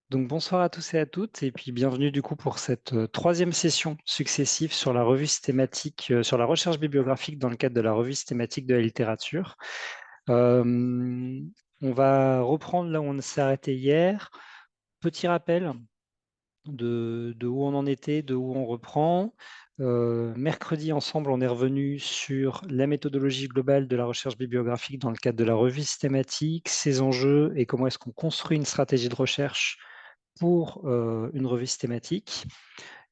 Donc bonsoir à tous et à toutes et puis bienvenue du coup pour cette, 3e session successive sur la revue systématique, sur la recherche bibliographique dans le cadre de la revue systématique de la littérature. On va reprendre là où on s'est arrêté hier. Petit rappel de où on en était, de où on reprend. Mercredi ensemble, on est revenu sur la méthodologie globale de la recherche bibliographique dans le cadre de la revue systématique, ses enjeux et comment est-ce qu'on construit une stratégie de recherche pour une revue systématique.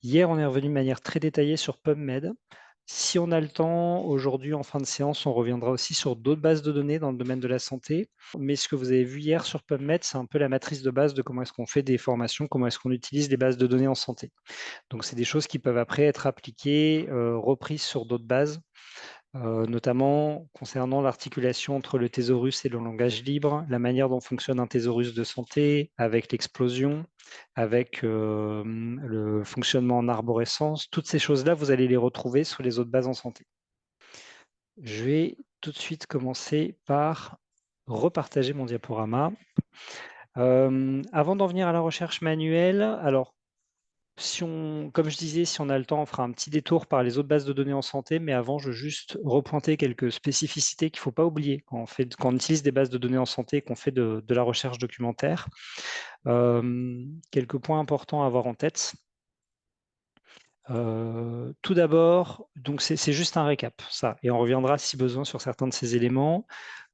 Hier, on est revenu de manière très détaillée sur PubMed. Si on a le temps, aujourd'hui, en fin de séance, on reviendra aussi sur d'autres bases de données dans le domaine de la santé. Mais ce que vous avez vu hier sur PubMed, c'est un peu la matrice de base de comment est-ce qu'on fait des formations, comment est-ce qu'on utilise les bases de données en santé. Donc, c'est des choses qui peuvent après être appliquées, reprises sur d'autres bases, notamment concernant l'articulation entre le thésaurus et le langage libre, la manière dont fonctionne un thésaurus de santé avec l'explosion, avec le fonctionnement en arborescence. Toutes ces choses-là, vous allez les retrouver sur les autres bases en santé. Je vais tout de suite commencer par repartager mon diaporama. Avant d'en venir à la recherche manuelle, alors comme je disais, si on a le temps, on fera un petit détour par les autres bases de données en santé, mais avant, je veux juste repointer quelques spécificités qu'il ne faut pas oublier quand on utilise des bases de données en santé et qu'on fait de la recherche documentaire. Quelques points importants à avoir en tête. Tout d'abord, donc c'est juste un récap, ça, et on reviendra si besoin sur certains de ces éléments.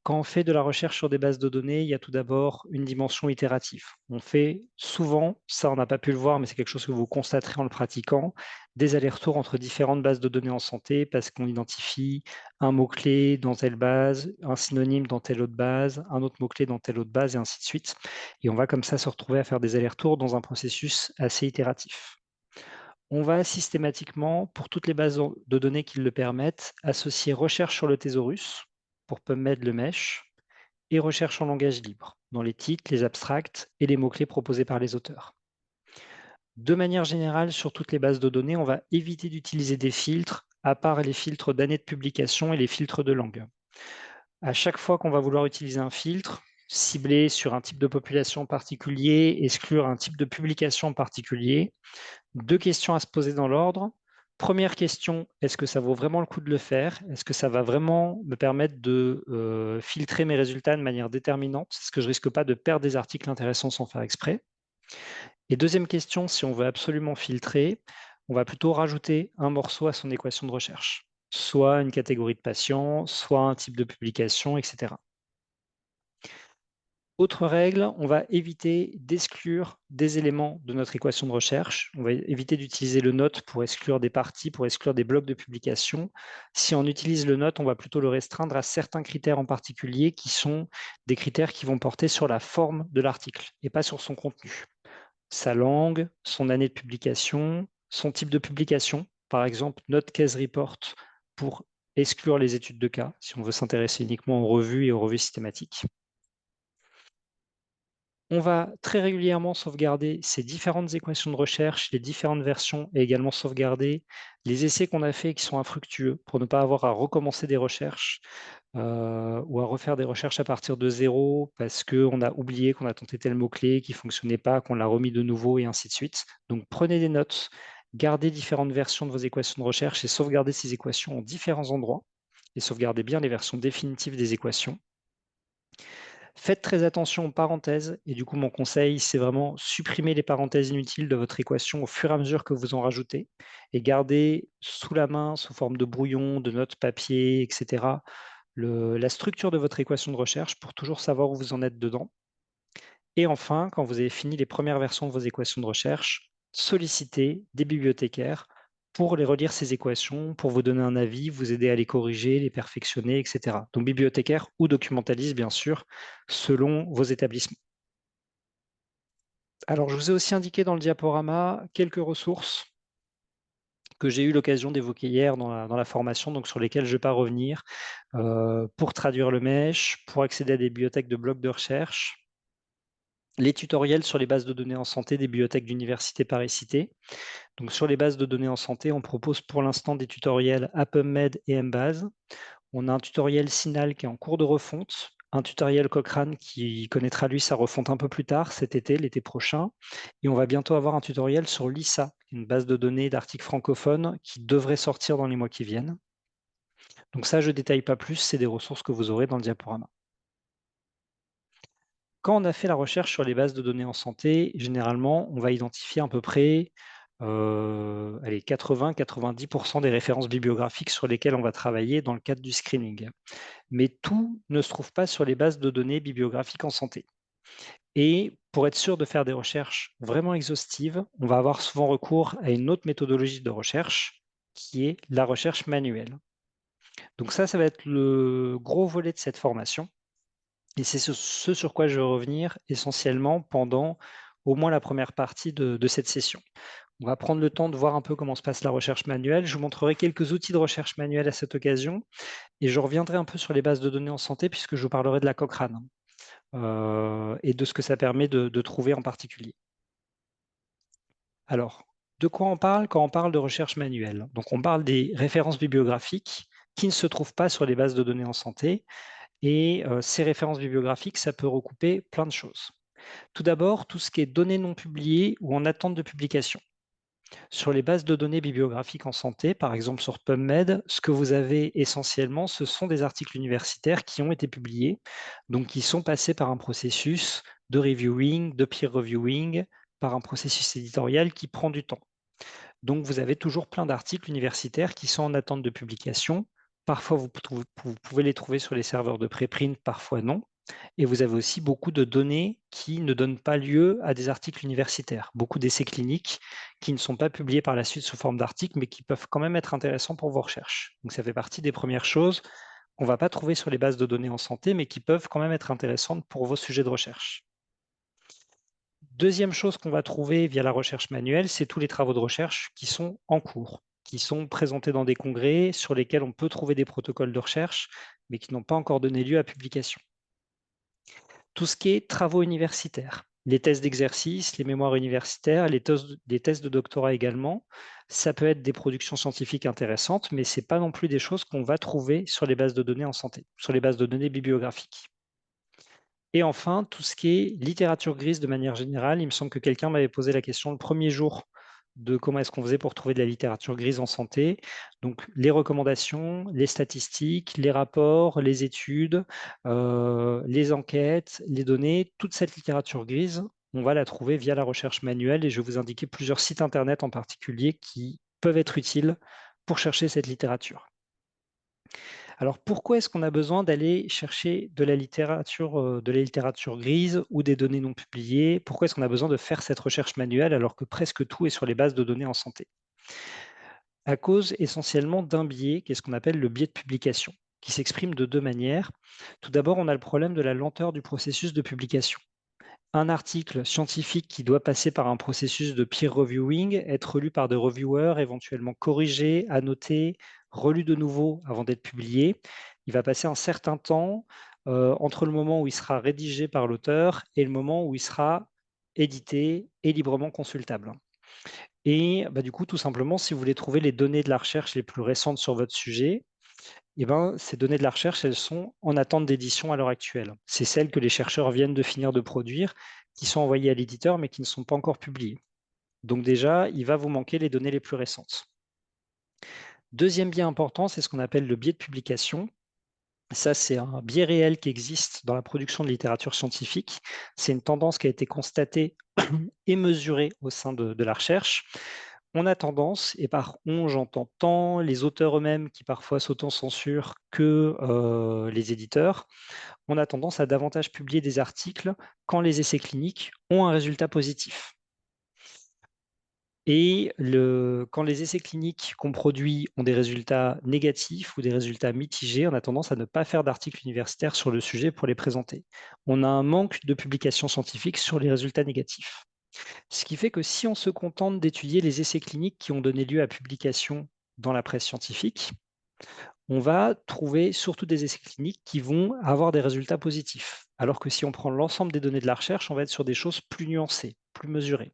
Quand on fait de la recherche sur des bases de données, il y a tout d'abord une dimension itérative. On fait souvent, ça on n'a pas pu le voir, mais c'est quelque chose que vous constaterez en le pratiquant, des allers-retours entre différentes bases de données en santé parce qu'on identifie un mot-clé dans telle base, un synonyme dans telle autre base, un autre mot-clé dans telle autre base, et ainsi de suite. Et on va comme ça se retrouver à faire des allers-retours dans un processus assez itératif. On va systématiquement, pour toutes les bases de données qui le permettent, associer recherche sur le thésaurus, pour PubMed le mesh, et recherche en langage libre, dans les titres, les abstracts et les mots-clés proposés par les auteurs. De manière générale, sur toutes les bases de données, on va éviter d'utiliser des filtres, à part les filtres d'année de publication et les filtres de langue. À chaque fois qu'on va vouloir utiliser un filtre, cibler sur un type de population particulier, exclure un type de publication en particulier, 2 questions à se poser dans l'ordre. Première question, est-ce que ça vaut vraiment le coup de le faire? Est-ce que ça va vraiment me permettre de filtrer mes résultats de manière déterminante? Est-ce que je risque pas de perdre des articles intéressants sans faire exprès? Et deuxième question, si on veut absolument filtrer, on va plutôt rajouter un morceau à son équation de recherche, soit une catégorie de patients, soit un type de publication, etc. Autre règle, on va éviter d'exclure des éléments de notre équation de recherche. On va éviter d'utiliser le note pour exclure des parties, pour exclure des blocs de publication. Si on utilise le note, on va plutôt le restreindre à certains critères en particulier qui sont des critères qui vont porter sur la forme de l'article et pas sur son contenu. Sa langue, son année de publication, son type de publication, par exemple Note Case Report pour exclure les études de cas, si on veut s'intéresser uniquement aux revues et aux revues systématiques. On va très régulièrement sauvegarder ces différentes équations de recherche, les différentes versions, et également sauvegarder les essais qu'on a faits qui sont infructueux pour ne pas avoir à recommencer des recherches ou à refaire des recherches à partir de zéro parce qu'on a oublié qu'on a tenté tel mot-clé qui ne fonctionnait pas, qu'on l'a remis de nouveau et ainsi de suite. Donc prenez des notes, gardez différentes versions de vos équations de recherche et sauvegardez ces équations en différents endroits et sauvegardez bien les versions définitives des équations. Faites très attention aux parenthèses et du coup, mon conseil, c'est vraiment supprimer les parenthèses inutiles de votre équation au fur et à mesure que vous en rajoutez et gardez sous la main, sous forme de brouillon, de notes papier, etc., la structure de votre équation de recherche pour toujours savoir où vous en êtes dedans. Et enfin, quand vous avez fini les premières versions de vos équations de recherche, sollicitez des bibliothécaires pour les relire ces équations, pour vous donner un avis, vous aider à les corriger, les perfectionner, etc. Donc bibliothécaires ou documentalistes, bien sûr, selon vos établissements. Alors, je vous ai aussi indiqué dans le diaporama quelques ressources que j'ai eu l'occasion d'évoquer hier dans la formation, donc sur lesquelles je ne vais pas revenir, pour traduire le MESH, pour accéder à des bibliothèques de blocs de recherche, les tutoriels sur les bases de données en santé des bibliothèques d'université Paris-Cité. Donc sur les bases de données en santé, on propose pour l'instant des tutoriels à PubMed et Embase. On a un tutoriel Sinal qui est en cours de refonte un tutoriel Cochrane qui connaîtra lui sa refonte un peu plus tard, cet été, l'été prochain. Et on va bientôt avoir un tutoriel sur l'ISA, une base de données d'articles francophones qui devrait sortir dans les mois qui viennent. Donc ça, je ne détaille pas plus, c'est des ressources que vous aurez dans le diaporama. Quand on a fait la recherche sur les bases de données en santé, généralement, on va identifier à peu près 80-90% des références bibliographiques sur lesquelles on va travailler dans le cadre du screening. Mais tout ne se trouve pas sur les bases de données bibliographiques en santé. Et pour être sûr de faire des recherches vraiment exhaustives, on va avoir souvent recours à une autre méthodologie de recherche qui est la recherche manuelle. Donc ça va être le gros volet de cette formation. Et c'est ce sur quoi je vais revenir essentiellement pendant au moins la première partie de cette session. On va prendre le temps de voir un peu comment se passe la recherche manuelle. Je vous montrerai quelques outils de recherche manuelle à cette occasion et je reviendrai un peu sur les bases de données en santé puisque je vous parlerai de la Cochrane et de ce que ça permet de trouver en particulier. Alors, de quoi on parle quand on parle de recherche manuelle? Donc, on parle des références bibliographiques qui ne se trouvent pas sur les bases de données en santé. Et ces références bibliographiques, ça peut recouper plein de choses. Tout d'abord, tout ce qui est données non publiées ou en attente de publication. Sur les bases de données bibliographiques en santé, par exemple sur PubMed, ce que vous avez essentiellement, ce sont des articles universitaires qui ont été publiés, donc qui sont passés par un processus de reviewing, de peer reviewing, par un processus éditorial qui prend du temps. Donc vous avez toujours plein d'articles universitaires qui sont en attente de publication. Parfois, vous pouvez les trouver sur les serveurs de préprint, parfois non. Et vous avez aussi beaucoup de données qui ne donnent pas lieu à des articles universitaires. Beaucoup d'essais cliniques qui ne sont pas publiés par la suite sous forme d'articles, mais qui peuvent quand même être intéressants pour vos recherches. Donc ça fait partie des premières choses qu'on ne va pas trouver sur les bases de données en santé, mais qui peuvent quand même être intéressantes pour vos sujets de recherche. Deuxième chose qu'on va trouver via la recherche manuelle, c'est tous les travaux de recherche qui sont en cours, qui sont présentés dans des congrès sur lesquels on peut trouver des protocoles de recherche, mais qui n'ont pas encore donné lieu à publication. Tout ce qui est travaux universitaires, les thèses d'exercice, les mémoires universitaires, les thèses de doctorat également, ça peut être des productions scientifiques intéressantes, mais ce n'est pas non plus des choses qu'on va trouver sur les bases de données en santé, sur les bases de données bibliographiques. Et enfin, tout ce qui est littérature grise de manière générale, il me semble que quelqu'un m'avait posé la question le premier jour de comment est-ce qu'on faisait pour trouver de la littérature grise en santé. Donc les recommandations, les statistiques, les rapports, les études, les enquêtes, les données, toute cette littérature grise, on va la trouver via la recherche manuelle et je vais vous indiquer plusieurs sites internet en particulier qui peuvent être utiles pour chercher cette littérature. Alors pourquoi est-ce qu'on a besoin d'aller chercher de la littérature grise ou des données non publiées? Pourquoi est-ce qu'on a besoin de faire cette recherche manuelle alors que presque tout est sur les bases de données en santé? À cause essentiellement d'un biais, qui est ce qu'on appelle le biais de publication, qui s'exprime de deux manières. Tout d'abord, on a le problème de la lenteur du processus de publication. Un article scientifique qui doit passer par un processus de peer reviewing, être lu par des reviewers, éventuellement corrigé, annoté, relu de nouveau avant d'être publié, il va passer un certain temps entre le moment où il sera rédigé par l'auteur et le moment où il sera édité et librement consultable. Et du coup, tout simplement, si vous voulez trouver les données de la recherche les plus récentes sur votre sujet, ces données de la recherche, elles sont en attente d'édition à l'heure actuelle. C'est celles que les chercheurs viennent de finir de produire, qui sont envoyées à l'éditeur, mais qui ne sont pas encore publiées. Donc déjà, il va vous manquer les données les plus récentes. Deuxième biais important, c'est ce qu'on appelle le biais de publication. Ça, c'est un biais réel qui existe dans la production de littérature scientifique. C'est une tendance qui a été constatée et mesurée au sein de la recherche. On a tendance, et par on, j'entends tant les auteurs eux-mêmes qui parfois s'autocensurent que les éditeurs, on a tendance à davantage publier des articles quand les essais cliniques ont un résultat positif. Et quand les essais cliniques qu'on produit ont des résultats négatifs ou des résultats mitigés, on a tendance à ne pas faire d'articles universitaires sur le sujet pour les présenter. On a un manque de publications scientifiques sur les résultats négatifs. Ce qui fait que si on se contente d'étudier les essais cliniques qui ont donné lieu à publication dans la presse scientifique, on va trouver surtout des essais cliniques qui vont avoir des résultats positifs. Alors que si on prend l'ensemble des données de la recherche, on va être sur des choses plus nuancées, plus mesurées.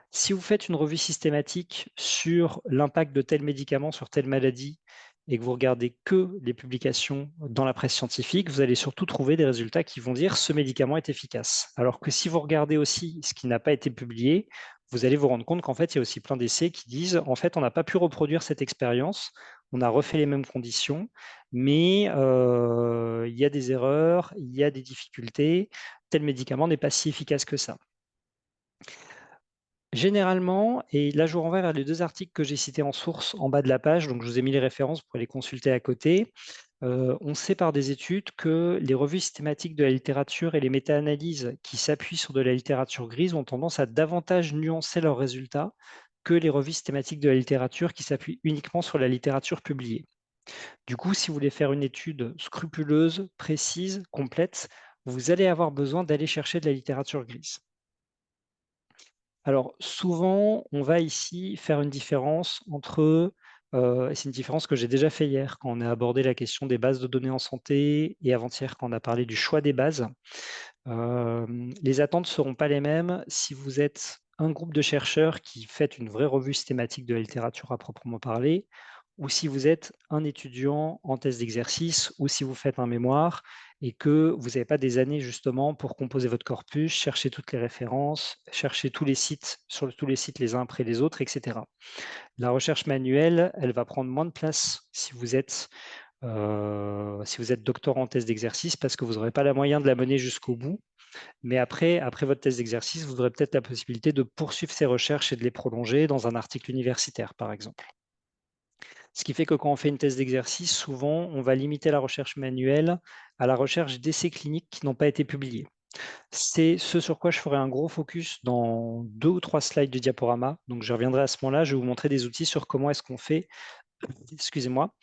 Si vous faites une revue systématique sur l'impact de tel médicament sur telle maladie et que vous regardez que les publications dans la presse scientifique, vous allez surtout trouver des résultats qui vont dire ce médicament est efficace. Alors que si vous regardez aussi ce qui n'a pas été publié, vous allez vous rendre compte qu'en fait, il y a aussi plein d'essais qui disent en fait, on n'a pas pu reproduire cette expérience, on a refait les mêmes conditions, mais il y a des erreurs, il y a des difficultés, tel médicament n'est pas si efficace que ça. Généralement, et là je vous renvoie vers les 2 articles que j'ai cités en source en bas de la page, donc je vous ai mis les références pour les consulter à côté. On sait par des études que les revues systématiques de la littérature et les méta-analyses qui s'appuient sur de la littérature grise ont tendance à davantage nuancer leurs résultats que les revues systématiques de la littérature qui s'appuient uniquement sur la littérature publiée. Du coup, si vous voulez faire une étude scrupuleuse, précise, complète, vous allez avoir besoin d'aller chercher de la littérature grise. Alors souvent, on va ici faire une différence entre, et c'est une différence que j'ai déjà fait hier quand on a abordé la question des bases de données en santé et avant-hier quand on a parlé du choix des bases. Les attentes ne seront pas les mêmes si vous êtes un groupe de chercheurs qui faites une vraie revue systématique de la littérature à proprement parler, ou si vous êtes un étudiant en thèse d'exercice, ou si vous faites un mémoire et que vous n'avez pas des années justement pour composer votre corpus, chercher toutes les références, chercher tous les sites, sur tous les sites les uns après les autres, etc. La recherche manuelle, elle va prendre moins de place si vous êtes doctorant en thèse d'exercice parce que vous n'aurez pas la moyen de la mener jusqu'au bout. Mais après votre thèse d'exercice, vous aurez peut-être la possibilité de poursuivre ces recherches et de les prolonger dans un article universitaire, par exemple. Ce qui fait que quand on fait une thèse d'exercice, souvent, on va limiter la recherche manuelle à la recherche d'essais cliniques qui n'ont pas été publiés. C'est ce sur quoi je ferai un gros focus dans 2 ou 3 slides du diaporama. Donc je reviendrai à ce moment-là, je vais vous montrer des outils sur comment est-ce qu'on fait, excusez-moi,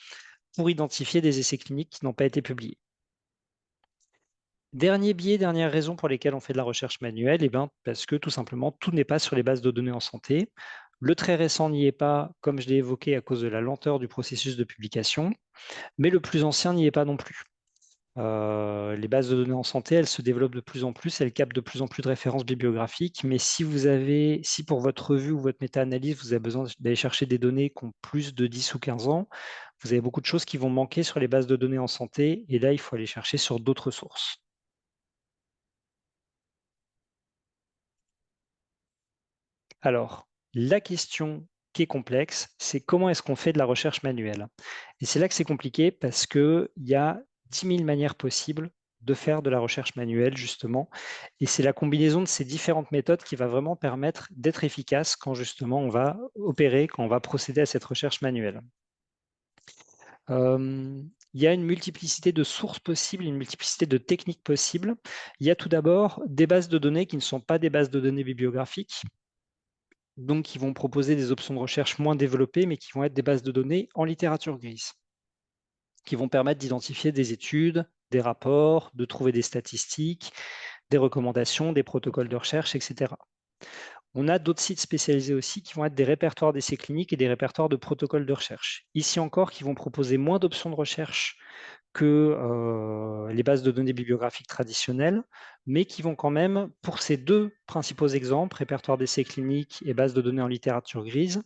pour identifier des essais cliniques qui n'ont pas été publiés. Dernier biais, dernière raison pour lesquelles on fait de la recherche manuelle, eh ben, parce que tout simplement, tout n'est pas sur les bases de données en santé. Le très récent n'y est pas, comme je l'ai évoqué, à cause de la lenteur du processus de publication, mais le plus ancien n'y est pas non plus. Les bases de données en santé, elles se développent de plus en plus, elles captent de plus en plus de références bibliographiques, mais si pour votre revue ou votre méta-analyse, vous avez besoin d'aller chercher des données qui ont plus de 10 ou 15 ans, vous avez beaucoup de choses qui vont manquer sur les bases de données en santé, et là, il faut aller chercher sur d'autres sources. Alors, la question qui est complexe, c'est comment est-ce qu'on fait de la recherche manuelle? Et c'est là que c'est compliqué parce qu'il y a 10 000 manières possibles de faire de la recherche manuelle, justement. Et c'est la combinaison de ces différentes méthodes qui va vraiment permettre d'être efficace quand justement on va opérer, quand on va procéder à cette recherche manuelle. Il y a une multiplicité de sources possibles, une multiplicité de techniques possibles. Il y a tout d'abord des bases de données qui ne sont pas des bases de données bibliographiques, donc qui vont proposer des options de recherche moins développées, mais qui vont être des bases de données en littérature grise, qui vont permettre d'identifier des études, des rapports, de trouver des statistiques, des recommandations, des protocoles de recherche, etc. On a d'autres sites spécialisés aussi qui vont être des répertoires d'essais cliniques et des répertoires de protocoles de recherche. Ici encore, qui vont proposer moins d'options de recherche que les bases de données bibliographiques traditionnelles, mais qui vont quand même, pour ces 2 principaux exemples, répertoire d'essais cliniques et base de données en littérature grise,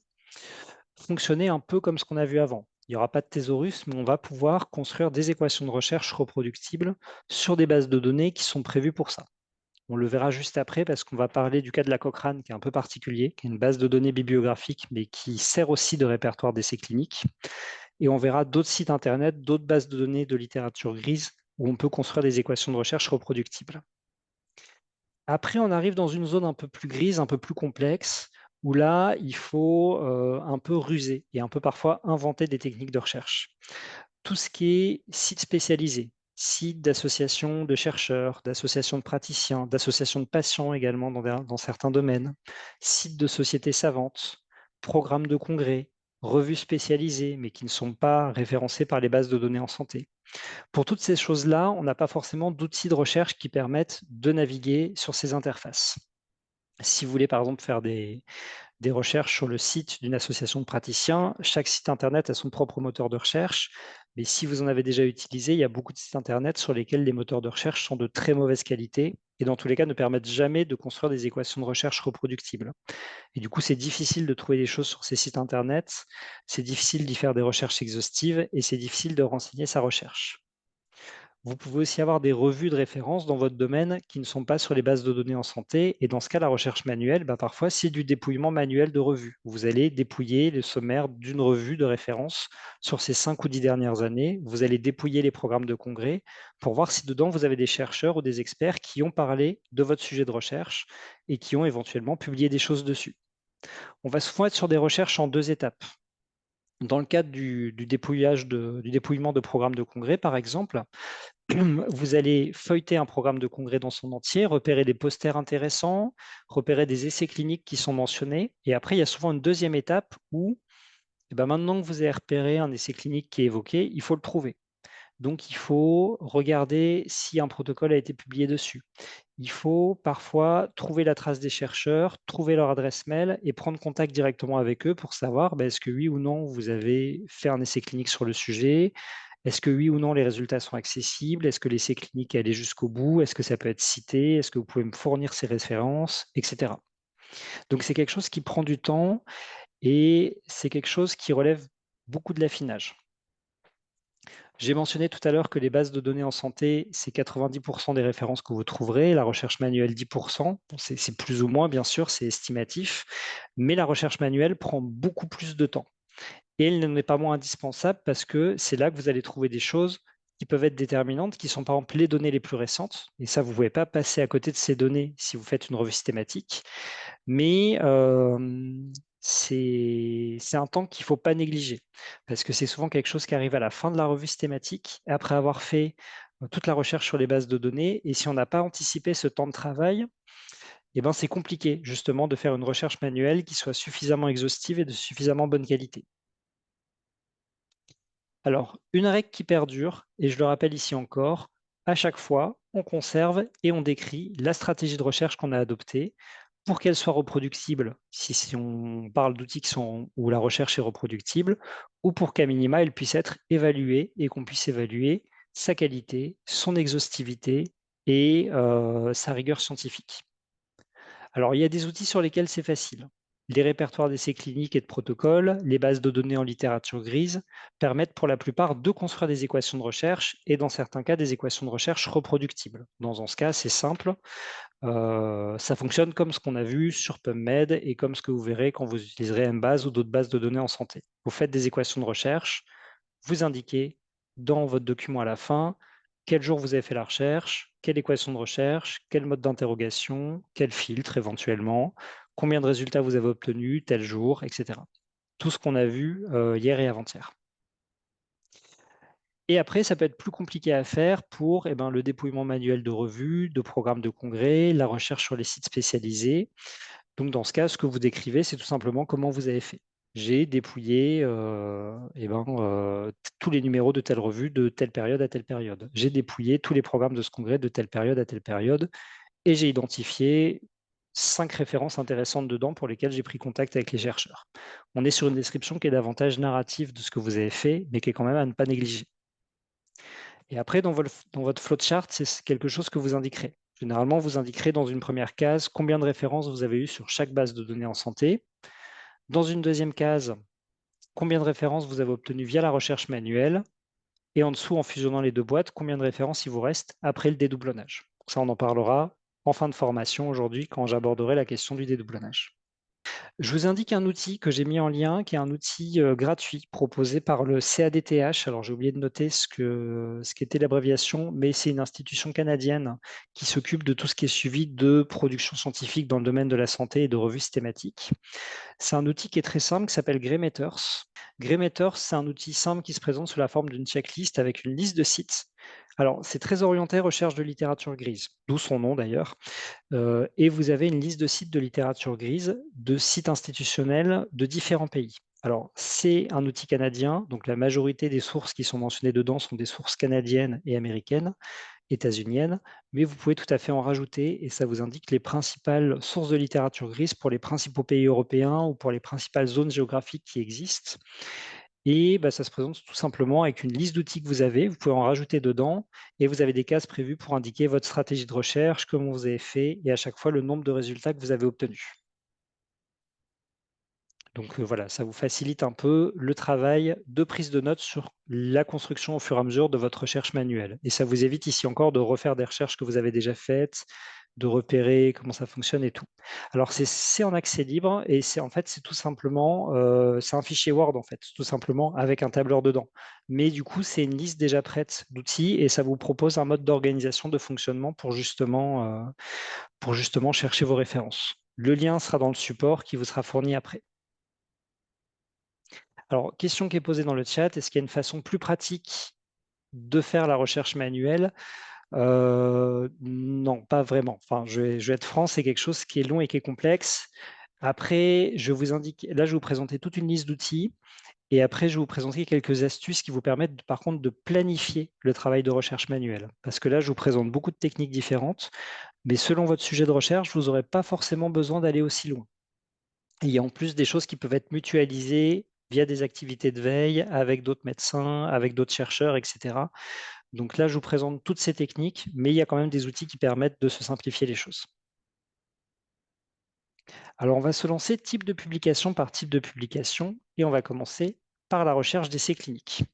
fonctionner un peu comme ce qu'on a vu avant. Il n'y aura pas de thésaurus, mais on va pouvoir construire des équations de recherche reproductibles sur des bases de données qui sont prévues pour ça. On le verra juste après parce qu'on va parler du cas de la Cochrane qui est un peu particulier, qui est une base de données bibliographique, mais qui sert aussi de répertoire d'essais cliniques. Et on verra d'autres sites internet, d'autres bases de données de littérature grise où on peut construire des équations de recherche reproductibles. Après, on arrive dans une zone un peu plus grise, un peu plus complexe, où là, il faut un peu ruser et un peu parfois inventer des techniques de recherche. Tout ce qui est site spécialisé, sites d'associations de chercheurs, d'associations de praticiens, d'associations de patients également dans certains domaines, sites de sociétés savantes, programmes de congrès, revues spécialisées, mais qui ne sont pas référencées par les bases de données en santé. Pour toutes ces choses-là, on n'a pas forcément d'outils de recherche qui permettent de naviguer sur ces interfaces. Si vous voulez, par exemple, faire des recherches sur le site d'une association de praticiens, chaque site internet a son propre moteur de recherche, mais si vous en avez déjà utilisé, il y a beaucoup de sites internet sur lesquels les moteurs de recherche sont de très mauvaise qualité et dans tous les cas ne permettent jamais de construire des équations de recherche reproductibles. Et du coup, c'est difficile de trouver des choses sur ces sites internet, c'est difficile d'y faire des recherches exhaustives et c'est difficile de renseigner sa recherche. Vous pouvez aussi avoir des revues de référence dans votre domaine qui ne sont pas sur les bases de données en santé. Et dans ce cas, la recherche manuelle, parfois, c'est du dépouillement manuel de revues. Vous allez dépouiller le sommaire d'une revue de référence sur ces 5 ou 10 dernières années. Vous allez dépouiller les programmes de congrès pour voir si dedans, vous avez des chercheurs ou des experts qui ont parlé de votre sujet de recherche et qui ont éventuellement publié des choses dessus. On va souvent être sur des recherches en 2 étapes. Dans le cadre du dépouillement de programmes de congrès, par exemple, vous allez feuilleter un programme de congrès dans son entier, repérer des posters intéressants, repérer des essais cliniques qui sont mentionnés. Et après, il y a souvent une deuxième étape où, maintenant que vous avez repéré un essai clinique qui est évoqué, il faut le trouver. Donc, il faut regarder si un protocole a été publié dessus. Il faut parfois trouver la trace des chercheurs, trouver leur adresse mail et prendre contact directement avec eux pour savoir est-ce que oui ou non vous avez fait un essai clinique sur le sujet, est-ce que oui ou non les résultats sont accessibles, est-ce que l'essai clinique est allé jusqu'au bout, est-ce que ça peut être cité, est-ce que vous pouvez me fournir ces références, etc. Donc c'est quelque chose qui prend du temps et c'est quelque chose qui relève beaucoup de l'affinage. J'ai mentionné tout à l'heure que les bases de données en santé, c'est 90% des références que vous trouverez, la recherche manuelle 10%. Bon, c'est plus ou moins, bien sûr, c'est estimatif, mais la recherche manuelle prend beaucoup plus de temps. Et elle n'en est pas moins indispensable parce que c'est là que vous allez trouver des choses qui peuvent être déterminantes, qui sont par exemple les données les plus récentes. Et ça, vous ne pouvez pas passer à côté de ces données si vous faites une revue systématique. Mais c'est un temps qu'il ne faut pas négliger parce que c'est souvent quelque chose qui arrive à la fin de la revue systématique, après avoir fait toute la recherche sur les bases de données. Et si on n'a pas anticipé ce temps de travail, c'est compliqué justement de faire une recherche manuelle qui soit suffisamment exhaustive et de suffisamment bonne qualité. Alors, une règle qui perdure, et je le rappelle ici encore, à chaque fois, on conserve et on décrit la stratégie de recherche qu'on a adoptée pour qu'elle soit reproductible, si on parle d'outils où la recherche est reproductible, ou pour qu'à minima, elle puisse être évaluée et qu'on puisse évaluer sa qualité, son exhaustivité et sa rigueur scientifique. Alors, il y a des outils sur lesquels c'est facile. Les répertoires d'essais cliniques et de protocoles, les bases de données en littérature grise permettent pour la plupart de construire des équations de recherche et dans certains cas des équations de recherche reproductibles. Dans ce cas, c'est simple. Ça fonctionne comme ce qu'on a vu sur PubMed et comme ce que vous verrez quand vous utiliserez Embase ou d'autres bases de données en santé. Vous faites des équations de recherche, vous indiquez dans votre document à la fin quel jour vous avez fait la recherche, quelle équation de recherche, quel mode d'interrogation, quel filtre éventuellement, combien de résultats vous avez obtenus tel jour, etc. Tout ce qu'on a vu hier et avant-hier. Et après, ça peut être plus compliqué à faire pour le dépouillement manuel de revues, de programmes de congrès, la recherche sur les sites spécialisés. Donc, dans ce cas, ce que vous décrivez, c'est tout simplement comment vous avez fait. J'ai dépouillé tous les numéros de telle revue de telle période à telle période. J'ai dépouillé tous les programmes de ce congrès de telle période à telle période et j'ai identifié 5 références intéressantes dedans pour lesquelles j'ai pris contact avec les chercheurs. On est sur une description qui est davantage narrative de ce que vous avez fait, mais qui est quand même à ne pas négliger. Et après, dans votre flowchart, c'est quelque chose que vous indiquerez. Généralement, vous indiquerez dans une première case combien de références vous avez eues sur chaque base de données en santé. Dans une deuxième case, combien de références vous avez obtenues via la recherche manuelle. Et en dessous, en fusionnant les deux boîtes, combien de références il vous reste après le dédoublonnage. Ça, on en parlera en fin de formation aujourd'hui quand j'aborderai la question du dédoublonnage. Je vous indique un outil que j'ai mis en lien, qui est un outil gratuit proposé par le CADTH. Alors, j'ai oublié de noter ce qu'était l'abréviation, mais c'est une institution canadienne qui s'occupe de tout ce qui est suivi de production scientifique dans le domaine de la santé et de revues systématiques. C'est un outil qui est très simple, qui s'appelle Greymatters. Greymatters, c'est un outil simple qui se présente sous la forme d'une checklist avec une liste de sites. Alors, c'est très orienté recherche de littérature grise, d'où son nom d'ailleurs. Et vous avez une liste de sites de littérature grise, de sites institutionnels de différents pays. Alors, c'est un outil canadien, donc la majorité des sources qui sont mentionnées dedans sont des sources canadiennes et américaines. états-unienne, mais vous pouvez tout à fait en rajouter et ça vous indique les principales sources de littérature grise pour les principaux pays européens ou pour les principales zones géographiques qui existent. Et bah, ça se présente tout simplement avec une liste d'outils que vous avez. Vous pouvez en rajouter dedans et vous avez des cases prévues pour indiquer votre stratégie de recherche, comment vous avez fait et à chaque fois le nombre de résultats que vous avez obtenus. Donc voilà, ça vous facilite un peu le travail de prise de notes sur la construction au fur et à mesure de votre recherche manuelle. Et ça vous évite ici encore de refaire des recherches que vous avez déjà faites, de repérer comment ça fonctionne et tout. Alors c'est en accès libre et c'est tout simplement, c'est un fichier Word en fait, tout simplement avec un tableur dedans. Mais du coup, c'est une liste déjà prête d'outils et ça vous propose un mode d'organisation, de fonctionnement pour justement chercher vos références. Le lien sera dans le support qui vous sera fourni après. Alors, question qui est posée dans le chat, est-ce qu'il y a une façon plus pratique de faire la recherche manuelle? Non, pas vraiment. Enfin, je vais être franc, c'est quelque chose qui est long et qui est complexe. Après, là, je vais vous présenter toute une liste d'outils et après, je vais vous présenter quelques astuces qui vous permettent, par contre, de planifier le travail de recherche manuelle. Parce que là, je vous présente beaucoup de techniques différentes, mais selon votre sujet de recherche, vous n'aurez pas forcément besoin d'aller aussi loin. Et il y a en plus des choses qui peuvent être mutualisées via des activités de veille avec d'autres médecins, avec d'autres chercheurs, etc. Donc là, je vous présente toutes ces techniques, mais il y a quand même des outils qui permettent de se simplifier les choses. Alors, on va se lancer type de publication par type de publication et on va commencer par la recherche d'essais cliniques.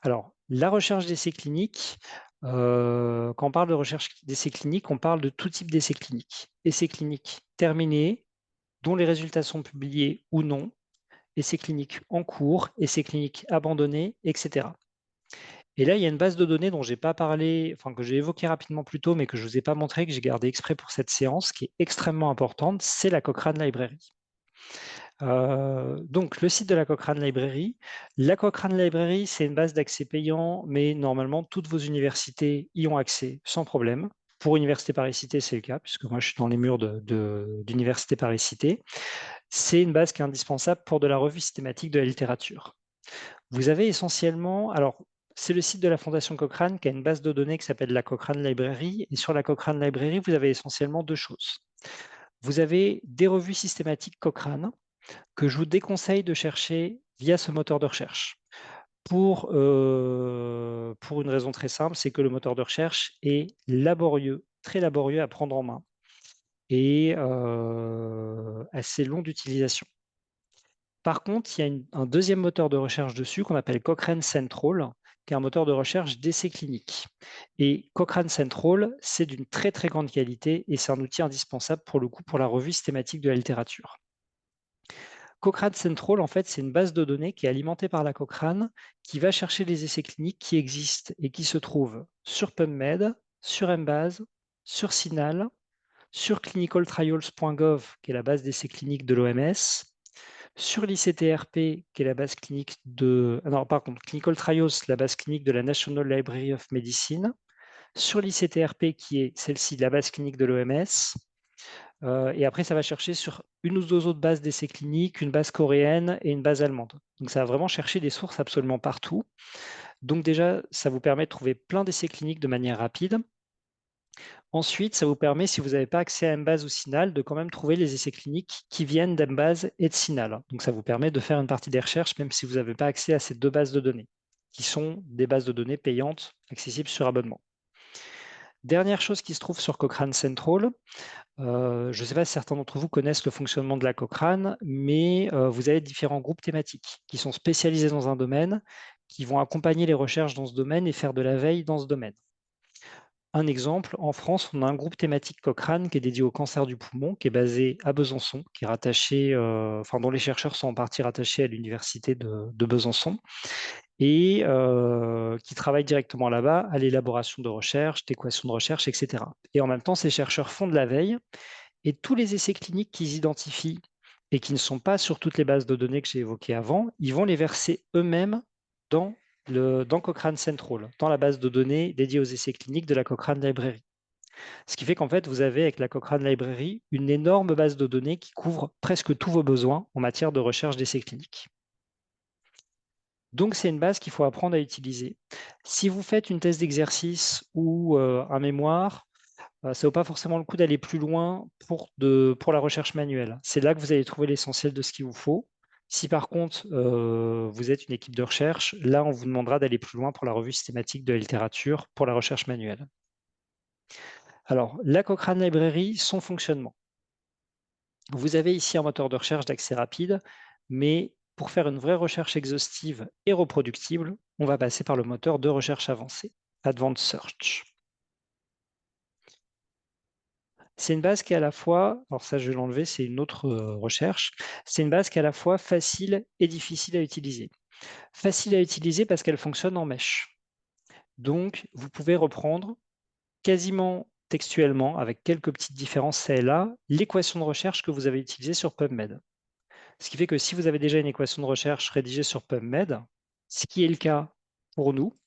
Alors, la recherche d'essais cliniques, quand on parle de recherche d'essais cliniques, on parle de tout type d'essais cliniques. Essais cliniques terminés, dont les résultats sont publiés ou non, essais cliniques en cours, essais cliniques abandonnés, etc. Et là, il y a une base de données dont j'ai pas parlé, enfin que j'ai évoqué rapidement plus tôt, mais que je ne vous ai pas montré, que j'ai gardé exprès pour cette séance, qui est extrêmement importante, c'est la Cochrane Library. Donc, le site de la Cochrane Library. La Cochrane Library, c'est une base d'accès payant, mais normalement, toutes vos universités y ont accès sans problème. Pour Université Paris-Cité, c'est le cas, puisque moi, je suis dans les murs d'Université Paris-Cité. C'est une base qui est indispensable pour de la revue systématique de la littérature. Vous avez essentiellement, alors c'est le site de la Fondation Cochrane qui a une base de données qui s'appelle la Cochrane Library. Et sur la Cochrane Library, vous avez essentiellement deux choses. Vous avez des revues systématiques Cochrane que je vous déconseille de chercher via ce moteur de recherche. Pour une raison très simple, c'est que le moteur de recherche est laborieux, très laborieux à prendre en main et assez long d'utilisation. Par contre, il y a un deuxième moteur de recherche dessus qu'on appelle Cochrane Central, qui est un moteur de recherche d'essais cliniques. Et Cochrane Central, c'est d'une très très grande qualité et c'est un outil indispensable pour le coup pour la revue systématique de la littérature. Cochrane Central, en fait, c'est une base de données qui est alimentée par la Cochrane, qui va chercher les essais cliniques qui existent et qui se trouvent sur PubMed, sur Embase, sur CINAHL, sur clinicaltrials.gov, qui est la base d'essais cliniques de l'OMS, sur l'ICTRP, qui est la base clinique de... Non, par contre, Clinical Trials, la base clinique de la National Library of Medicine, sur l'ICTRP, qui est celle-ci, la base clinique de l'OMS, et après, ça va chercher sur une ou deux autres bases d'essais cliniques, une base coréenne et une base allemande. Donc, ça va vraiment chercher des sources absolument partout. Donc déjà, ça vous permet de trouver plein d'essais cliniques de manière rapide. Ensuite, ça vous permet, si vous n'avez pas accès à Embase ou CINAHL, de quand même trouver les essais cliniques qui viennent d'Embase et de CINAHL. Donc, ça vous permet de faire une partie des recherches, même si vous n'avez pas accès à ces deux bases de données, qui sont des bases de données payantes, accessibles sur abonnement. Dernière chose qui se trouve sur Cochrane Central, je ne sais pas si certains d'entre vous connaissent le fonctionnement de la Cochrane, mais vous avez différents groupes thématiques qui sont spécialisés dans un domaine, qui vont accompagner les recherches dans ce domaine et faire de la veille dans ce domaine. Un exemple, en France, on a un groupe thématique Cochrane qui est dédié au cancer du poumon, qui est basé à Besançon, qui est rattaché, dont les chercheurs sont en partie rattachés à l'université de Besançon, et qui travaille directement là-bas à l'élaboration de recherche, d'équations de recherche, etc. Et en même temps, ces chercheurs font de la veille, et tous les essais cliniques qu'ils identifient et qui ne sont pas sur toutes les bases de données que j'ai évoquées avant, ils vont les verser eux-mêmes dans Cochrane Central, dans la base de données dédiée aux essais cliniques de la Cochrane Library. Ce qui fait qu'en fait, vous avez avec la Cochrane Library une énorme base de données qui couvre presque tous vos besoins en matière de recherche d'essais cliniques. Donc, c'est une base qu'il faut apprendre à utiliser. Si vous faites une thèse d'exercice ou un mémoire, ça ne vaut pas forcément le coup d'aller plus loin pour la recherche manuelle. C'est là que vous allez trouver l'essentiel de ce qu'il vous faut. Si par contre, vous êtes une équipe de recherche, là, on vous demandera d'aller plus loin pour la revue systématique de la littérature pour la recherche manuelle. Alors, la Cochrane Library, son fonctionnement. Vous avez ici un moteur de recherche d'accès rapide, mais pour faire une vraie recherche exhaustive et reproductible, on va passer par le moteur de recherche avancé, Advanced Search. C'est une base qui est à la fois, alors ça je vais l'enlever, c'est une autre recherche, c'est une base qui est à la fois facile et difficile à utiliser. Facile à utiliser parce qu'elle fonctionne en mèche. Donc, vous pouvez reprendre quasiment textuellement, avec quelques petites différences ça et là, l'équation de recherche que vous avez utilisée sur PubMed. Ce qui fait que si vous avez déjà une équation de recherche rédigée sur PubMed, ce qui est le cas pour nous,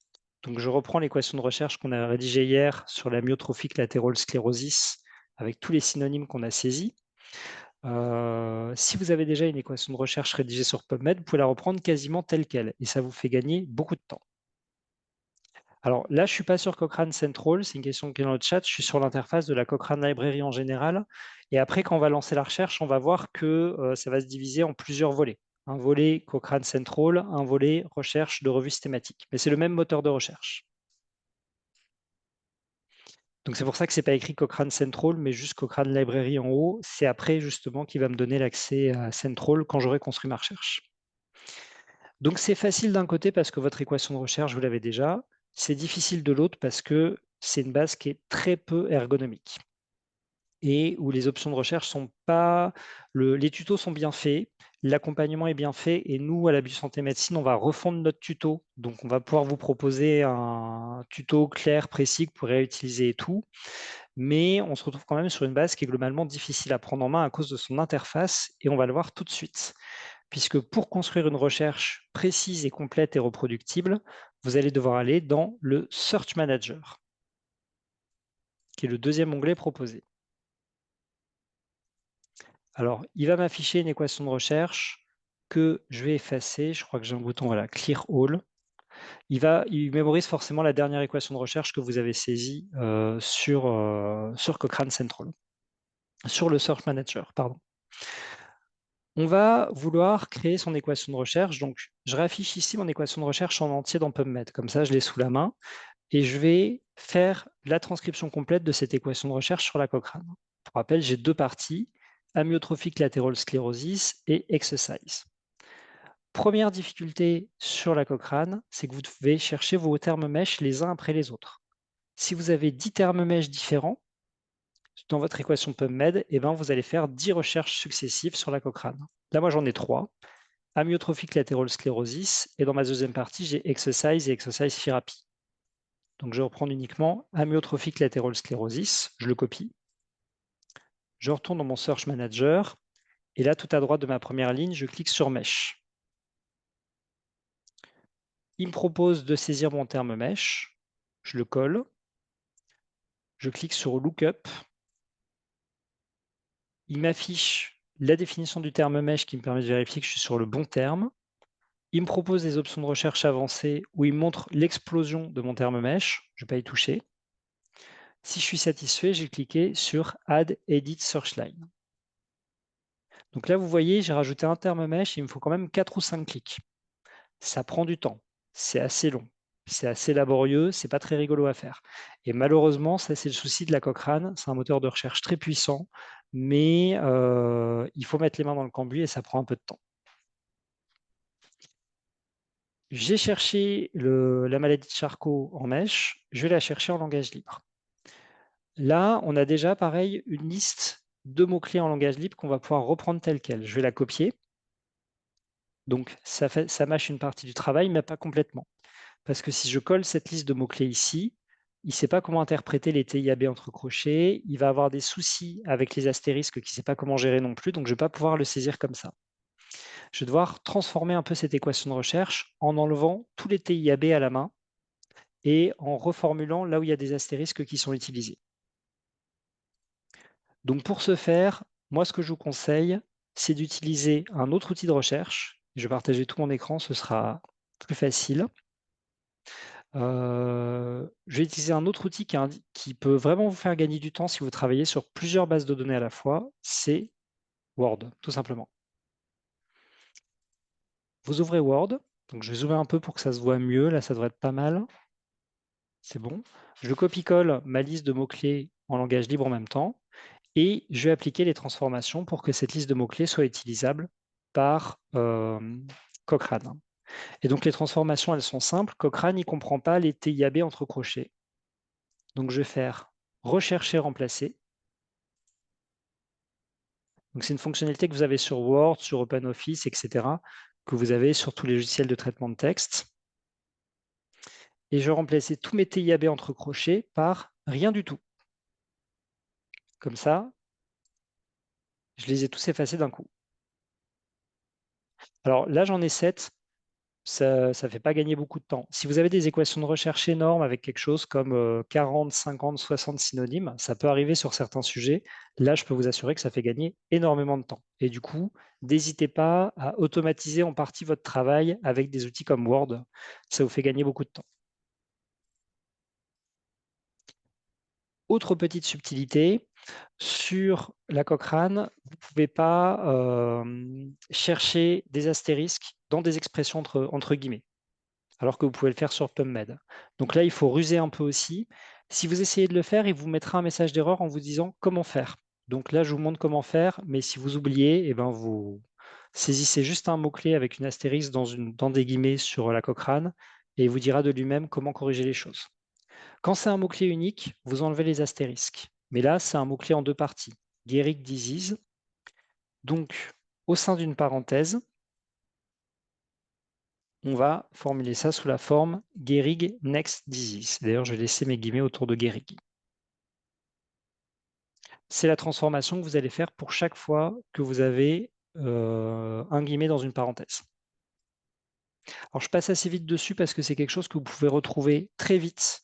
donc je reprends l'équation de recherche qu'on a rédigée hier sur la myotrophique latérale sclérosis avec tous les synonymes qu'on a saisis. Si vous avez déjà une équation de recherche rédigée sur PubMed, vous pouvez la reprendre quasiment telle quelle et ça vous fait gagner beaucoup de temps. Alors là, je ne suis pas sur Cochrane Central, c'est une question qui est dans le chat. Je suis sur l'interface de la Cochrane Library en général. Et après, quand on va lancer la recherche, on va voir que ça va se diviser en plusieurs volets. Un volet Cochrane Central, un volet recherche de revues systématiques. Mais c'est le même moteur de recherche. Donc c'est pour ça que ce n'est pas écrit Cochrane Central, mais juste Cochrane Library en haut. C'est après justement qui va me donner l'accès à Central quand j'aurai construit ma recherche. Donc c'est facile d'un côté parce que votre équation de recherche, vous l'avez déjà. C'est difficile de l'autre parce que c'est une base qui est très peu ergonomique et où les options de recherche sont pas... les tutos sont bien faits, l'accompagnement est bien fait et nous, à la Biosanté Médecine, on va refondre notre tuto. Donc, on va pouvoir vous proposer un tuto clair, précis que vous pourrez utiliser et tout. Mais on se retrouve quand même sur une base qui est globalement difficile à prendre en main à cause de son interface et on va le voir tout de suite. Puisque pour construire une recherche précise et complète et reproductible, vous allez devoir aller dans le Search Manager, qui est le deuxième onglet proposé. Alors, il va m'afficher une équation de recherche que je vais effacer. Je crois que j'ai un bouton, voilà, Clear All. Il mémorise forcément la dernière équation de recherche que vous avez saisie sur Cochrane Central, sur le Search Manager, pardon. On va vouloir créer son équation de recherche. Donc, je réaffiche ici mon équation de recherche en entier dans PubMed. Comme ça, je l'ai sous la main. Et je vais faire la transcription complète de cette équation de recherche sur la Cochrane. Pour rappel, j'ai deux parties, amyotrophique lateral sclerosis et exercise. Première difficulté sur la Cochrane, c'est que vous devez chercher vos termes mèches les uns après les autres. Si vous avez 10 termes mèches différents dans votre équation PubMed, eh ben, vous allez faire 10 recherches successives sur la Cochrane. Là, moi, j'en ai 3. Amyotrophique lateral sclerosis, et dans ma deuxième partie, j'ai exercise et exercise therapy. Donc, je vais reprendre uniquement amyotrophique lateral sclerosis, je le copie. Je retourne dans mon Search Manager, et là, tout à droite de ma première ligne, je clique sur Mesh. Il me propose de saisir mon terme Mesh, je le colle, je clique sur Lookup, il m'affiche la définition du terme Mesh qui me permet de vérifier que je suis sur le bon terme. Il me propose des options de recherche avancées où il me montre l'explosion de mon terme Mesh, je ne vais pas y toucher. Si je suis satisfait, j'ai cliqué sur Add Edit Searchline. Donc là, vous voyez, j'ai rajouté un terme Mesh, il me faut quand même 4 ou 5 clics. Ça prend du temps, c'est assez long, c'est assez laborieux, c'est pas très rigolo à faire. Et malheureusement, ça c'est le souci de la Cochrane, c'est un moteur de recherche très puissant, mais il faut mettre les mains dans le cambouis et ça prend un peu de temps. J'ai cherché la maladie de Charcot en mèche, je vais la chercher en langage libre. Là, on a déjà, pareil, une liste de mots-clés en langage libre qu'on va pouvoir reprendre telle quelle. Je vais la copier. Donc, ça mâche une partie du travail, mais pas complètement. Parce que si je colle cette liste de mots-clés ici, il ne sait pas comment interpréter les TIAB entre crochets, il va avoir des soucis avec les astérisques qu'il ne sait pas comment gérer non plus, donc je ne vais pas pouvoir le saisir comme ça. Je vais devoir transformer un peu cette équation de recherche en enlevant tous les TIAB à la main et en reformulant là où il y a des astérisques qui sont utilisés. Donc pour ce faire, moi ce que je vous conseille, c'est d'utiliser un autre outil de recherche. Je vais partager tout mon écran, ce sera plus facile. Je vais utiliser un autre outil qui peut vraiment vous faire gagner du temps si vous travaillez sur plusieurs bases de données à la fois, c'est Word, tout simplement. Vous ouvrez Word, donc je vais zoomer un peu pour que ça se voit mieux, là ça devrait être pas mal. C'est bon. Je copie-colle ma liste de mots-clés en langage libre en même temps et je vais appliquer les transformations pour que cette liste de mots-clés soit utilisable par Cochrane. Et donc les transformations, elles sont simples. Cochrane, il ne comprend pas les TIAB entre crochets. Donc je vais faire rechercher, remplacer. Donc c'est une fonctionnalité que vous avez sur Word, sur OpenOffice, etc., que vous avez sur tous les logiciels de traitement de texte. Et je vais remplacer tous mes TIAB entre crochets par rien du tout. Comme ça, je les ai tous effacés d'un coup. Alors là, j'en ai 7. Ça ne fait pas gagner beaucoup de temps. Si vous avez des équations de recherche énormes avec quelque chose comme 40, 50, 60 synonymes, ça peut arriver sur certains sujets. Là, je peux vous assurer que ça fait gagner énormément de temps. Et du coup, n'hésitez pas à automatiser en partie votre travail avec des outils comme Word. Ça vous fait gagner beaucoup de temps. Autre petite subtilité, sur la Cochrane, vous ne pouvez pas chercher des astérisques dans des expressions entre guillemets, alors que vous pouvez le faire sur PubMed. Donc là, il faut ruser un peu aussi. Si vous essayez de le faire, il vous mettra un message d'erreur en vous disant comment faire. Donc là, je vous montre comment faire, mais si vous oubliez, eh ben vous saisissez juste un mot-clé avec une astérisque dans des guillemets sur la Cochrane et il vous dira de lui-même comment corriger les choses. Quand c'est un mot-clé unique, vous enlevez les astérisques. Mais là, c'est un mot-clé en deux parties. Gehrig disease. Donc, au sein d'une parenthèse, on va formuler ça sous la forme Gehrig next disease. D'ailleurs, je vais laisser mes guillemets autour de Gehrig. C'est la transformation que vous allez faire pour chaque fois que vous avez un guillemet dans une parenthèse. Alors, je passe assez vite dessus parce que c'est quelque chose que vous pouvez retrouver très vite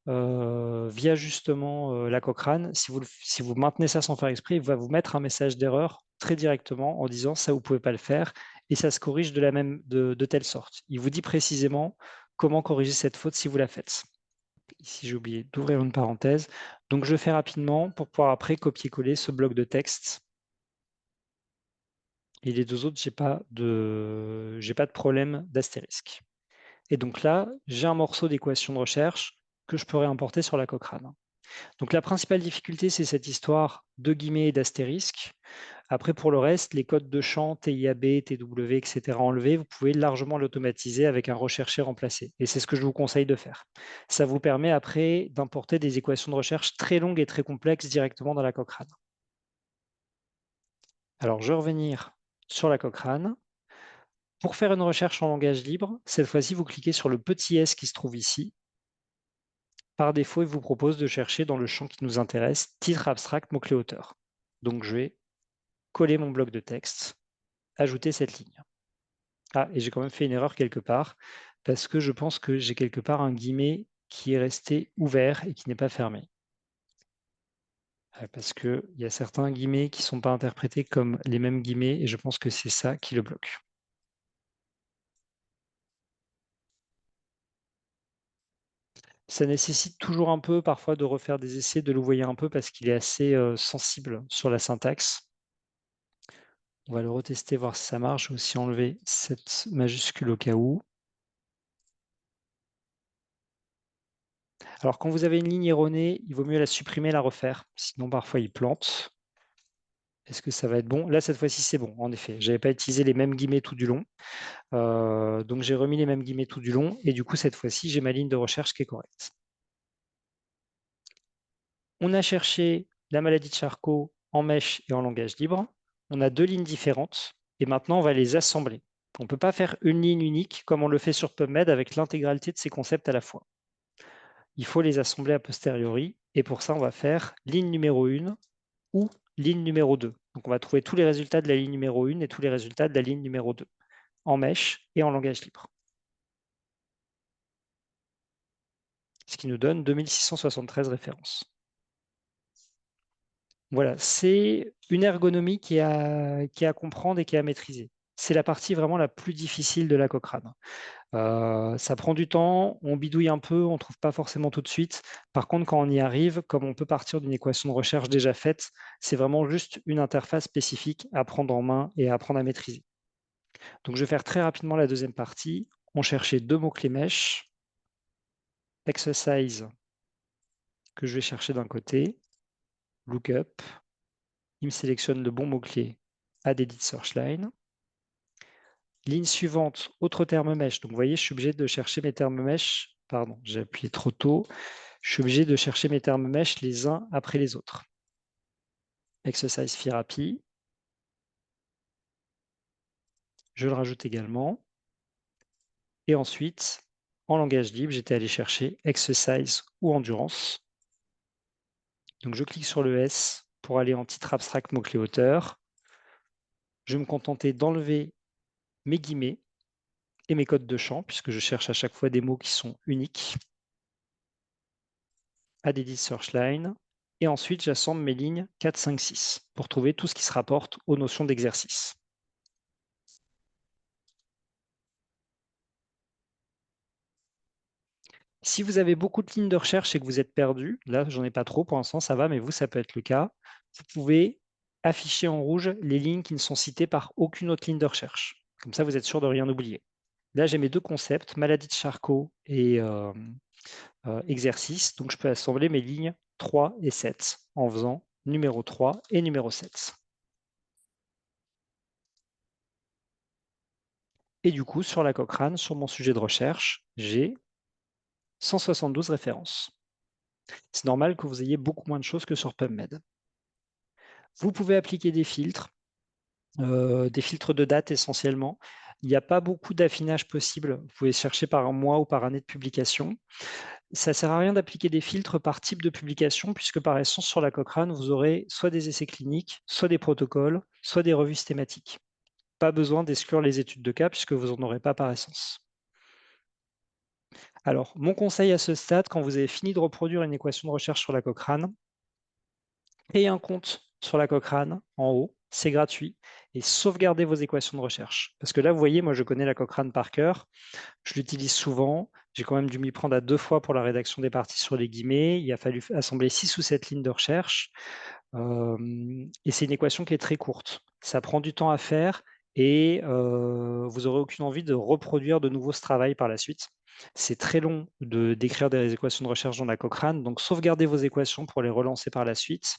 via justement la Cochrane. Si vous maintenez ça sans faire exprès, il va vous mettre un message d'erreur très directement en disant ça, vous ne pouvez pas le faire et ça se corrige de telle sorte. Il vous dit précisément comment corriger cette faute si vous la faites. Ici, j'ai oublié d'ouvrir une parenthèse. Donc, je fais rapidement pour pouvoir après copier-coller ce bloc de texte. Et les deux autres, je n'ai pas de problème d'astérisque. Et donc là, j'ai un morceau d'équation de recherche que je peux réimporter sur la Cochrane. Donc la principale difficulté, c'est cette histoire de guillemets et d'astérisques. Après, pour le reste, les codes de champ, TIAB, TW, etc. enlevés, vous pouvez largement l'automatiser avec un rechercher remplacé. Et c'est ce que je vous conseille de faire. Ça vous permet après d'importer des équations de recherche très longues et très complexes directement dans la Cochrane. Alors, je vais revenir sur la Cochrane. Pour faire une recherche en langage libre, cette fois-ci, vous cliquez sur le petit S qui se trouve ici. Par défaut, il vous propose de chercher dans le champ qui nous intéresse, titre abstract, mot-clé auteur. Donc, je vais coller mon bloc de texte, ajouter cette ligne. Ah, et j'ai quand même fait une erreur quelque part, parce que je pense que j'ai quelque part un guillemet qui est resté ouvert et qui n'est pas fermé. Parce qu'il y a certains guillemets qui ne sont pas interprétés comme les mêmes guillemets, et je pense que c'est ça qui le bloque. Ça nécessite toujours un peu parfois de refaire des essais, de l'ouvrir un peu, parce qu'il est assez sensible sur la syntaxe. On va le retester, voir si ça marche. Je vais aussi enlever cette majuscule au cas où. Alors, quand vous avez une ligne erronée, il vaut mieux la supprimer, la refaire. Sinon, parfois, il plante. Est-ce que ça va être bon? Là, cette fois-ci, c'est bon, en effet. Je n'avais pas utilisé les mêmes guillemets tout du long. Donc, j'ai remis les mêmes guillemets tout du long. Et du coup, cette fois-ci, j'ai ma ligne de recherche qui est correcte. On a cherché la maladie de Charcot en mèche et en langage libre. On a deux lignes différentes. Et maintenant, on va les assembler. On ne peut pas faire une ligne unique comme on le fait sur PubMed avec l'intégralité de ces concepts à la fois. Il faut les assembler a posteriori. Et pour ça, on va faire ligne numéro 1 ou ligne numéro 2. Donc, on va trouver tous les résultats de la ligne numéro 1 et tous les résultats de la ligne numéro 2 en mèche et en langage libre. Ce qui nous donne 2673 références. Voilà, c'est une ergonomie qui est à comprendre et qui est à maîtriser. c'est la partie vraiment la plus difficile de la Cochrane. Ça prend du temps, on bidouille un peu, on ne trouve pas forcément tout de suite. Par contre, quand on y arrive, comme on peut partir d'une équation de recherche déjà faite, c'est vraiment juste une interface spécifique à prendre en main et à apprendre à maîtriser. Donc, je vais faire très rapidement la deuxième partie. On cherchait deux mots-clés mesh, exercise que je vais chercher d'un côté, lookup, il me sélectionne le bon mot-clé add edit search line. Ligne suivante, autre terme mesh. Donc, vous voyez, je suis obligé de chercher mes termes mesh. Pardon, j'ai appuyé trop tôt. Je suis obligé de chercher mes termes mesh les uns après les autres. Exercise therapy. Je le rajoute également. Et ensuite, en langage libre, j'étais allé chercher exercise ou endurance. Donc, je clique sur le S pour aller en titre abstract mot-clé auteur. Je vais me contenter d'enlever mes guillemets et mes codes de champ, puisque je cherche à chaque fois des mots qui sont uniques. Add edit search line. Et ensuite, j'assemble mes lignes 4, 5, 6 pour trouver tout ce qui se rapporte aux notions d'exercice. Si vous avez beaucoup de lignes de recherche et que vous êtes perdu, là, j'en ai pas trop pour l'instant, ça va, mais vous, ça peut être le cas. Vous pouvez afficher en rouge les lignes qui ne sont citées par aucune autre ligne de recherche. Comme ça, vous êtes sûr de rien oublier. Là, j'ai mes deux concepts, maladie de Charcot et exercice. Donc, je peux assembler mes lignes 3 et 7 en faisant numéro 3 et numéro 7. Et du coup, sur la Cochrane, sur mon sujet de recherche, j'ai 172 références. C'est normal que vous ayez beaucoup moins de choses que sur PubMed. Vous pouvez appliquer des filtres de date essentiellement. Il n'y a pas beaucoup d'affinage possible. Vous pouvez chercher par un mois ou par année de publication. Ça ne sert à rien d'appliquer des filtres par type de publication, puisque par essence, sur la Cochrane, vous aurez soit des essais cliniques, soit des protocoles, soit des revues thématiques. Pas besoin d'exclure les études de cas, puisque vous n'en aurez pas par essence. Alors, mon conseil à ce stade, quand vous avez fini de reproduire une équation de recherche sur la Cochrane, créez un compte sur la Cochrane en haut, c'est gratuit, et sauvegardez vos équations de recherche. Parce que là, vous voyez, moi, je connais la Cochrane par cœur, je l'utilise souvent, j'ai quand même dû m'y prendre à 2 fois pour la rédaction des parties sur les guillemets, il a fallu assembler 6 ou 7 lignes de recherche, et c'est une équation qui est très courte. Ça prend du temps à faire et vous n'aurez aucune envie de reproduire de nouveau ce travail par la suite. C'est très long d'écrire des équations de recherche dans la Cochrane, donc sauvegardez vos équations pour les relancer par la suite.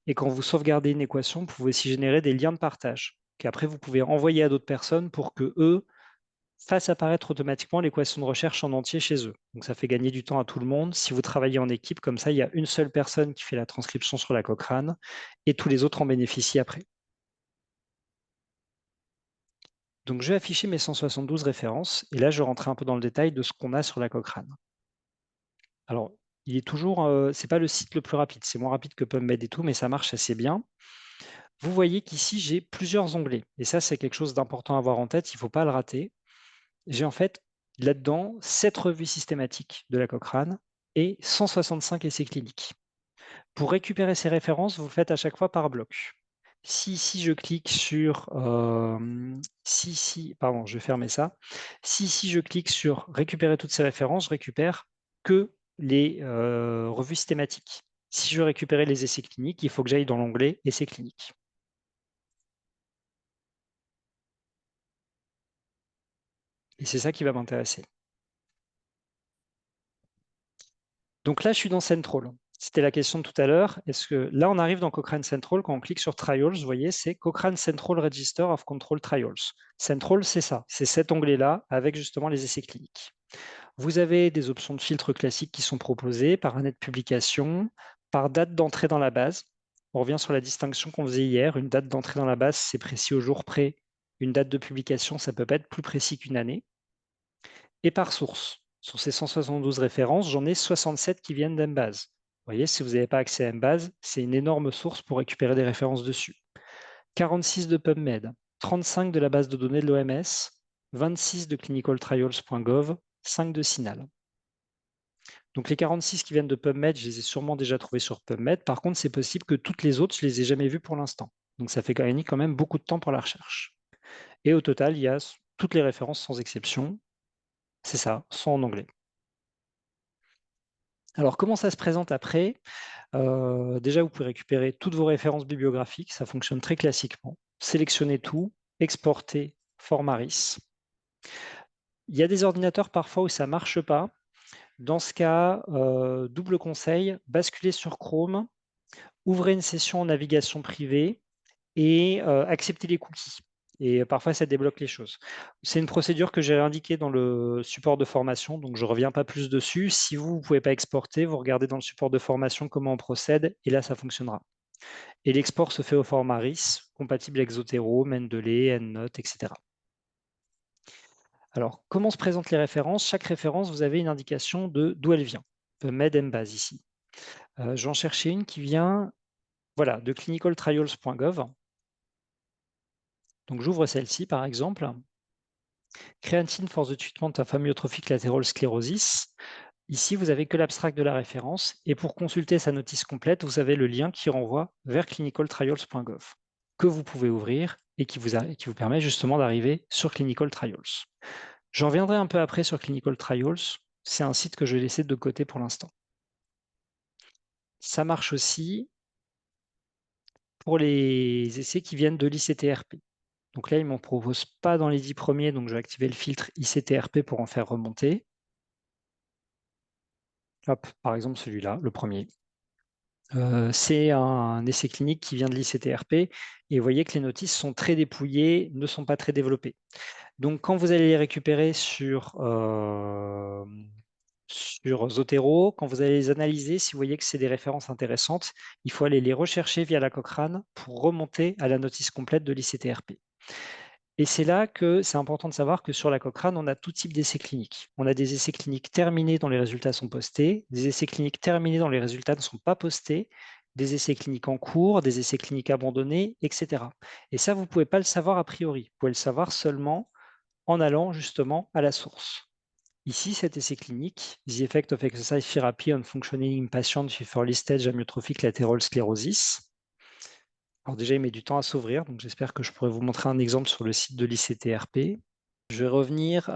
Et quand vous sauvegardez une équation, vous pouvez aussi générer des liens de partage qu'après vous pouvez envoyer à d'autres personnes pour que eux fassent apparaître automatiquement l'équation de recherche en entier chez eux. Donc ça fait gagner du temps à tout le monde. Si vous travaillez en équipe, comme ça, il y a une seule personne qui fait la transcription sur la Cochrane et tous les autres en bénéficient après. Donc je vais afficher mes 172 références et là je rentrer un peu dans le détail de ce qu'on a sur la Cochrane. Alors, il est toujours, c'est pas le site le plus rapide, c'est moins rapide que PubMed et tout, mais ça marche assez bien. Vous voyez qu'ici, j'ai plusieurs onglets. Et ça, c'est quelque chose d'important à avoir en tête, il ne faut pas le rater. J'ai en fait là-dedans 7 revues systématiques de la Cochrane et 165 essais cliniques. Pour récupérer ces références, vous le faites à chaque fois par bloc. Si je clique sur... pardon, je vais fermer ça. Si je clique sur récupérer toutes ces références, je récupère que les revues systématiques. Si je veux récupérer les essais cliniques, il faut que j'aille dans l'onglet essais cliniques. Et c'est ça qui va m'intéresser. Donc là, je suis dans Central. C'était la question de tout à l'heure. Est-ce que là, on arrive dans Cochrane Central, quand on clique sur Trials, vous voyez, c'est Cochrane Central Register of Control Trials. Central, c'est ça, c'est cet onglet-là avec justement les essais cliniques. Vous avez des options de filtre classiques qui sont proposées par année de publication, par date d'entrée dans la base. On revient sur la distinction qu'on faisait hier. Une date d'entrée dans la base, c'est précis au jour près. Une date de publication, ça peut pas être plus précis qu'une année. Et par source. Sur ces 172 références, j'en ai 67 qui viennent d'Embase. Vous voyez, si vous n'avez pas accès à Embase, c'est une énorme source pour récupérer des références dessus. 46 de PubMed, 35 de la base de données de l'OMS, 26 de clinicaltrials.gov, 5 de CINAHL. Donc les 46 qui viennent de PubMed, je les ai sûrement déjà trouvés sur PubMed. Par contre, c'est possible que toutes les autres, je ne les ai jamais vues pour l'instant. Donc ça fait quand même beaucoup de temps pour la recherche. Et au total, il y a toutes les références sans exception. C'est ça, sont en anglais. Alors, comment ça se présente après? Déjà, vous pouvez récupérer toutes vos références bibliographiques, ça fonctionne très classiquement. Sélectionnez tout, exportez format RIS. Il y a des ordinateurs parfois où ça ne marche pas. Dans ce cas, double conseil, basculez sur Chrome, ouvrez une session en navigation privée et acceptez les cookies. Et parfois, ça débloque les choses. C'est une procédure que j'ai indiquée dans le support de formation, donc je ne reviens pas plus dessus. Si vous ne pouvez pas exporter, vous regardez dans le support de formation comment on procède, et là, ça fonctionnera. Et l'export se fait au format RIS, compatible avec Zotero, Mendeley, EndNote, etc. Alors, comment se présentent les références? Chaque référence, vous avez une indication de d'où elle vient. Med-Embase ici. Je vais en chercher une qui vient de clinicaltrials.gov. Donc, j'ouvre celle-ci, par exemple. Creatine for the treatment of amyotrophic lateral sclerosis. Ici, vous n'avez que l'abstract de la référence. Et pour consulter sa notice complète, vous avez le lien qui renvoie vers clinicaltrials.gov, que vous pouvez ouvrir et qui vous permet justement d'arriver sur Clinical Trials. J'en reviendrai un peu après sur Clinical Trials. C'est un site que je vais laisser de côté pour l'instant. Ça marche aussi pour les essais qui viennent de l'ICTRP. Donc là, ils ne m'en proposent pas dans les 10 premiers, donc je vais activer le filtre ICTRP pour en faire remonter. Hop, par exemple celui-là, le premier. C'est un essai clinique qui vient de l'ICTRP et vous voyez que les notices sont très dépouillées, ne sont pas très développées. Donc quand vous allez les récupérer sur Zotero, quand vous allez les analyser, si vous voyez que c'est des références intéressantes, il faut aller les rechercher via la Cochrane pour remonter à la notice complète de l'ICTRP. Et c'est là que c'est important de savoir que sur la Cochrane, on a tout type d'essais cliniques. On a des essais cliniques terminés dont les résultats sont postés, des essais cliniques terminés dont les résultats ne sont pas postés, des essais cliniques en cours, des essais cliniques abandonnés, etc. Et ça, vous ne pouvez pas le savoir a priori. Vous pouvez le savoir seulement en allant justement à la source. Ici, cet essai clinique, The Effect of Exercise Therapy on Functioning in Patients with Early Stage Amyotrophic Lateral Sclerosis. Alors déjà, il met du temps à s'ouvrir, donc j'espère que je pourrai vous montrer un exemple sur le site de l'ICTRP. Je vais revenir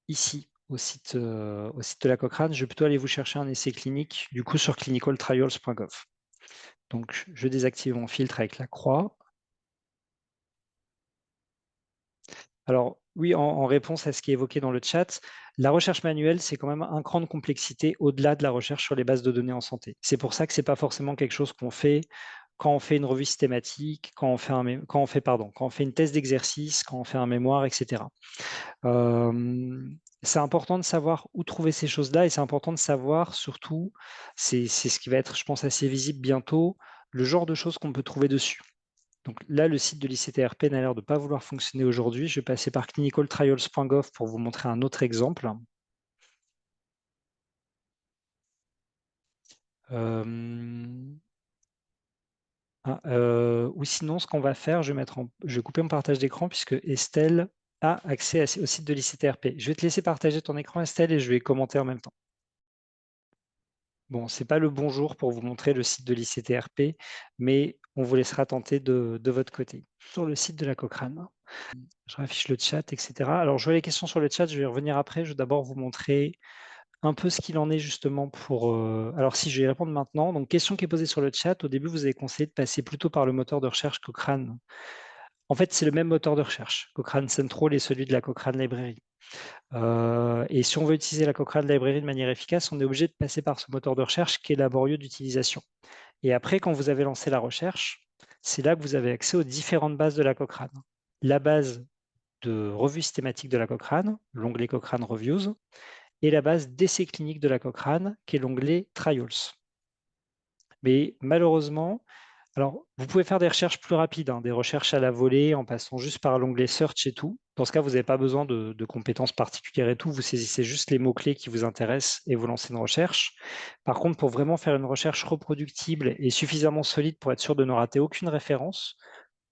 ici, au site de la Cochrane. Je vais plutôt aller vous chercher un essai clinique, du coup, sur clinicaltrials.gov. Donc, je désactive mon filtre avec la croix. Alors, oui, en réponse à ce qui est évoqué dans le chat, la recherche manuelle, c'est quand même un cran de complexité au-delà de la recherche sur les bases de données en santé. C'est pour ça que ce n'est pas forcément quelque chose qu'on fait quand on fait une revue systématique, quand on fait une thèse d'exercice, quand on fait un mémoire, etc. C'est important de savoir où trouver ces choses-là et c'est important de savoir surtout, c'est ce qui va être, je pense, assez visible bientôt, le genre de choses qu'on peut trouver dessus. Donc là, le site de l'ICTRP n'a l'air de ne pas vouloir fonctionner aujourd'hui. Je vais passer par clinicaltrials.gov pour vous montrer un autre exemple. Ou sinon, ce qu'on va faire, je vais couper mon partage d'écran puisque Estelle a accès au site de l'ICTRP. Je vais te laisser partager ton écran, Estelle, et je vais commenter en même temps. Bon, ce n'est pas le bon jour pour vous montrer le site de l'ICTRP, mais on vous laissera tenter de votre côté. Sur le site de la Cochrane, je raffiche le chat, etc. Alors, je vois les questions sur le chat, je vais y revenir après. Je vais d'abord vous montrer un peu ce qu'il en est justement pour... Alors, si je vais y répondre maintenant. Donc, question qui est posée sur le chat. Au début, vous avez conseillé de passer plutôt par le moteur de recherche Cochrane. En fait, c'est le même moteur de recherche. Cochrane Central et celui de la Cochrane Library. Et si on veut utiliser la Cochrane Library de manière efficace, on est obligé de passer par ce moteur de recherche qui est laborieux d'utilisation. Et après, quand vous avez lancé la recherche, c'est là que vous avez accès aux différentes bases de la Cochrane. La base de revue systématique de la Cochrane, l'onglet Cochrane Reviews, et la base d'essais cliniques de la Cochrane, qui est l'onglet Trials. Mais malheureusement, alors vous pouvez faire des recherches plus rapides, des recherches à la volée en passant juste par l'onglet Search et tout. Dans ce cas, vous n'avez pas besoin de compétences particulières et tout. Vous saisissez juste les mots-clés qui vous intéressent et vous lancez une recherche. Par contre, pour vraiment faire une recherche reproductible et suffisamment solide pour être sûr de ne rater aucune référence,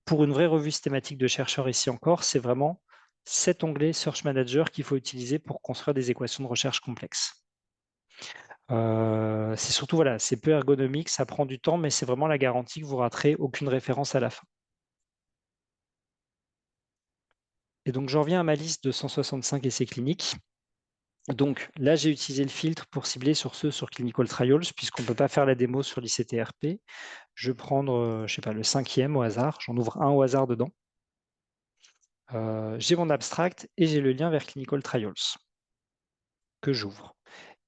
pour une vraie revue systématique de chercheurs ici encore, c'est vraiment cet onglet Search Manager qu'il faut utiliser pour construire des équations de recherche complexes. C'est surtout, c'est peu ergonomique, ça prend du temps, mais c'est vraiment la garantie que vous raterez aucune référence à la fin. Et donc, j'en reviens à ma liste de 165 essais cliniques. Donc là, j'ai utilisé le filtre pour cibler sur ceux sur Clinical Trials, puisqu'on ne peut pas faire la démo sur l'ICTRP. Je vais prendre, je sais pas, le 5e au hasard. J'en ouvre un au hasard dedans. J'ai mon abstract et j'ai le lien vers Clinical Trials que j'ouvre.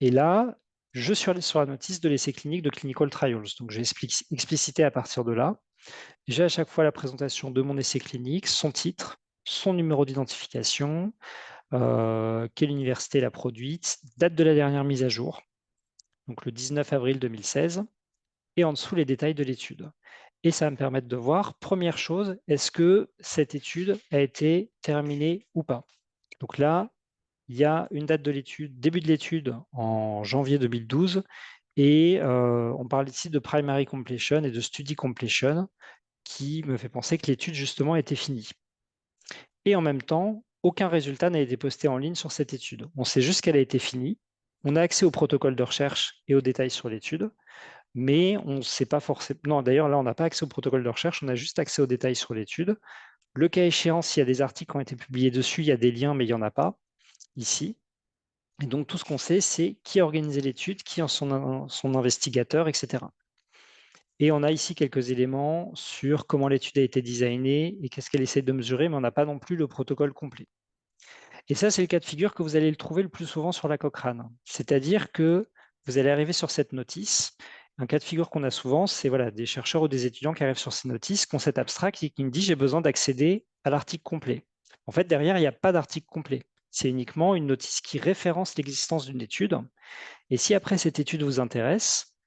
Et là, je suis allé sur la notice de l'essai clinique de Clinical Trials. Donc, j'ai explicité à partir de là. J'ai à chaque fois la présentation de mon essai clinique, son titre, son numéro d'identification, quelle université l'a produite, date de la dernière mise à jour, donc le 19 avril 2016, et en dessous les détails de l'étude. Et ça va me permettre de voir, première chose, est-ce que cette étude a été terminée ou pas. Donc là, il y a une date de l'étude, début de l'étude en janvier 2012, et on parle ici de primary completion et de study completion, qui me fait penser que l'étude justement était finie. Et en même temps, aucun résultat n'a été posté en ligne sur cette étude. On sait juste qu'elle a été finie, on a accès au protocole de recherche et aux détails sur l'étude, mais on ne sait pas forcément... Non, d'ailleurs, là, on n'a pas accès au protocole de recherche, on a juste accès aux détails sur l'étude. Le cas échéant, s'il y a des articles qui ont été publiés dessus, il y a des liens, mais il n'y en a pas ici. Et donc, tout ce qu'on sait, c'est qui a organisé l'étude, qui est son investigateur, etc. Et on a ici quelques éléments sur comment l'étude a été designée et qu'est-ce qu'elle essaie de mesurer, mais on n'a pas non plus le protocole complet. Et ça, c'est le cas de figure que vous allez le trouver le plus souvent sur la Cochrane. C'est-à-dire que vous allez arriver sur cette notice. Un cas de figure qu'on a souvent, c'est voilà, des chercheurs ou des étudiants qui arrivent sur ces notices, qui ont cet abstract et qui me disent j'ai besoin d'accéder à l'article complet. En fait, derrière, il n'y a pas d'article complet. C'est uniquement une notice qui référence l'existence d'une étude. Et si après cette étude vous intéresse,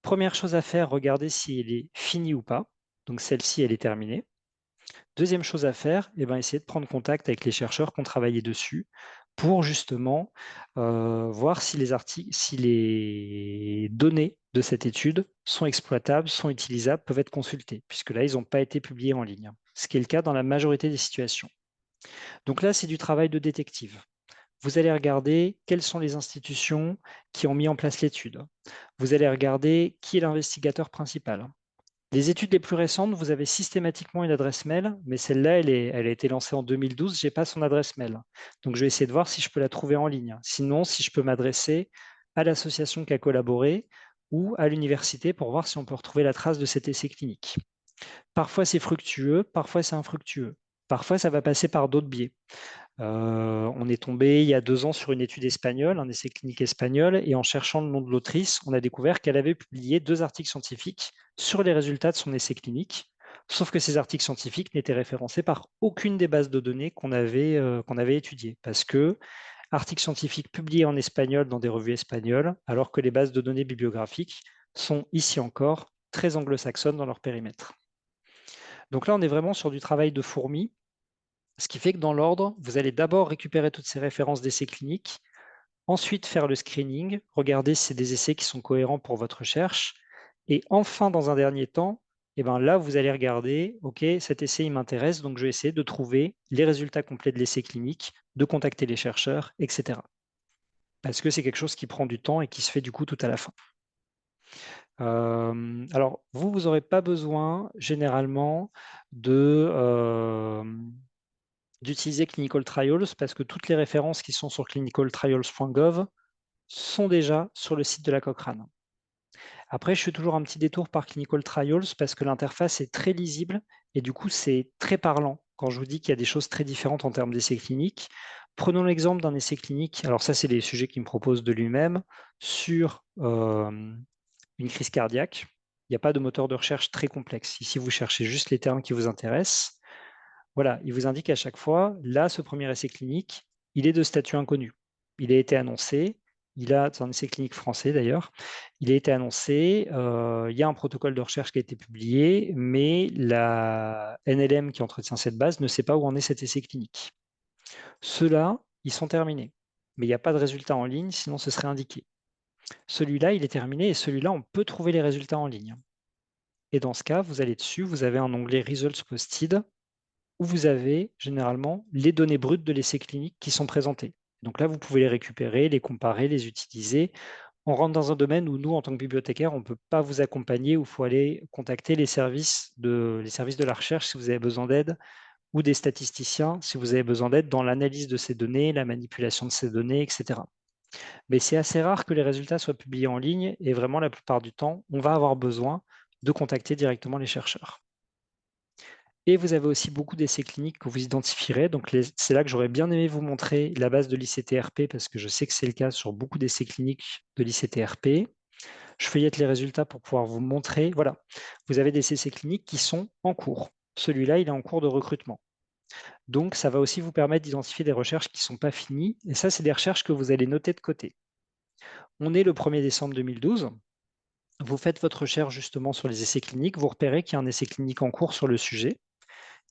première chose à faire, regardez si elle est finie ou pas. Donc celle-ci, elle est terminée. Deuxième chose à faire, essayer de prendre contact avec les chercheurs qui ont travaillé dessus pour justement voir si les données de cette étude sont exploitables, sont utilisables, peuvent être consultées, puisque là, ils n'ont pas été publiés en ligne, ce qui est le cas dans la majorité des situations. Donc là, c'est du travail de détective. Vous allez regarder quelles sont les institutions qui ont mis en place l'étude. Vous allez regarder qui est l'investigateur principal. Les études les plus récentes, vous avez systématiquement une adresse mail, mais celle-là, elle a été lancée en 2012, je n'ai pas son adresse mail. Donc, je vais essayer de voir si je peux la trouver en ligne. Sinon, si je peux m'adresser à l'association qui a collaboré ou à l'université pour voir si on peut retrouver la trace de cet essai clinique. Parfois, c'est fructueux, parfois, c'est infructueux. Parfois, ça va passer par d'autres biais. On est tombé il y a 2 ans sur une étude espagnole, un essai clinique espagnol, et en cherchant le nom de l'autrice, on a découvert qu'elle avait publié 2 articles scientifiques sur les résultats de son essai clinique, sauf que ces articles scientifiques n'étaient référencés par aucune des bases de données qu'on avait étudiées, parce que articles scientifiques publiés en espagnol dans des revues espagnoles, alors que les bases de données bibliographiques sont ici encore très anglo-saxonnes dans leur périmètre. Donc là, on est vraiment sur du travail de fourmi, ce qui fait que dans l'ordre, vous allez d'abord récupérer toutes ces références d'essais cliniques, ensuite faire le screening, regarder si c'est des essais qui sont cohérents pour votre recherche, et enfin, dans un dernier temps, là, vous allez regarder, OK, cet essai, il m'intéresse, donc je vais essayer de trouver les résultats complets de l'essai clinique, de contacter les chercheurs, etc. Parce que c'est quelque chose qui prend du temps et qui se fait du coup tout à la fin. Alors, vous n'aurez pas besoin, généralement, d'utiliser Clinical Trials parce que toutes les références qui sont sur clinicaltrials.gov sont déjà sur le site de la Cochrane. Après, je fais toujours un petit détour par Clinical Trials parce que l'interface est très lisible et du coup, c'est très parlant quand je vous dis qu'il y a des choses très différentes en termes d'essais cliniques. Prenons l'exemple d'un essai clinique. Alors ça, c'est les sujets qu'il me propose de lui-même sur une crise cardiaque. Il n'y a pas de moteur de recherche très complexe. Ici, vous cherchez juste les termes qui vous intéressent. Voilà, il vous indique à chaque fois, là, ce premier essai clinique, il est de statut inconnu. Il a été annoncé, c'est un essai clinique français d'ailleurs, il a été annoncé, il y a un protocole de recherche qui a été publié, mais la NLM qui entretient cette base ne sait pas où en est cet essai clinique. Ceux-là, ils sont terminés, mais il n'y a pas de résultat en ligne, sinon ce serait indiqué. Celui-là, il est terminé et celui-là, on peut trouver les résultats en ligne. Et dans ce cas, vous allez dessus, vous avez un onglet Results Posted, où vous avez généralement les données brutes de l'essai clinique qui sont présentées. Donc là, vous pouvez les récupérer, les comparer, les utiliser. On rentre dans un domaine où nous, en tant que bibliothécaire, on ne peut pas vous accompagner, où il faut aller contacter les services de la recherche si vous avez besoin d'aide, ou des statisticiens si vous avez besoin d'aide dans l'analyse de ces données, la manipulation de ces données, etc. Mais c'est assez rare que les résultats soient publiés en ligne et vraiment la plupart du temps, on va avoir besoin de contacter directement les chercheurs. Et vous avez aussi beaucoup d'essais cliniques que vous identifierez. Donc, c'est là que j'aurais bien aimé vous montrer la base de l'ICTRP parce que je sais que c'est le cas sur beaucoup d'essais cliniques de l'ICTRP. Je feuillette les résultats pour pouvoir vous montrer. Voilà, vous avez des essais cliniques qui sont en cours. Celui-là, il est en cours de recrutement. Donc, ça va aussi vous permettre d'identifier des recherches qui ne sont pas finies. Et ça, c'est des recherches que vous allez noter de côté. On est le 1er décembre 2012. Vous faites votre recherche justement sur les essais cliniques. Vous repérez qu'il y a un essai clinique en cours sur le sujet.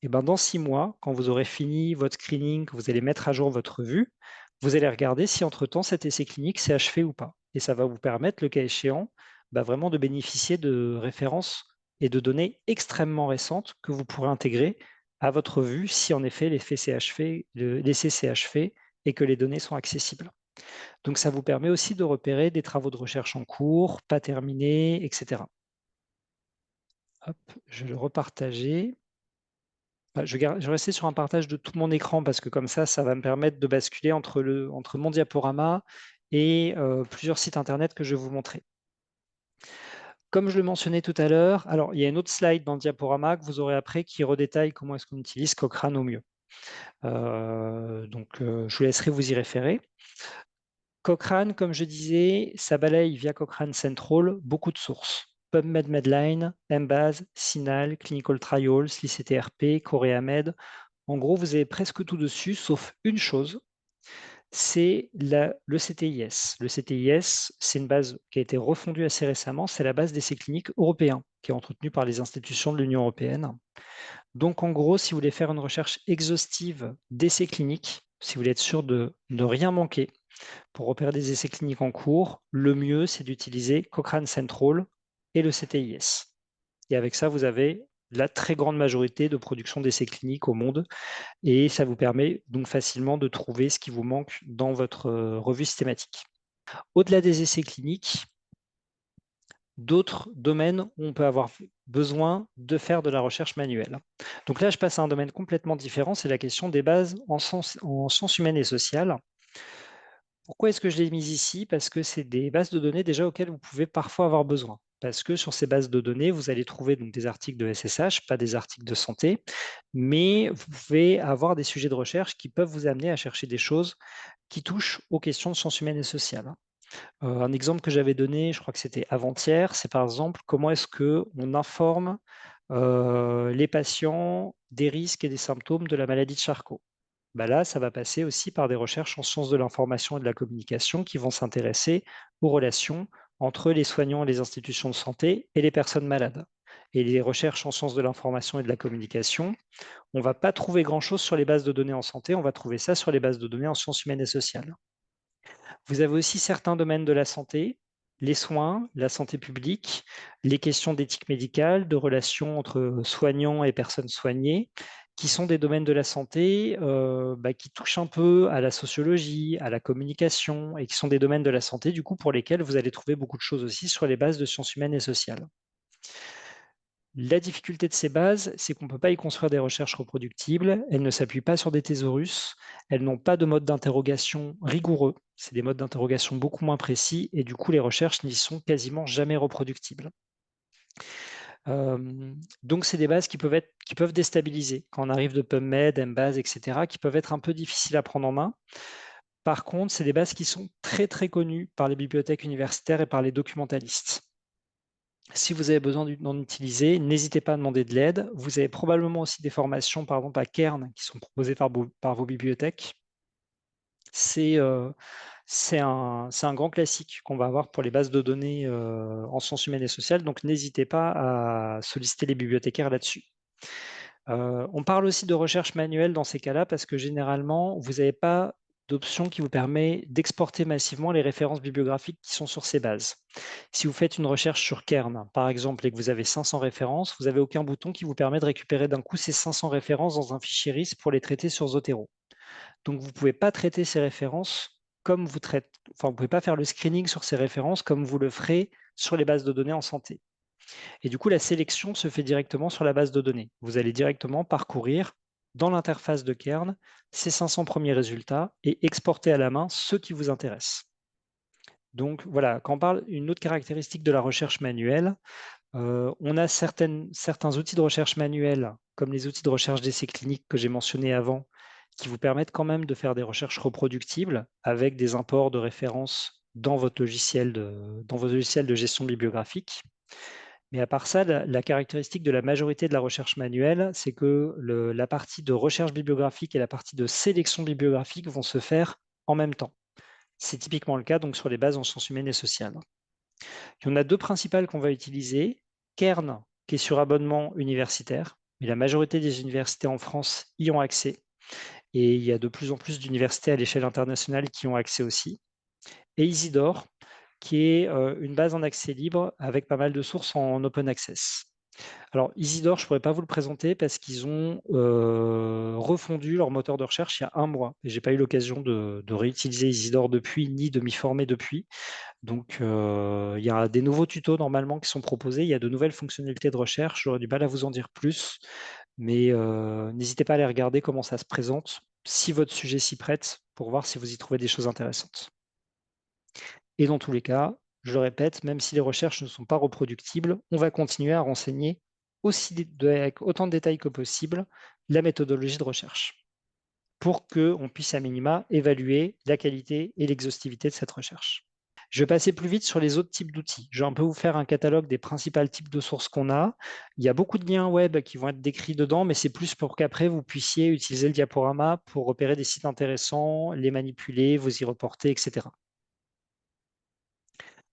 Et ben, dans 6 mois, quand vous aurez fini votre screening, que vous allez mettre à jour votre revue, vous allez regarder si entre-temps cet essai clinique s'est achevé ou pas. Et ça va vous permettre, le cas échéant, vraiment de bénéficier de références et de données extrêmement récentes que vous pourrez intégrer à votre revue si en effet l'essai s'est achevé et que les données sont accessibles. Donc ça vous permet aussi de repérer des travaux de recherche en cours, pas terminés, etc. Hop, je vais le repartager. Je vais rester sur un partage de tout mon écran parce que comme ça va me permettre de basculer entre mon diaporama et plusieurs sites internet que je vais vous montrer. Comme je le mentionnais tout à l'heure, alors il y a une autre slide dans le diaporama que vous aurez après qui redétaille comment est-ce qu'on utilise Cochrane au mieux. Je vous laisserai vous y référer. Cochrane, comme je disais, ça balaye via Cochrane Central beaucoup de sources. PubMed Medline, Embase, CINAHL, Clinical Trials, l'ICTRP, CoreaMed. En gros, vous avez presque tout dessus, sauf une chose, c'est le CTIS. Le CTIS, c'est une base qui a été refondue assez récemment, c'est la base d'essais cliniques européens, qui est entretenue par les institutions de l'Union européenne. Donc en gros, si vous voulez faire une recherche exhaustive d'essais cliniques, si vous voulez être sûr de ne rien manquer, pour repérer des essais cliniques en cours, le mieux, c'est d'utiliser Cochrane Central et le CTIS. Et avec ça, vous avez la très grande majorité de production d'essais cliniques au monde et ça vous permet donc facilement de trouver ce qui vous manque dans votre revue systématique. Au-delà des essais cliniques, d'autres domaines où on peut avoir besoin de faire de la recherche manuelle. Donc là, je passe à un domaine complètement différent, c'est la question des bases en sciences humaines et sociales. Pourquoi est-ce que je l'ai mise ici? Parce que c'est des bases de données déjà auxquelles vous pouvez parfois avoir besoin. Parce que sur ces bases de données, vous allez trouver donc des articles de SSH, pas des articles de santé, mais vous pouvez avoir des sujets de recherche qui peuvent vous amener à chercher des choses qui touchent aux questions de sciences humaines et sociales. Un exemple que j'avais donné, je crois que c'était avant-hier, c'est par exemple comment est-ce qu'on informe les patients des risques et des symptômes de la maladie de Charcot. Là, ça va passer aussi par des recherches en sciences de l'information et de la communication qui vont s'intéresser aux relations entre les soignants et les institutions de santé et les personnes malades. Et les recherches en sciences de l'information et de la communication, on ne va pas trouver grand-chose sur les bases de données en santé, on va trouver ça sur les bases de données en sciences humaines et sociales. Vous avez aussi certains domaines de la santé, les soins, la santé publique, les questions d'éthique médicale, de relations entre soignants et personnes soignées, qui sont des domaines de la santé qui touchent un peu à la sociologie, à la communication, et qui sont des domaines de la santé, du coup, pour lesquels vous allez trouver beaucoup de choses aussi sur les bases de sciences humaines et sociales. La difficulté de ces bases, c'est qu'on ne peut pas y construire des recherches reproductibles, elles ne s'appuient pas sur des thésaurus, elles n'ont pas de mode d'interrogation rigoureux, c'est des modes d'interrogation beaucoup moins précis, et du coup les recherches n'y sont quasiment jamais reproductibles. Donc c'est des bases qui peuvent déstabiliser quand on arrive de PubMed, Embase, etc., qui peuvent être un peu difficiles à prendre en main. Par contre, c'est des bases qui sont très très connues par les bibliothèques universitaires et par les documentalistes. Si vous avez besoin d'en utiliser, n'hésitez pas à demander de l'aide. Vous avez probablement aussi des formations, par exemple à Kern, qui sont proposées par vos bibliothèques. C'est un grand classique qu'on va avoir pour les bases de données en sciences humaines et sociales, donc n'hésitez pas à solliciter les bibliothécaires là-dessus. On parle aussi de recherche manuelle dans ces cas-là parce que généralement, vous n'avez pas d'option qui vous permet d'exporter massivement les références bibliographiques qui sont sur ces bases. Si vous faites une recherche sur Kern, par exemple, et que vous avez 500 références, vous n'avez aucun bouton qui vous permet de récupérer d'un coup ces 500 références dans un fichier RIS pour les traiter sur Zotero. Donc, vous ne pouvez pas traiter ces références comme vous ne pouvez pas faire le screening sur ces références comme vous le ferez sur les bases de données en santé. Et du coup, la sélection se fait directement sur la base de données. Vous allez directement parcourir dans l'interface de Kern ces 500 premiers résultats et exporter à la main ceux qui vous intéressent. Donc voilà, quand on parle, une autre caractéristique de la recherche manuelle, on a certains outils de recherche manuelle, comme les outils de recherche d'essais cliniques que j'ai mentionnés avant, qui vous permettent quand même de faire des recherches reproductibles avec des imports de références dans vos logiciels de gestion bibliographique. Mais à part ça, la caractéristique de la majorité de la recherche manuelle, c'est que la partie de recherche bibliographique et la partie de sélection bibliographique vont se faire en même temps. C'est typiquement le cas donc sur les bases en sciences humaines et sociales. Il y en a deux principales qu'on va utiliser. Kern, qui est sur abonnement universitaire, mais la majorité des universités en France y ont accès. Et il y a de plus en plus d'universités à l'échelle internationale qui ont accès aussi. Et Isidore, qui est une base en accès libre avec pas mal de sources en open access. Alors, Isidore, je ne pourrais pas vous le présenter parce qu'ils ont refondu leur moteur de recherche il y a un mois. Et je n'ai pas eu l'occasion de réutiliser Isidore depuis, ni de m'y former depuis. Donc, il y a des nouveaux tutos normalement qui sont proposés. Il y a de nouvelles fonctionnalités de recherche. J'aurais du mal à vous en dire plus, mais n'hésitez pas à aller regarder comment ça se présente, si votre sujet s'y prête, pour voir si vous y trouvez des choses intéressantes. Et dans tous les cas, je le répète, même si les recherches ne sont pas reproductibles, on va continuer à renseigner avec autant de détails que possible la méthodologie de recherche pour qu'on puisse à minima évaluer la qualité et l'exhaustivité de cette recherche. Je vais passer plus vite sur les autres types d'outils. Je vais un peu vous faire un catalogue des principaux types de sources qu'on a. Il y a beaucoup de liens web qui vont être décrits dedans, mais c'est plus pour qu'après vous puissiez utiliser le diaporama pour repérer des sites intéressants, les manipuler, vous y reporter, etc.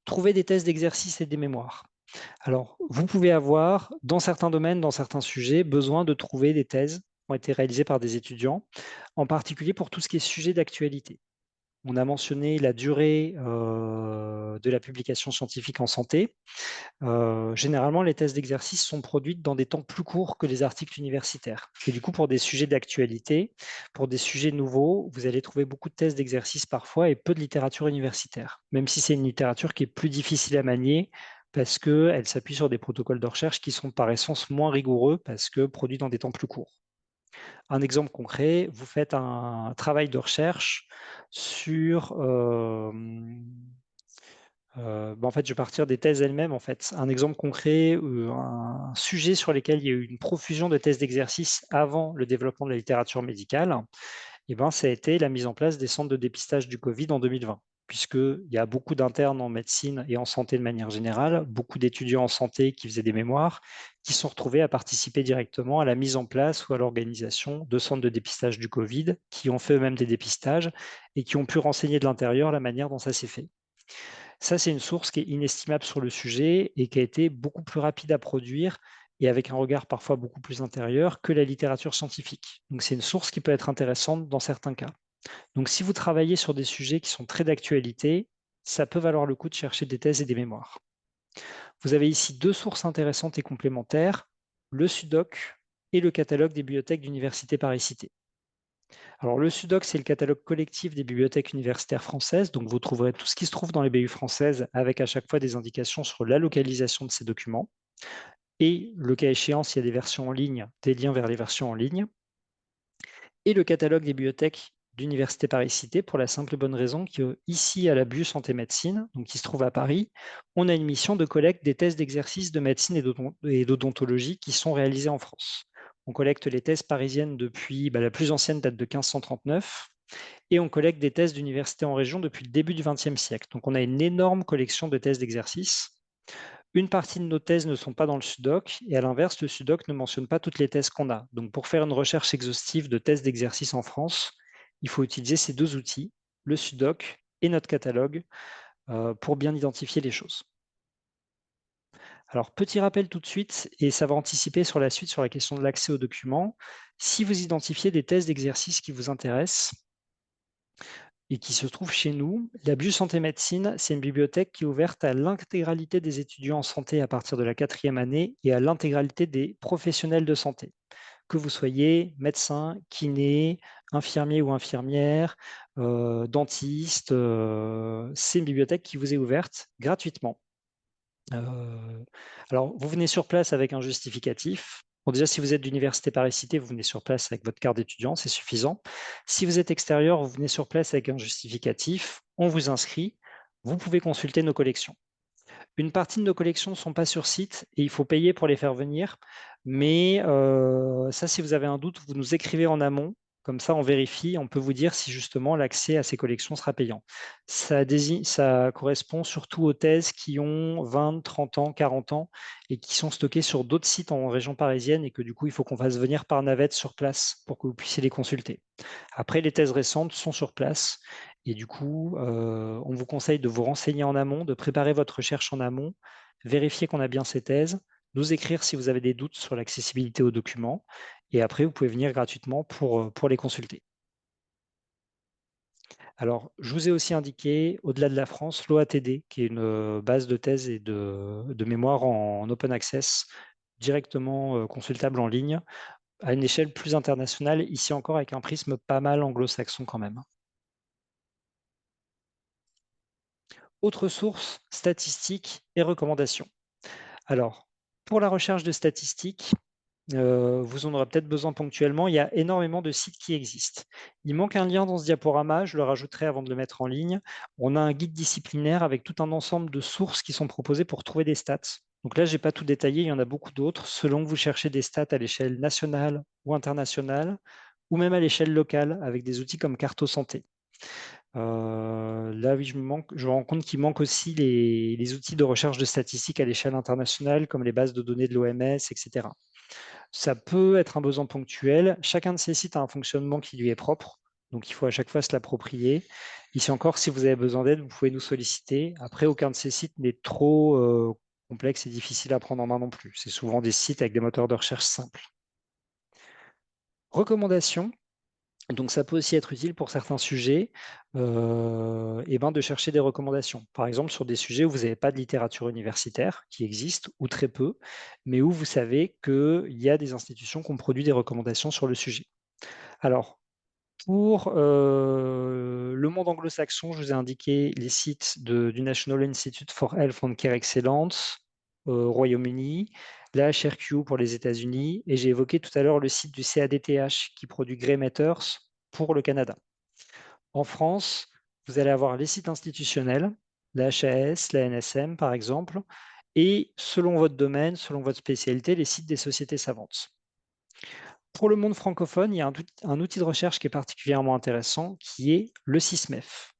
Trouver des tests d'exercice et des mémoires. Alors, vous pouvez avoir, dans certains domaines, dans certains sujets, besoin de trouver des thèses qui ont été réalisées par des étudiants, en particulier pour tout ce qui est sujet d'actualité. On a mentionné la durée de la publication scientifique en santé. Généralement, les thèses d'exercice sont produites dans des temps plus courts que les articles universitaires. Et du coup, pour des sujets d'actualité, pour des sujets nouveaux, vous allez trouver beaucoup de thèses d'exercice parfois et peu de littérature universitaire, même si c'est une littérature qui est plus difficile à manier parce qu'elle s'appuie sur des protocoles de recherche qui sont par essence moins rigoureux parce que produits dans des temps plus courts. Un exemple concret, vous faites un travail de recherche sur en fait, je vais partir des thèses elles-mêmes. En fait, un exemple concret, un sujet sur lequel il y a eu une profusion de thèses d'exercice avant le développement de la littérature médicale, ça a été la mise en place des centres de dépistage du Covid en 2020, puisqu'il y a beaucoup d'internes en médecine et en santé de manière générale, beaucoup d'étudiants en santé qui faisaient des mémoires, qui sont retrouvés à participer directement à la mise en place ou à l'organisation de centres de dépistage du Covid, qui ont fait eux-mêmes des dépistages et qui ont pu renseigner de l'intérieur la manière dont ça s'est fait. Ça, c'est une source qui est inestimable sur le sujet et qui a été beaucoup plus rapide à produire et avec un regard parfois beaucoup plus intérieur que la littérature scientifique. Donc, c'est une source qui peut être intéressante dans certains cas. Donc, si vous travaillez sur des sujets qui sont très d'actualité, ça peut valoir le coup de chercher des thèses et des mémoires. Vous avez ici deux sources intéressantes et complémentaires, le SUDOC et le catalogue des bibliothèques d'Université Paris-Cité. Alors, le SUDOC, c'est le catalogue collectif des bibliothèques universitaires françaises. Donc, vous trouverez tout ce qui se trouve dans les BU françaises avec à chaque fois des indications sur la localisation de ces documents. Et le cas échéant, s'il y a des versions en ligne, des liens vers les versions en ligne. Et le catalogue des bibliothèques d'Université Paris-Cité pour la simple et bonne raison qu'ici, à la BU Santé Médecine, donc qui se trouve à Paris, on a une mission de collecte des thèses d'exercice de médecine et d'odontologie qui sont réalisées en France. On collecte les thèses parisiennes depuis, la plus ancienne date de 1539, et on collecte des thèses d'université en région depuis le début du XXe siècle. Donc on a une énorme collection de thèses d'exercice. Une partie de nos thèses ne sont pas dans le SUDOC, et à l'inverse, le SUDOC ne mentionne pas toutes les thèses qu'on a. Donc pour faire une recherche exhaustive de thèses d'exercice en France, il faut utiliser ces deux outils, le SUDOC et notre catalogue, pour bien identifier les choses. Alors, petit rappel tout de suite, et ça va anticiper sur la suite sur la question de l'accès aux documents. Si vous identifiez des thèses d'exercice qui vous intéressent et qui se trouvent chez nous, la BU Santé Médecine, c'est une bibliothèque qui est ouverte à l'intégralité des étudiants en santé à partir de la 4e année et à l'intégralité des professionnels de santé. Que vous soyez médecin, kiné, infirmier ou infirmière, dentiste, c'est une bibliothèque qui vous est ouverte gratuitement. Alors, vous venez sur place avec un justificatif. Bon, déjà, si vous êtes d'université Paris-Cité, vous venez sur place avec votre carte d'étudiant, c'est suffisant. Si vous êtes extérieur, vous venez sur place avec un justificatif, on vous inscrit, vous pouvez consulter nos collections. Une partie de nos collections ne sont pas sur site et il faut payer pour les faire venir. Mais ça, si vous avez un doute, vous nous écrivez en amont. Comme ça, on vérifie, on peut vous dire si justement l'accès à ces collections sera payant. Ça correspond surtout aux thèses qui ont 20, 30 ans, 40 ans et qui sont stockées sur d'autres sites en région parisienne et que du coup, il faut qu'on fasse venir par navette sur place pour que vous puissiez les consulter. Après, les thèses récentes sont sur place et du coup, on vous conseille de vous renseigner en amont, de préparer votre recherche en amont, vérifier qu'on a bien ces thèses, nous écrire si vous avez des doutes sur l'accessibilité aux documents et après, vous pouvez venir gratuitement pour les consulter. Alors, je vous ai aussi indiqué, au-delà de la France, l'OATD, qui est une base de thèses et de mémoire en open access, directement consultable en ligne, à une échelle plus internationale, ici encore avec un prisme pas mal anglo-saxon quand même. Autre source, statistiques et recommandations. Alors, pour la recherche de statistiques, vous en aurez peut-être besoin ponctuellement. Il y a énormément de sites qui existent. Il manque un lien dans ce diaporama, je le rajouterai avant de le mettre en ligne. On a un guide disciplinaire avec tout un ensemble de sources qui sont proposées pour trouver des stats. Donc là, je n'ai pas tout détaillé, il y en a beaucoup d'autres, selon que vous cherchez des stats à l'échelle nationale ou internationale, ou même à l'échelle locale, avec des outils comme Carto Santé. Là, oui, je me rends compte qu'il manque aussi les outils de recherche de statistiques à l'échelle internationale, comme les bases de données de l'OMS, etc. Ça peut être un besoin ponctuel. Chacun de ces sites a un fonctionnement qui lui est propre, donc il faut à chaque fois se l'approprier. Ici encore, si vous avez besoin d'aide, vous pouvez nous solliciter. Après, aucun de ces sites n'est trop complexe et difficile à prendre en main non plus. C'est souvent des sites avec des moteurs de recherche simples. Recommandations. Donc, ça peut aussi être utile pour certains sujets de chercher des recommandations. Par exemple, sur des sujets où vous n'avez pas de littérature universitaire qui existe, ou très peu, mais où vous savez qu'il y a des institutions qui ont produit des recommandations sur le sujet. Alors, pour le monde anglo-saxon, je vous ai indiqué les sites du National Institute for Health and Care Excellence au Royaume-Uni, la HRQ pour les États-Unis, et j'ai évoqué tout à l'heure le site du CADTH qui produit Grey Matters pour le Canada. En France, vous allez avoir les sites institutionnels, la HAS, la NSM par exemple, et selon votre domaine, selon votre spécialité, les sites des sociétés savantes. Pour le monde francophone, il y a un outil de recherche qui est particulièrement intéressant, qui est le SISMEF.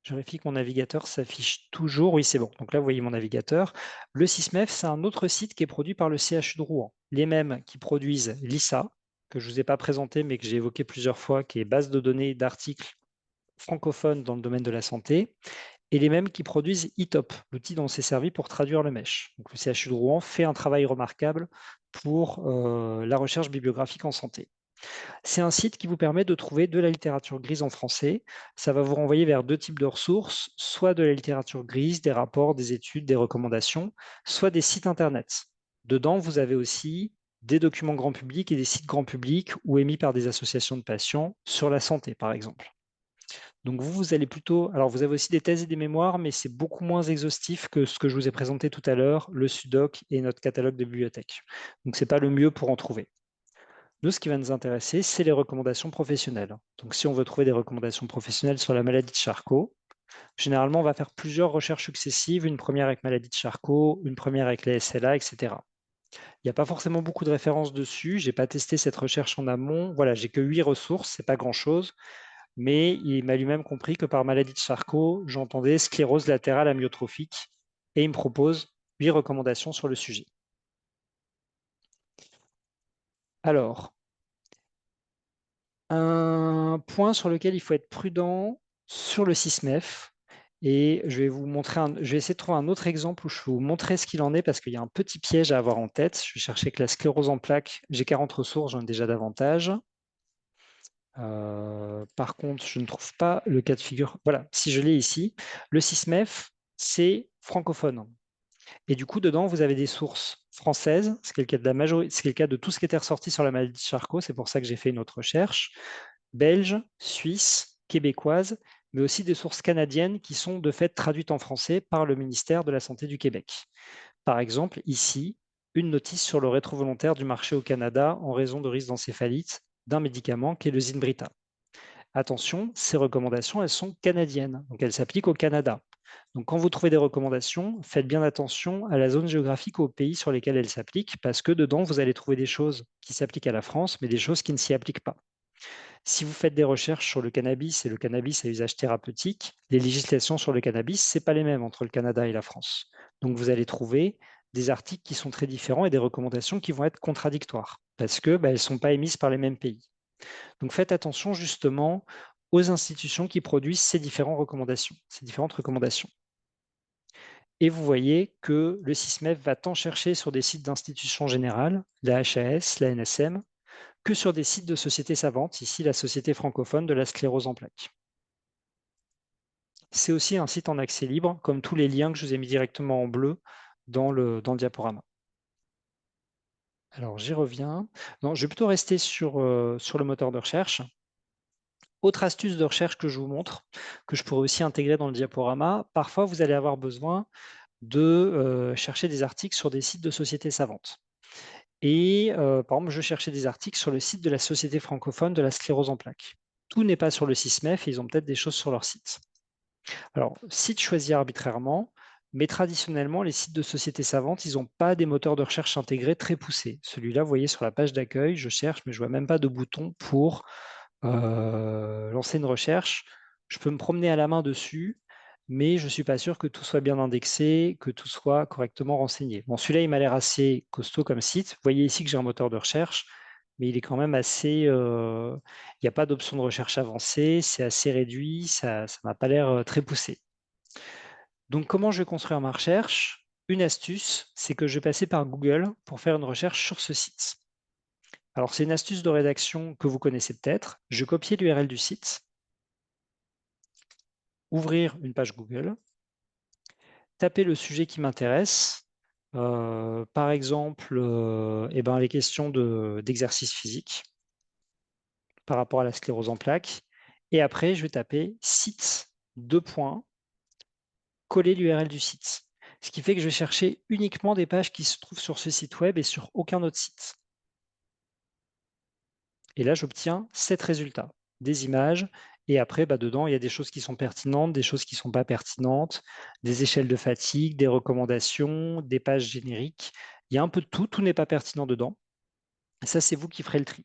Je vérifie que mon navigateur s'affiche toujours. Oui, c'est bon. Donc là, vous voyez mon navigateur. Le SISMEF, c'est un autre site qui est produit par le CHU de Rouen. Les mêmes qui produisent l'ISA, que je ne vous ai pas présenté, mais que j'ai évoqué plusieurs fois, qui est base de données d'articles francophones dans le domaine de la santé, et les mêmes qui produisent eTop, l'outil dont on s'est servi pour traduire le MESH. Donc, le CHU de Rouen fait un travail remarquable pour la recherche bibliographique en santé. C'est un site qui vous permet de trouver de la littérature grise en français. Ça va vous renvoyer vers deux types de ressources, soit de la littérature grise, des rapports, des études, des recommandations, soit des sites Internet. Dedans, vous avez aussi des documents grand public et des sites grand public ou émis par des associations de patients sur la santé, par exemple. Donc vous allez plutôt... Alors vous avez aussi des thèses et des mémoires, mais c'est beaucoup moins exhaustif que ce que je vous ai présenté tout à l'heure, le SUDOC et notre catalogue de bibliothèques. Donc ce n'est pas le mieux pour en trouver. Nous, ce qui va nous intéresser, c'est les recommandations professionnelles. Donc si on veut trouver des recommandations professionnelles sur la maladie de Charcot, généralement, on va faire plusieurs recherches successives, une première avec maladie de Charcot, une première avec les SLA, etc. Il n'y a pas forcément beaucoup de références dessus. Je n'ai pas testé cette recherche en amont. Voilà, j'ai que 8 ressources, c'est pas grand-chose. Mais il m'a lui-même compris que par maladie de Charcot, j'entendais sclérose latérale amyotrophique et il me propose 8 recommandations sur le sujet. Alors, un point sur lequel il faut être prudent sur le SISMEF, et je vais essayer de trouver un autre exemple où je vais vous montrer ce qu'il en est parce qu'il y a un petit piège à avoir en tête. Je vais chercher que la sclérose en plaques, j'ai 40 ressources, j'en ai déjà davantage. Par contre, je ne trouve pas le cas de figure. Voilà, si je l'ai ici, le SISMEF, c'est francophone. Et du coup, dedans, vous avez des sources françaises, ce qui est le cas de la majorité, ce qui est le cas de tout ce qui était ressorti sur la maladie de Charcot. C'est pour ça que j'ai fait une autre recherche. Belges, suisses, québécoises, mais aussi des sources canadiennes qui sont de fait traduites en français par le ministère de la Santé du Québec. Par exemple, ici, une notice sur le rétro-volontaire du marché au Canada en raison de risque d'encéphalite d'un médicament qui est le Zinbrita. Attention, ces recommandations, elles sont canadiennes, donc elles s'appliquent au Canada. Donc quand vous trouvez des recommandations, faites bien attention à la zone géographique, aux pays sur lesquels elles s'appliquent, parce que dedans, vous allez trouver des choses qui s'appliquent à la France, mais des choses qui ne s'y appliquent pas. Si vous faites des recherches sur le cannabis et le cannabis à usage thérapeutique, les législations sur le cannabis, ce n'est pas les mêmes entre le Canada et la France. Donc vous allez trouver des articles qui sont très différents et des recommandations qui vont être contradictoires, parce que elles ne sont pas émises par les mêmes pays. Donc faites attention justement aux institutions qui produisent ces différentes recommandations. Et vous voyez que le SISMEF va tant chercher sur des sites d'institutions générales, la HAS, la NSM, que sur des sites de sociétés savantes, ici la Société francophone de la sclérose en plaques. C'est aussi un site en accès libre, comme tous les liens que je vous ai mis directement en bleu dans le diaporama. Alors j'y reviens. Non, je vais plutôt rester sur le moteur de recherche. Autre astuce de recherche que je vous montre, que je pourrais aussi intégrer dans le diaporama, parfois vous allez avoir besoin de chercher des articles sur des sites de sociétés savantes. Et par exemple, je cherchais des articles sur le site de la Société francophone de la sclérose en plaques. Tout n'est pas sur le SISMEF et ils ont peut-être des choses sur leur site. Alors, site choisi arbitrairement, mais traditionnellement, les sites de sociétés savantes, ils n'ont pas des moteurs de recherche intégrés très poussés. Celui-là, vous voyez sur la page d'accueil, je cherche, mais je ne vois même pas de bouton pour lancer une recherche. Je peux me promener à la main dessus, mais je ne suis pas sûr que tout soit bien indexé, que tout soit correctement renseigné. Bon, celui-là, il m'a l'air assez costaud comme site. Vous voyez ici que j'ai un moteur de recherche, mais il est quand même assez... il n'y a pas d'option de recherche avancée, c'est assez réduit, ça ne m'a pas l'air très poussé. Donc, comment je vais construire ma recherche? Une astuce, c'est que je vais passer par Google pour faire une recherche sur ce site. Alors, c'est une astuce de rédaction que vous connaissez peut-être. Je copie l'URL du site, ouvrir une page Google, taper le sujet qui m'intéresse, par exemple, les questions d'exercice physique par rapport à la sclérose en plaques. Et après, je vais taper site, coller l'URL du site. Ce qui fait que je vais chercher uniquement des pages qui se trouvent sur ce site web et sur aucun autre site. Et là, j'obtiens 7 résultats, des images, et après, dedans, il y a des choses qui sont pertinentes, des choses qui ne sont pas pertinentes, des échelles de fatigue, des recommandations, des pages génériques. Il y a un peu de tout, tout n'est pas pertinent dedans. Ça, c'est vous qui ferez le tri.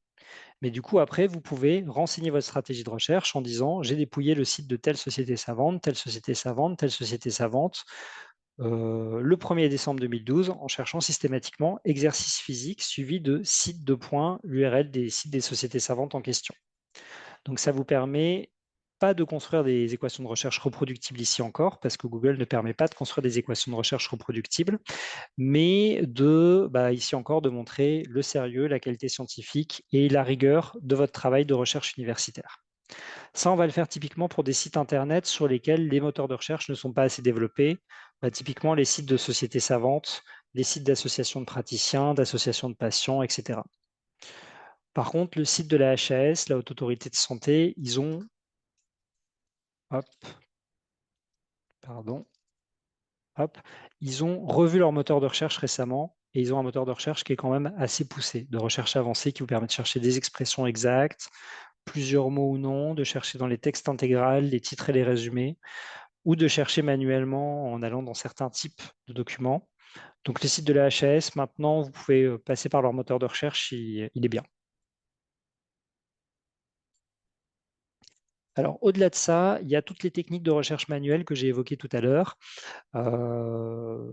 Mais du coup, après, vous pouvez renseigner votre stratégie de recherche en disant, j'ai dépouillé le site de telle société savante, telle société savante, telle société savante, le 1er décembre 2012 en cherchant systématiquement exercice physique suivi de site de points, l'URL des sites des sociétés savantes en question. Donc ça vous permet pas de construire des équations de recherche reproductibles ici encore, parce que Google ne permet pas de construire des équations de recherche reproductibles, mais ici encore, de montrer le sérieux, la qualité scientifique et la rigueur de votre travail de recherche universitaire. Ça, on va le faire typiquement pour des sites Internet sur lesquels les moteurs de recherche ne sont pas assez développés. Typiquement, les sites de sociétés savantes, les sites d'associations de praticiens, d'associations de patients, etc. Par contre, le site de la HAS, la Haute Autorité de Santé, ils ont... ils ont revu leur moteur de recherche récemment et ils ont un moteur de recherche qui est quand même assez poussé, de recherche avancée qui vous permet de chercher des expressions exactes, plusieurs mots ou non, de chercher dans les textes intégrales, les titres et les résumés, ou de chercher manuellement en allant dans certains types de documents. Donc les sites de la HAS, maintenant, vous pouvez passer par leur moteur de recherche, il est bien. Alors, au-delà de ça, il y a toutes les techniques de recherche manuelle que j'ai évoquées tout à l'heure.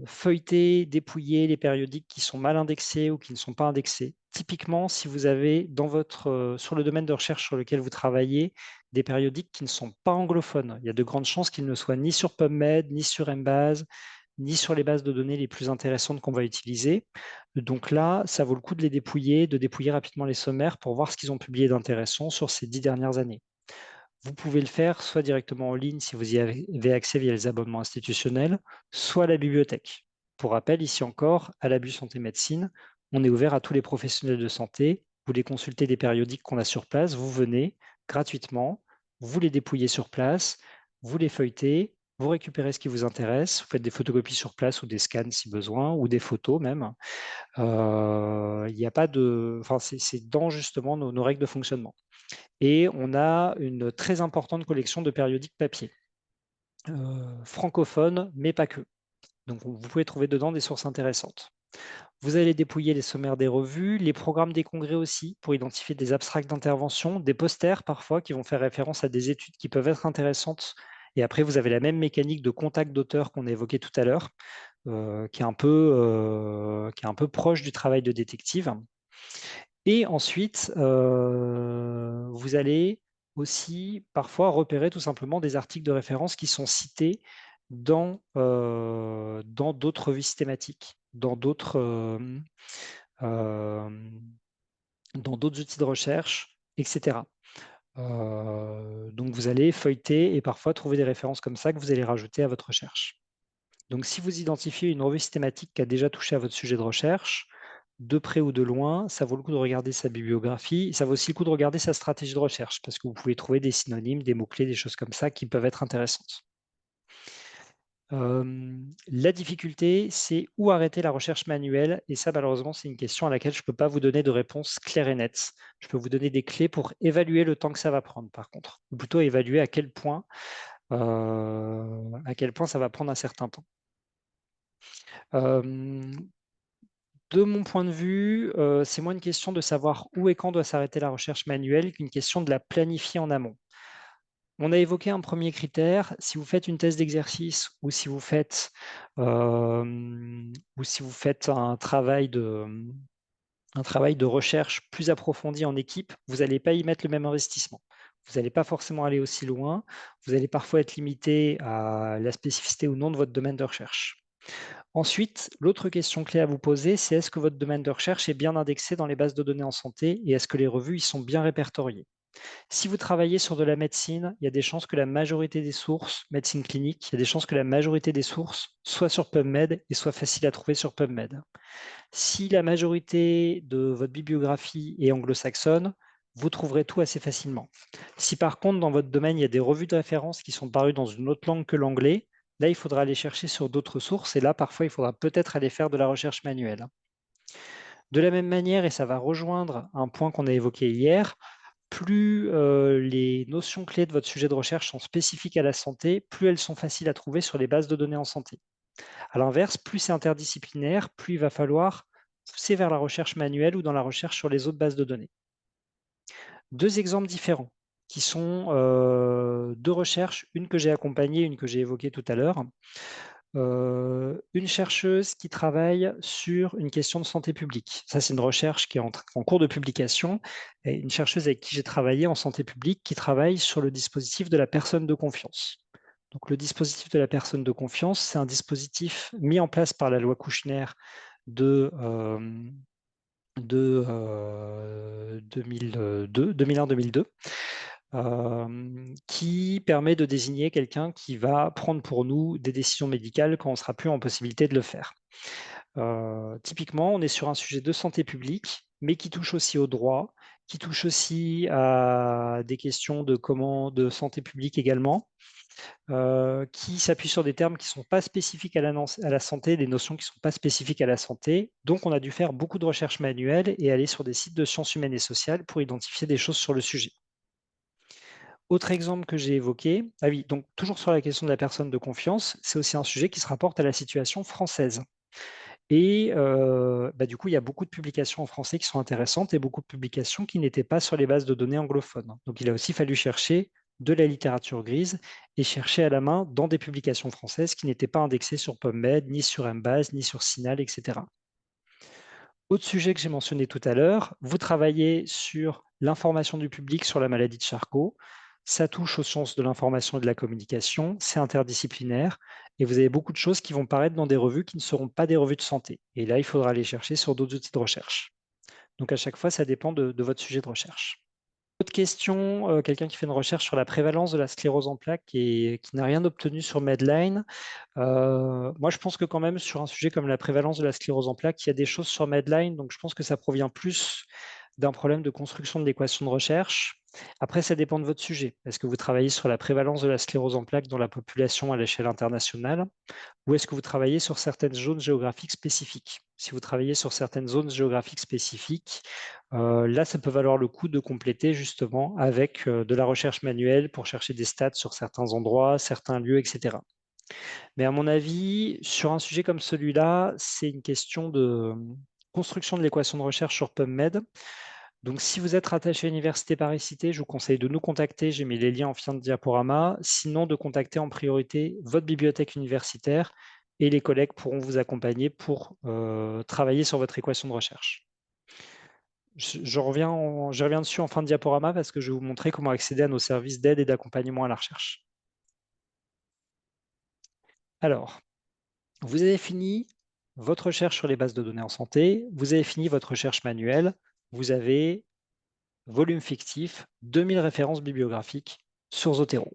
Feuilleter, dépouiller les périodiques qui sont mal indexés ou qui ne sont pas indexés. Typiquement, si vous avez sur le domaine de recherche sur lequel vous travaillez des périodiques qui ne sont pas anglophones, il y a de grandes chances qu'ils ne soient ni sur PubMed, ni sur Embase, ni sur les bases de données les plus intéressantes qu'on va utiliser. Donc là, ça vaut le coup de les dépouiller, de dépouiller rapidement les sommaires pour voir ce qu'ils ont publié d'intéressant sur ces 10 dernières années. Vous pouvez le faire soit directement en ligne si vous y avez accès via les abonnements institutionnels, soit à la bibliothèque. Pour rappel, ici encore, à l'Abus Santé Médecine, on est ouvert à tous les professionnels de santé. Vous voulez consulter des périodiques qu'on a sur place, vous venez gratuitement, vous les dépouillez sur place, vous les feuilletez, vous récupérez ce qui vous intéresse, vous faites des photocopies sur place ou des scans si besoin, ou des photos même. Il y a pas de enfin, c'est dans justement nos règles de fonctionnement et on a une très importante collection de périodiques papier, francophones, mais pas que. Donc vous pouvez trouver dedans des sources intéressantes. Vous allez dépouiller les sommaires des revues, les programmes des congrès aussi, pour identifier des abstracts d'intervention, des posters parfois qui vont faire référence à des études qui peuvent être intéressantes. Et après, vous avez la même mécanique de contact d'auteur qu'on a évoqué tout à l'heure, qui est un peu proche du travail de détective. Et ensuite, vous allez aussi parfois repérer tout simplement des articles de référence qui sont cités dans d'autres revues systématiques, dans d'autres outils de recherche, etc. Donc vous allez feuilleter et parfois trouver des références comme ça que vous allez rajouter à votre recherche. Donc si vous identifiez une revue systématique qui a déjà touché à votre sujet de recherche, de près ou de loin, ça vaut le coup de regarder sa bibliographie. Ça vaut aussi le coup de regarder sa stratégie de recherche parce que vous pouvez trouver des synonymes, des mots-clés, des choses comme ça qui peuvent être intéressantes. La difficulté, c'est où arrêter la recherche manuelle et ça, malheureusement, c'est une question à laquelle je ne peux pas vous donner de réponse claire et nette. Je peux vous donner des clés pour évaluer le temps que ça va prendre, par contre, ou plutôt évaluer à quel point ça va prendre un certain temps. De mon point de vue, c'est moins une question de savoir où et quand doit s'arrêter la recherche manuelle qu'une question de la planifier en amont. On a évoqué un premier critère, si vous faites une thèse d'exercice ou si vous faites, un travail de recherche plus approfondi en équipe, vous n'allez pas y mettre le même investissement. Vous n'allez pas forcément aller aussi loin, vous allez parfois être limité à la spécificité ou non de votre domaine de recherche. Ensuite, l'autre question clé à vous poser, c'est est-ce que votre domaine de recherche est bien indexé dans les bases de données en santé et est-ce que les revues y sont bien répertoriées? Si vous travaillez sur de la médecine, il y a des chances que la majorité des sources, médecine clinique, il y a des chances que la majorité des sources soient sur PubMed et soient faciles à trouver sur PubMed. Si la majorité de votre bibliographie est anglo-saxonne, vous trouverez tout assez facilement. Si par contre, dans votre domaine, il y a des revues de référence qui sont parues dans une autre langue que l'anglais, là, il faudra aller chercher sur d'autres sources et là, parfois, il faudra peut-être aller faire de la recherche manuelle. De la même manière, et ça va rejoindre un point qu'on a évoqué hier, plus les notions clés de votre sujet de recherche sont spécifiques à la santé, plus elles sont faciles à trouver sur les bases de données en santé. À l'inverse, plus c'est interdisciplinaire, plus il va falloir pousser vers la recherche manuelle ou dans la recherche sur les autres bases de données. Deux exemples différents qui sont deux recherches, une que j'ai accompagnée, une que j'ai évoquée tout à l'heure. Une chercheuse qui travaille sur une question de santé publique. Ça, c'est une recherche qui est en cours de publication et une chercheuse avec qui j'ai travaillé en santé publique qui travaille sur le dispositif de la personne de confiance. Donc le dispositif de la personne de confiance, c'est un dispositif mis en place par la loi Kouchner de, 2001-2002, qui permet de désigner quelqu'un qui va prendre pour nous des décisions médicales quand on ne sera plus en possibilité de le faire. Typiquement, on est sur un sujet de santé publique, mais qui touche aussi au droit, qui touche aussi à des questions de santé publique également, qui s'appuie sur des termes qui ne sont pas spécifiques à la santé, des notions qui ne sont pas spécifiques à la santé. Donc, on a dû faire beaucoup de recherches manuelles et aller sur des sites de sciences humaines et sociales pour identifier des choses sur le sujet. Autre exemple que j'ai évoqué, ah oui, donc toujours sur la question de la personne de confiance, c'est aussi un sujet qui se rapporte à la situation française. Et du coup, il y a beaucoup de publications en français qui sont intéressantes et beaucoup de publications qui n'étaient pas sur les bases de données anglophones. Donc, il a aussi fallu chercher de la littérature grise et chercher à la main dans des publications françaises qui n'étaient pas indexées sur PubMed, ni sur Embase, ni sur CINAHL, etc. Autre sujet que j'ai mentionné tout à l'heure, vous travaillez sur l'information du public sur la maladie de Charcot. Ça touche aux sciences de l'information et de la communication, c'est interdisciplinaire, et vous avez beaucoup de choses qui vont paraître dans des revues qui ne seront pas des revues de santé. Et là, il faudra aller chercher sur d'autres outils de recherche. Donc à chaque fois, ça dépend de votre sujet de recherche. Autre question, quelqu'un qui fait une recherche sur la prévalence de la sclérose en plaques et qui n'a rien obtenu sur Medline. Moi, je pense que quand même, sur un sujet comme la prévalence de la sclérose en plaques, il y a des choses sur Medline, donc je pense que ça provient plus d'un problème de construction de l'équation de recherche. Après, ça dépend de votre sujet. Est-ce que vous travaillez sur la prévalence de la sclérose en plaques dans la population à l'échelle internationale ou est-ce que vous travaillez sur certaines zones géographiques spécifiques? Si vous travaillez sur certaines zones géographiques spécifiques, là, ça peut valoir le coup de compléter justement avec, de la recherche manuelle pour chercher des stats sur certains endroits, certains lieux, et cetera. Mais à mon avis, sur un sujet comme celui-là, c'est une question de, construction de l'équation de recherche sur PubMed. Donc si vous êtes rattaché à l'université Paris-Cité, je vous conseille de nous contacter, j'ai mis les liens en fin de diaporama, sinon de contacter en priorité votre bibliothèque universitaire et les collègues pourront vous accompagner pour, travailler sur votre équation de recherche. Je reviens dessus en fin de diaporama parce que je vais vous montrer comment accéder à nos services d'aide et d'accompagnement à la recherche. Alors, vous avez fini votre recherche sur les bases de données en santé, vous avez fini votre recherche manuelle, vous avez volume fictif, 2000 références bibliographiques sur Zotero.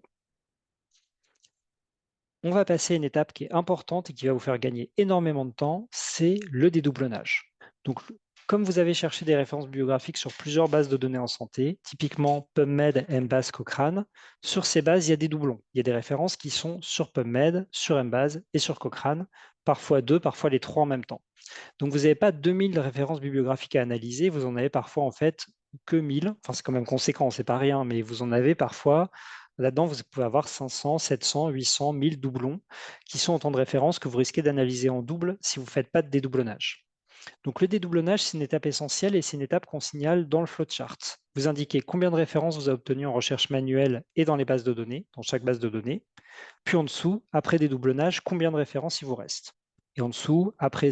On va passer à une étape qui est importante et qui va vous faire gagner énormément de temps, c'est le dédoublonnage. Donc, comme vous avez cherché des références bibliographiques sur plusieurs bases de données en santé, typiquement PubMed, Embase, Cochrane, sur ces bases, il y a des doublons. Il y a des références qui sont sur PubMed, sur Embase et sur Cochrane, parfois deux, parfois les trois en même temps. Donc, vous n'avez pas 2000 références bibliographiques à analyser, vous en avez parfois en fait que 1000. Enfin, c'est quand même conséquent, c'est pas rien, mais vous en avez parfois. Là-dedans, vous pouvez avoir 500, 700, 800, 1000 doublons qui sont autant de références que vous risquez d'analyser en double si vous ne faites pas de dédoublonnage. Donc, le dédoublonnage, c'est une étape essentielle et c'est une étape qu'on signale dans le flowchart. Vous indiquez combien de références vous avez obtenues en recherche manuelle et dans les bases de données, dans chaque base de données. Puis en dessous, après dédoublonnage, combien de références il vous reste. Et en dessous, après,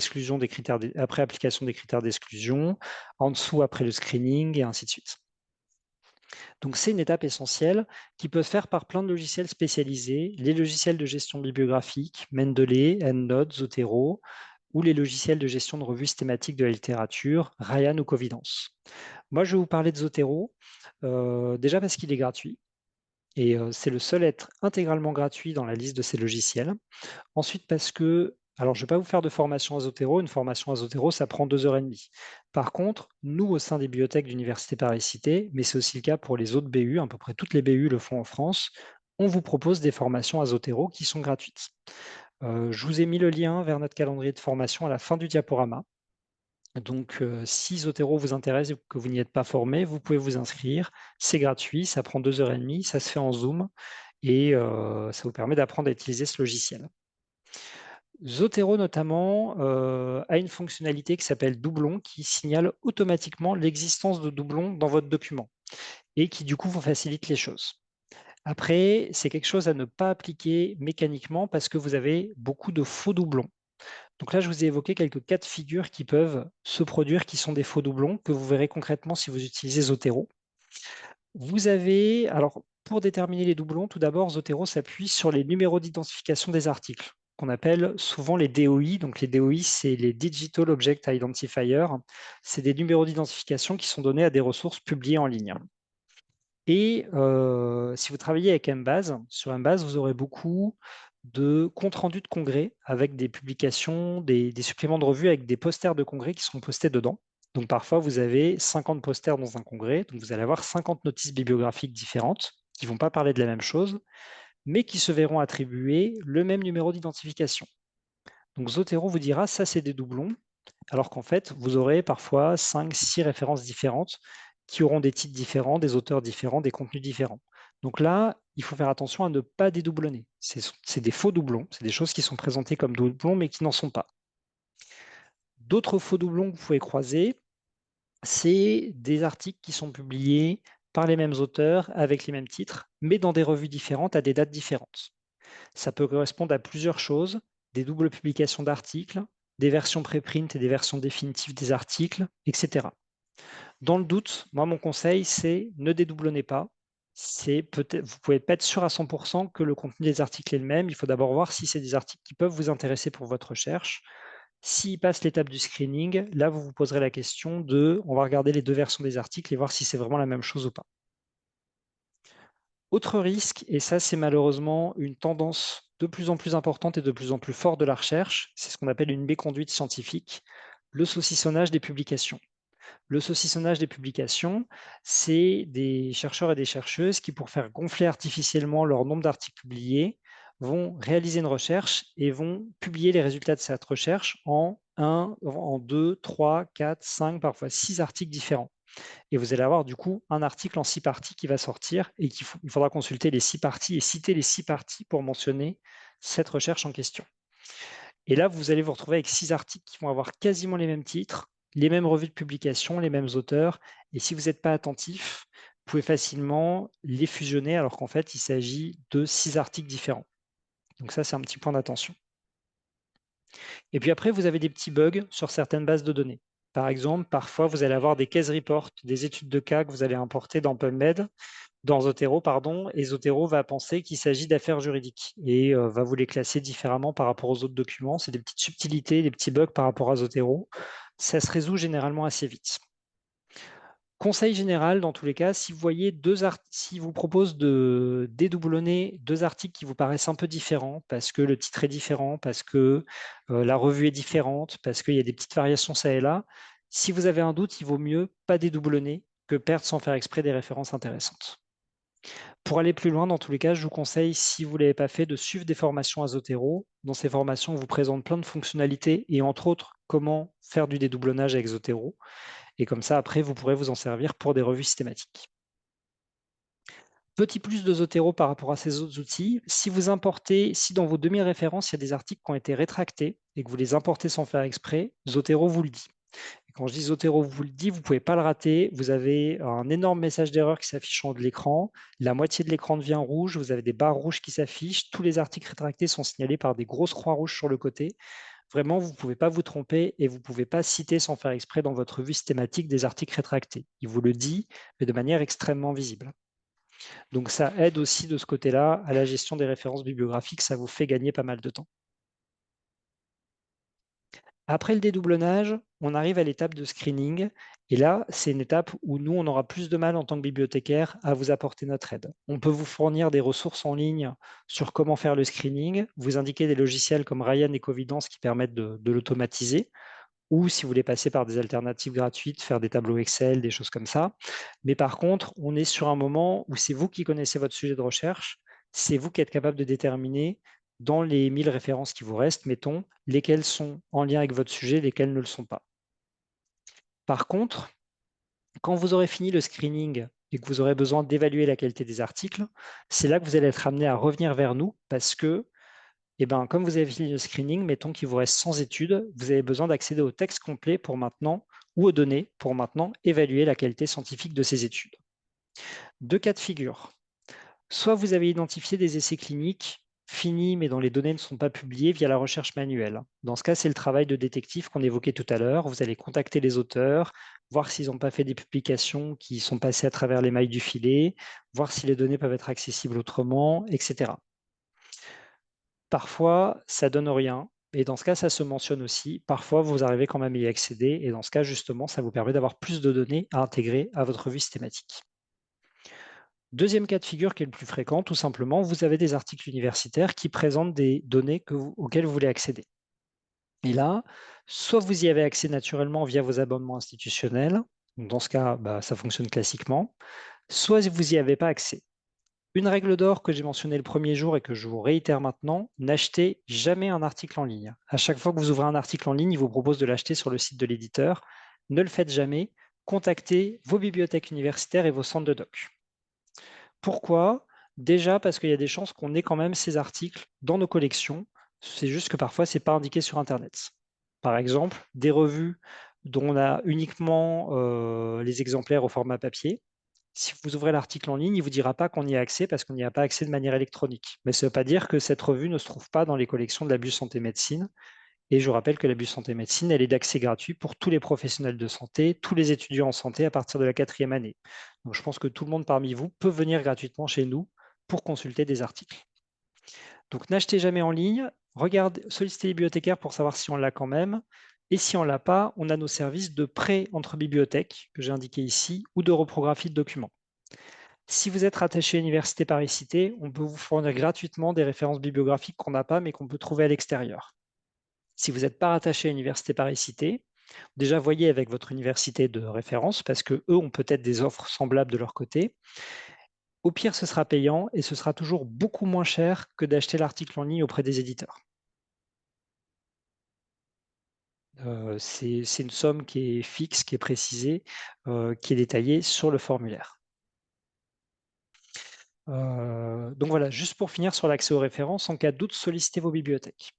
après application des critères d'exclusion, en dessous, après le screening, et ainsi de suite. Donc, c'est une étape essentielle qui peut se faire par plein de logiciels spécialisés, les logiciels de gestion bibliographique, Mendeley, EndNote, Zotero, ou les logiciels de gestion de revues thématiques de la littérature, Ryan ou Covidence. Moi, je vais vous parler de Zotero, déjà parce qu'il est gratuit, et c'est le seul à être intégralement gratuit dans la liste de ces logiciels. Ensuite, parce que alors je ne vais pas vous faire de formation à Zotero, une formation à Zotero, ça prend 2 heures et demie. Par contre, nous, au sein des bibliothèques d'Université Paris-Cité, mais c'est aussi le cas pour les autres BU, à peu près toutes les BU le font en France, on vous propose des formations à Zotero qui sont gratuites. Je vous ai mis le lien vers notre calendrier de formation à la fin du diaporama. Donc, si Zotero vous intéresse et que vous n'y êtes pas formé, vous pouvez vous inscrire. C'est gratuit, ça prend 2 heures et demie, ça se fait en Zoom et ça vous permet d'apprendre à utiliser ce logiciel. Zotero notamment a une fonctionnalité qui s'appelle doublon qui signale automatiquement l'existence de doublons dans votre document et qui du coup vous facilite les choses. Après, c'est quelque chose à ne pas appliquer mécaniquement parce que vous avez beaucoup de faux doublons. Donc là, je vous ai évoqué quelques cas de figure qui peuvent se produire, qui sont des faux doublons, que vous verrez concrètement si vous utilisez Zotero. Vous avez, alors pour déterminer les doublons, tout d'abord, Zotero s'appuie sur les numéros d'identification des articles, qu'on appelle souvent les DOI. Donc les DOI, c'est les Digital Object Identifier. C'est des numéros d'identification qui sont donnés à des ressources publiées en ligne. Et si vous travaillez avec Embase, sur Embase, vous aurez beaucoup de comptes rendus de congrès avec des publications, des suppléments de revues avec des posters de congrès qui sont postés dedans. Donc parfois, vous avez 50 posters dans un congrès, donc vous allez avoir 50 notices bibliographiques différentes qui ne vont pas parler de la même chose, mais qui se verront attribuer le même numéro d'identification. Donc Zotero vous dira, ça c'est des doublons, alors qu'en fait, vous aurez parfois 5, 6 références différentes qui auront des titres différents, des auteurs différents, des contenus différents. Donc là, il faut faire attention à ne pas dédoublonner. C'est des faux doublons, c'est des choses qui sont présentées comme doublons, mais qui n'en sont pas. D'autres faux doublons que vous pouvez croiser, c'est des articles qui sont publiés par les mêmes auteurs avec les mêmes titres, mais dans des revues différentes à des dates différentes. Ça peut correspondre à plusieurs choses, des doubles publications d'articles, des versions préprint et des versions définitives des articles, etc. Dans le doute, moi, mon conseil, c'est ne dédoublonnez pas. Vous ne pouvez pas être sûr à 100% que le contenu des articles est le même. Il faut d'abord voir si c'est des articles qui peuvent vous intéresser pour votre recherche. S'ils passent l'étape du screening, là, vous vous poserez la question on va regarder les deux versions des articles et voir si c'est vraiment la même chose ou pas. Autre risque, et ça, c'est malheureusement une tendance de plus en plus importante et de plus en plus forte de la recherche, c'est ce qu'on appelle une méconduite scientifique, le saucissonnage des publications. Le saucissonnage des publications, c'est des chercheurs et des chercheuses qui, pour faire gonfler artificiellement leur nombre d'articles publiés, vont réaliser une recherche et vont publier les résultats de cette recherche en 2, 3, 4, 5, parfois 6 articles différents. Et vous allez avoir du coup un article en 6 parties qui va sortir et il faudra consulter les 6 parties et citer les 6 parties pour mentionner cette recherche en question. Et là, vous allez vous retrouver avec 6 articles qui vont avoir quasiment les mêmes titres, les mêmes revues de publication, les mêmes auteurs. Et si vous n'êtes pas attentif, vous pouvez facilement les fusionner alors qu'en fait, il s'agit de 6 articles différents. Donc ça, c'est un petit point d'attention. Et puis après, vous avez des petits bugs sur certaines bases de données. Par exemple, parfois, vous allez avoir des case reports, des études de cas que vous allez importer dans PubMed, dans Zotero, pardon, et Zotero va penser qu'il s'agit d'affaires juridiques et va vous les classer différemment par rapport aux autres documents. C'est des petites subtilités, des petits bugs par rapport à Zotero. Ça se résout généralement assez vite. Conseil général, dans tous les cas, si vous voyez si vous propose de dédoublonner 2 articles qui vous paraissent un peu différents, parce que le titre est différent, parce que la revue est différente, parce qu'il y a des petites variations ça et là, si vous avez un doute, il vaut mieux pas dédoublonner que perdre sans faire exprès des références intéressantes. Pour aller plus loin, dans tous les cas, je vous conseille, si vous ne l'avez pas fait, de suivre des formations à Zotero. Dans ces formations, on vous présente plein de fonctionnalités et entre autres, comment faire du dédoublonnage avec Zotero. Et comme ça, après, vous pourrez vous en servir pour des revues systématiques. Petit plus de Zotero par rapport à ces autres outils, si dans vos 2000 références, il y a des articles qui ont été rétractés et que vous les importez sans faire exprès, Zotero vous le dit. Et quand je dis Zotero vous le dit, vous ne pouvez pas le rater. Vous avez un énorme message d'erreur qui s'affiche en haut de l'écran. La moitié de l'écran devient rouge. Vous avez des barres rouges qui s'affichent. Tous les articles rétractés sont signalés par des grosses croix rouges sur le côté. Vraiment, vous ne pouvez pas vous tromper et vous ne pouvez pas citer sans faire exprès dans votre vue systématique des articles rétractés. Il vous le dit, mais de manière extrêmement visible. Donc ça aide aussi de ce côté-là à la gestion des références bibliographiques. Ça vous fait gagner pas mal de temps. Après le dédoublonnage, on arrive à l'étape de screening. Et là, c'est une étape où nous, on aura plus de mal en tant que bibliothécaire à vous apporter notre aide. On peut vous fournir des ressources en ligne sur comment faire le screening, vous indiquer des logiciels comme Ryan et Covidence qui permettent de l'automatiser, ou si vous voulez passer par des alternatives gratuites, faire des tableaux Excel, des choses comme ça. Mais par contre, on est sur un moment où c'est vous qui connaissez votre sujet de recherche, c'est vous qui êtes capable de déterminer dans les 1000 références qui vous restent, mettons, lesquelles sont en lien avec votre sujet, lesquelles ne le sont pas. Par contre, quand vous aurez fini le screening et que vous aurez besoin d'évaluer la qualité des articles, c'est là que vous allez être amené à revenir vers nous parce que, comme vous avez fini le screening, mettons qu'il vous reste 100 études, vous avez besoin d'accéder au texte complet pour maintenant ou aux données pour maintenant évaluer la qualité scientifique de ces études. 2 cas de figure. Soit vous avez identifié des essais cliniques finis, mais dont les données ne sont pas publiées via la recherche manuelle. Dans ce cas, c'est le travail de détective qu'on évoquait tout à l'heure. Vous allez contacter les auteurs, voir s'ils n'ont pas fait des publications qui sont passées à travers les mailles du filet, voir si les données peuvent être accessibles autrement, etc. Parfois, ça donne rien. Et dans ce cas, ça se mentionne aussi. Parfois, vous arrivez quand même à y accéder. Et dans ce cas, justement, ça vous permet d'avoir plus de données à intégrer à votre revue systématique. Deuxième cas de figure qui est le plus fréquent, tout simplement, vous avez des articles universitaires qui présentent des données auxquelles vous voulez accéder. Et là, soit vous y avez accès naturellement via vos abonnements institutionnels, donc dans ce cas, ça fonctionne classiquement, soit vous n'y avez pas accès. Une règle d'or que j'ai mentionnée le premier jour et que je vous réitère maintenant, n'achetez jamais un article en ligne. À chaque fois que vous ouvrez un article en ligne, il vous propose de l'acheter sur le site de l'éditeur. Ne le faites jamais. Contactez vos bibliothèques universitaires et vos centres de doc. Pourquoi? Déjà parce qu'il y a des chances qu'on ait quand même ces articles dans nos collections. C'est juste que parfois, ce n'est pas indiqué sur internet. Par exemple, des revues dont on a uniquement les exemplaires au format papier. Si vous ouvrez l'article en ligne, il ne vous dira pas qu'on y a accès parce qu'on n'y a pas accès de manière électronique. Mais ça ne veut pas dire que cette revue ne se trouve pas dans les collections de la BUS Santé Médecine. Et je vous rappelle que la BUS Santé Médecine, elle est d'accès gratuit pour tous les professionnels de santé, tous les étudiants en santé à partir de la 4e année. Donc je pense que tout le monde parmi vous peut venir gratuitement chez nous pour consulter des articles. Donc n'achetez jamais en ligne, sollicitez les bibliothécaires pour savoir si on l'a quand même. Et si on ne l'a pas, on a nos services de prêt entre bibliothèques, que j'ai indiqué ici, ou de reprographie de documents. Si vous êtes rattaché à l'Université Paris-Cité, on peut vous fournir gratuitement des références bibliographiques qu'on n'a pas, mais qu'on peut trouver à l'extérieur. Si vous n'êtes pas rattaché à l'Université Paris-Cité, Déjà, voyez avec votre université de référence parce que eux ont peut-être des offres semblables de leur côté. Au pire, ce sera payant et ce sera toujours beaucoup moins cher que d'acheter l'article en ligne auprès des éditeurs. C'est une somme qui est fixe, qui est précisée, qui est détaillée sur le formulaire. Donc voilà, juste pour finir sur l'accès aux références, en cas de doute, sollicitez vos bibliothèques.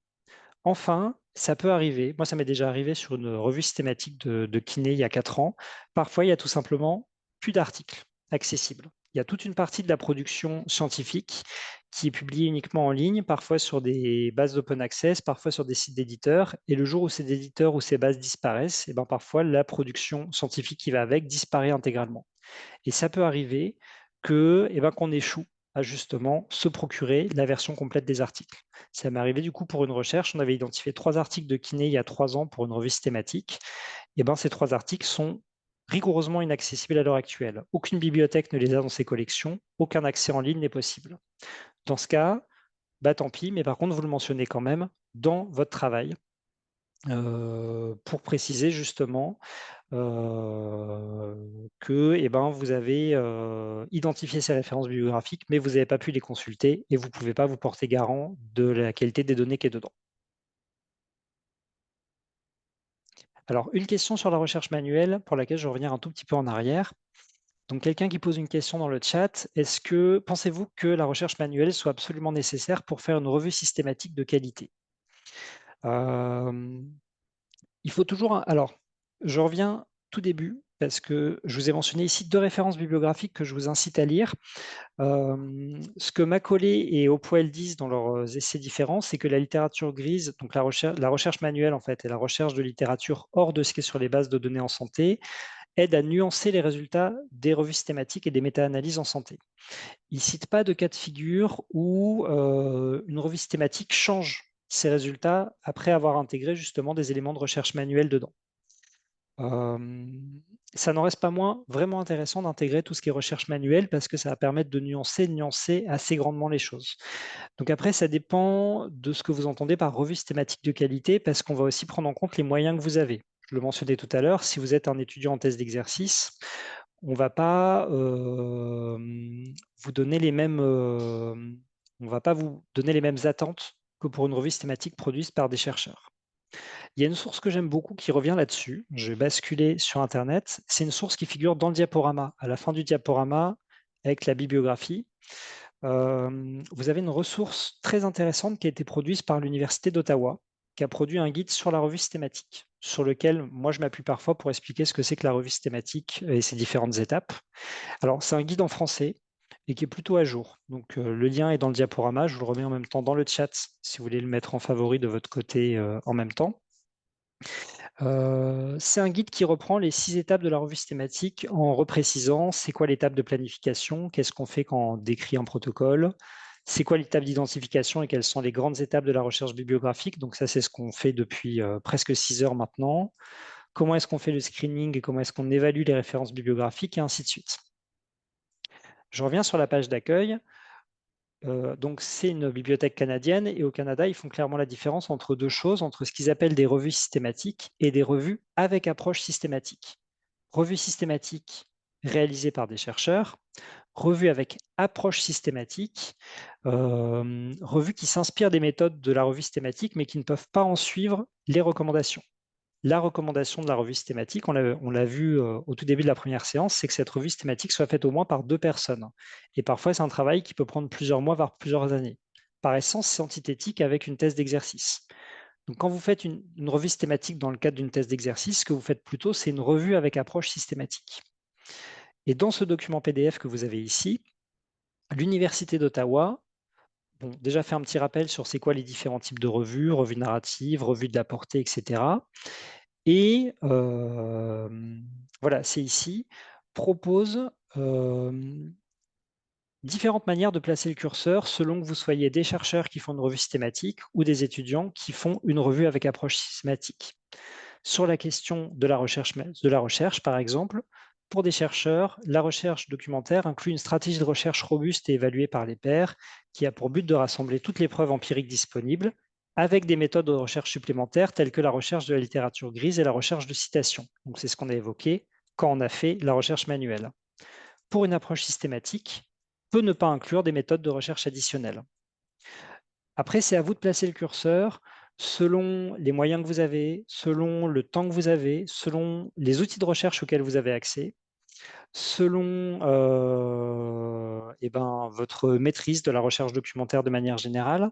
Enfin, ça peut arriver, moi ça m'est déjà arrivé sur une revue systématique de kiné il y a 4 ans. Parfois, il y a tout simplement plus d'articles accessibles. Il y a toute une partie de la production scientifique qui est publiée uniquement en ligne, parfois sur des bases d'open access, parfois sur des sites d'éditeurs. Et le jour où ces éditeurs ou ces bases disparaissent, et ben parfois la production scientifique qui va avec disparaît intégralement. Et ça peut arriver que, eh ben, qu'on échoue à justement se procurer la version complète des articles. Ça m'est arrivé du coup pour une recherche, on avait identifié 3 articles de kiné il y a 3 ans pour une revue systématique. Et ben, ces 3 articles sont rigoureusement inaccessibles à l'heure actuelle. Aucune bibliothèque ne les a dans ses collections, aucun accès en ligne n'est possible. Dans ce cas, bah, tant pis, mais par contre, vous le mentionnez quand même dans votre travail, pour préciser justement que, eh ben, vous avez, identifié ces références bibliographiques, mais vous n'avez pas pu les consulter et vous ne pouvez pas vous porter garant de la qualité des données qui est dedans. Alors, une question sur la recherche manuelle pour laquelle je vais revenir un tout petit peu en arrière. Donc, quelqu'un qui pose une question dans le chat, pensez-vous que la recherche manuelle soit absolument nécessaire pour faire une revue systématique de qualité? Hem Il faut toujours alors, je reviens tout début parce que je vous ai mentionné ici 2 références bibliographiques que je vous incite à lire. Ce que Macaulay et Hopewell disent dans leurs essais différents, c'est que la littérature grise, donc la recherche manuelle en fait et la recherche de littérature hors de ce qui est sur les bases de données en santé, aide à nuancer les résultats des revues systématiques et des méta-analyses en santé. Ils ne citent pas de cas de figure où, une revue systématique change ses résultats après avoir intégré justement des éléments de recherche manuelle dedans. Hem, Ça n'en reste pas moins vraiment intéressant d'intégrer tout ce qui est recherche manuelle parce que ça va permettre de nuancer assez grandement les choses. Donc après, ça dépend de ce que vous entendez par revue systématique de qualité parce qu'on va aussi prendre en compte les moyens que vous avez. Je le mentionnais tout à l'heure, si vous êtes un étudiant en thèse d'exercice, on va pas, vous donner les mêmes, on va pas vous donner les mêmes attentes que pour une revue systématique produite par des chercheurs. Il y a une source que j'aime beaucoup qui revient là-dessus. Je vais basculer sur internet. C'est une source qui figure dans le diaporama. À la fin du diaporama, avec la bibliographie, vous avez une ressource très intéressante qui a été produite par l'université d'Ottawa, qui a produit un guide sur la revue systématique, sur lequel moi je m'appuie parfois pour expliquer ce que c'est que la revue systématique et ses différentes étapes. Alors c'est un guide en français et qui est plutôt à jour. Donc le lien est dans le diaporama, je vous le remets en même temps dans le chat si vous voulez le mettre en favori de votre côté, en même temps. C'est un guide qui reprend les 6 étapes de la revue systématique en reprécisant c'est quoi l'étape de planification, qu'est-ce qu'on fait quand on décrit un protocole, c'est quoi l'étape d'identification et quelles sont les grandes étapes de la recherche bibliographique. Donc ça, c'est ce qu'on fait depuis, presque 6 heures maintenant. Comment est-ce qu'on fait le screening et comment est-ce qu'on évalue les références bibliographiques et ainsi de suite. Je reviens sur la page d'accueil. Donc c'est une bibliothèque canadienne et au Canada, ils font clairement la différence entre 2 choses, entre ce qu'ils appellent des revues systématiques et des revues avec approche systématique. Revue systématique réalisée par des chercheurs, revue avec approche systématique, revue qui s'inspire des méthodes de la revue systématique, mais qui ne peuvent pas en suivre les recommandations. La recommandation de la revue systématique, on l'a vu, au tout début de la première séance, c'est que cette revue systématique soit faite au moins par 2 personnes et parfois, c'est un travail qui peut prendre plusieurs mois, voire plusieurs années. Par essence, c'est antithétique avec une thèse d'exercice. Donc quand vous faites une revue systématique dans le cadre d'une thèse d'exercice, ce que vous faites plutôt, c'est une revue avec approche systématique. Et dans ce document PDF que vous avez ici, l'université d'Ottawa, bon, déjà fait un petit rappel sur c'est quoi les différents types de revues, revue narrative, revue de la portée, et cetera. Et voilà, c'est ici, propose, différentes manières de placer le curseur selon que vous soyez des chercheurs qui font une revue systématique ou des étudiants qui font une revue avec approche systématique. Sur la question de la recherche, par exemple, pour des chercheurs, la recherche documentaire inclut une stratégie de recherche robuste et évaluée par les pairs qui a pour but de rassembler toutes les preuves empiriques disponibles avec des méthodes de recherche supplémentaires telles que la recherche de la littérature grise et la recherche de citations. Donc, c'est ce qu'on a évoqué quand on a fait la recherche manuelle. Pour une approche systématique, peut ne pas inclure des méthodes de recherche additionnelles. Après, c'est à vous de placer le curseur selon les moyens que vous avez, selon le temps que vous avez, selon les outils de recherche auxquels vous avez accès, selon votre maîtrise de la recherche documentaire de manière générale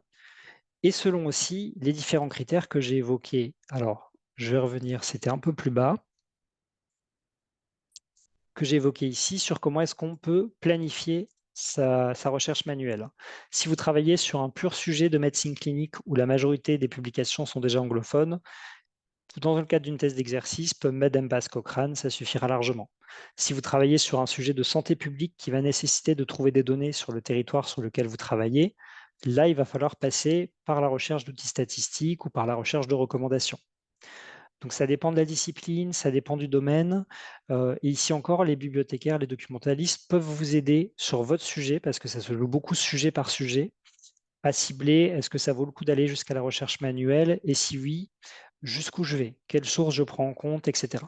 et selon aussi les différents critères que j'ai évoqués. Alors, je vais revenir, c'était un peu plus bas, que j'ai évoqué ici sur comment est-ce qu'on peut planifier sa recherche manuelle. Si vous travaillez sur un pur sujet de médecine clinique où la majorité des publications sont déjà anglophones, dans le cadre d'une thèse d'exercice, PubMed, MPAS, Cochrane, ça suffira largement. Si vous travaillez sur un sujet de santé publique qui va nécessiter de trouver des données sur le territoire sur lequel vous travaillez, là, il va falloir passer par la recherche d'outils statistiques ou par la recherche de recommandations. Donc ça dépend de la discipline, ça dépend du domaine. Et ici encore, les bibliothécaires, les documentalistes peuvent vous aider sur votre sujet, parce que ça se joue beaucoup sujet par sujet, à cibler, est-ce que ça vaut le coup d'aller jusqu'à la recherche manuelle? Et si oui, jusqu'où je vais? Quelles sources je prends en compte, etc.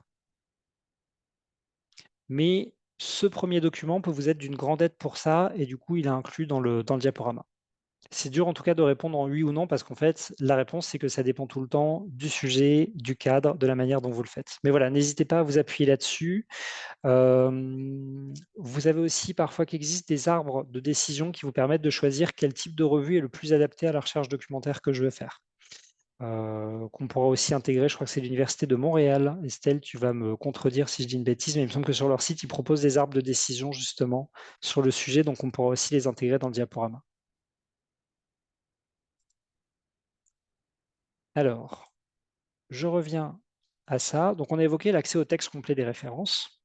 Mais ce premier document peut vous être d'une grande aide pour ça, et du coup, il est inclus dans le diaporama. C'est dur en tout cas de répondre en oui ou non, parce qu'en fait, la réponse, c'est que ça dépend tout le temps du sujet, du cadre, de la manière dont vous le faites. Mais voilà, n'hésitez pas à vous appuyer là-dessus. Vous avez aussi parfois qu'il existe des arbres de décision qui vous permettent de choisir quel type de revue est le plus adapté à la recherche documentaire que je veux faire. Qu'on pourra aussi intégrer, je crois que c'est l'Université de Montréal. Estelle, tu vas me contredire si je dis une bêtise, mais il me semble que sur leur site, ils proposent des arbres de décision justement sur le sujet, donc on pourra aussi les intégrer dans le diaporama. Alors, je reviens à ça. Donc, on a évoqué l'accès au texte complet des références.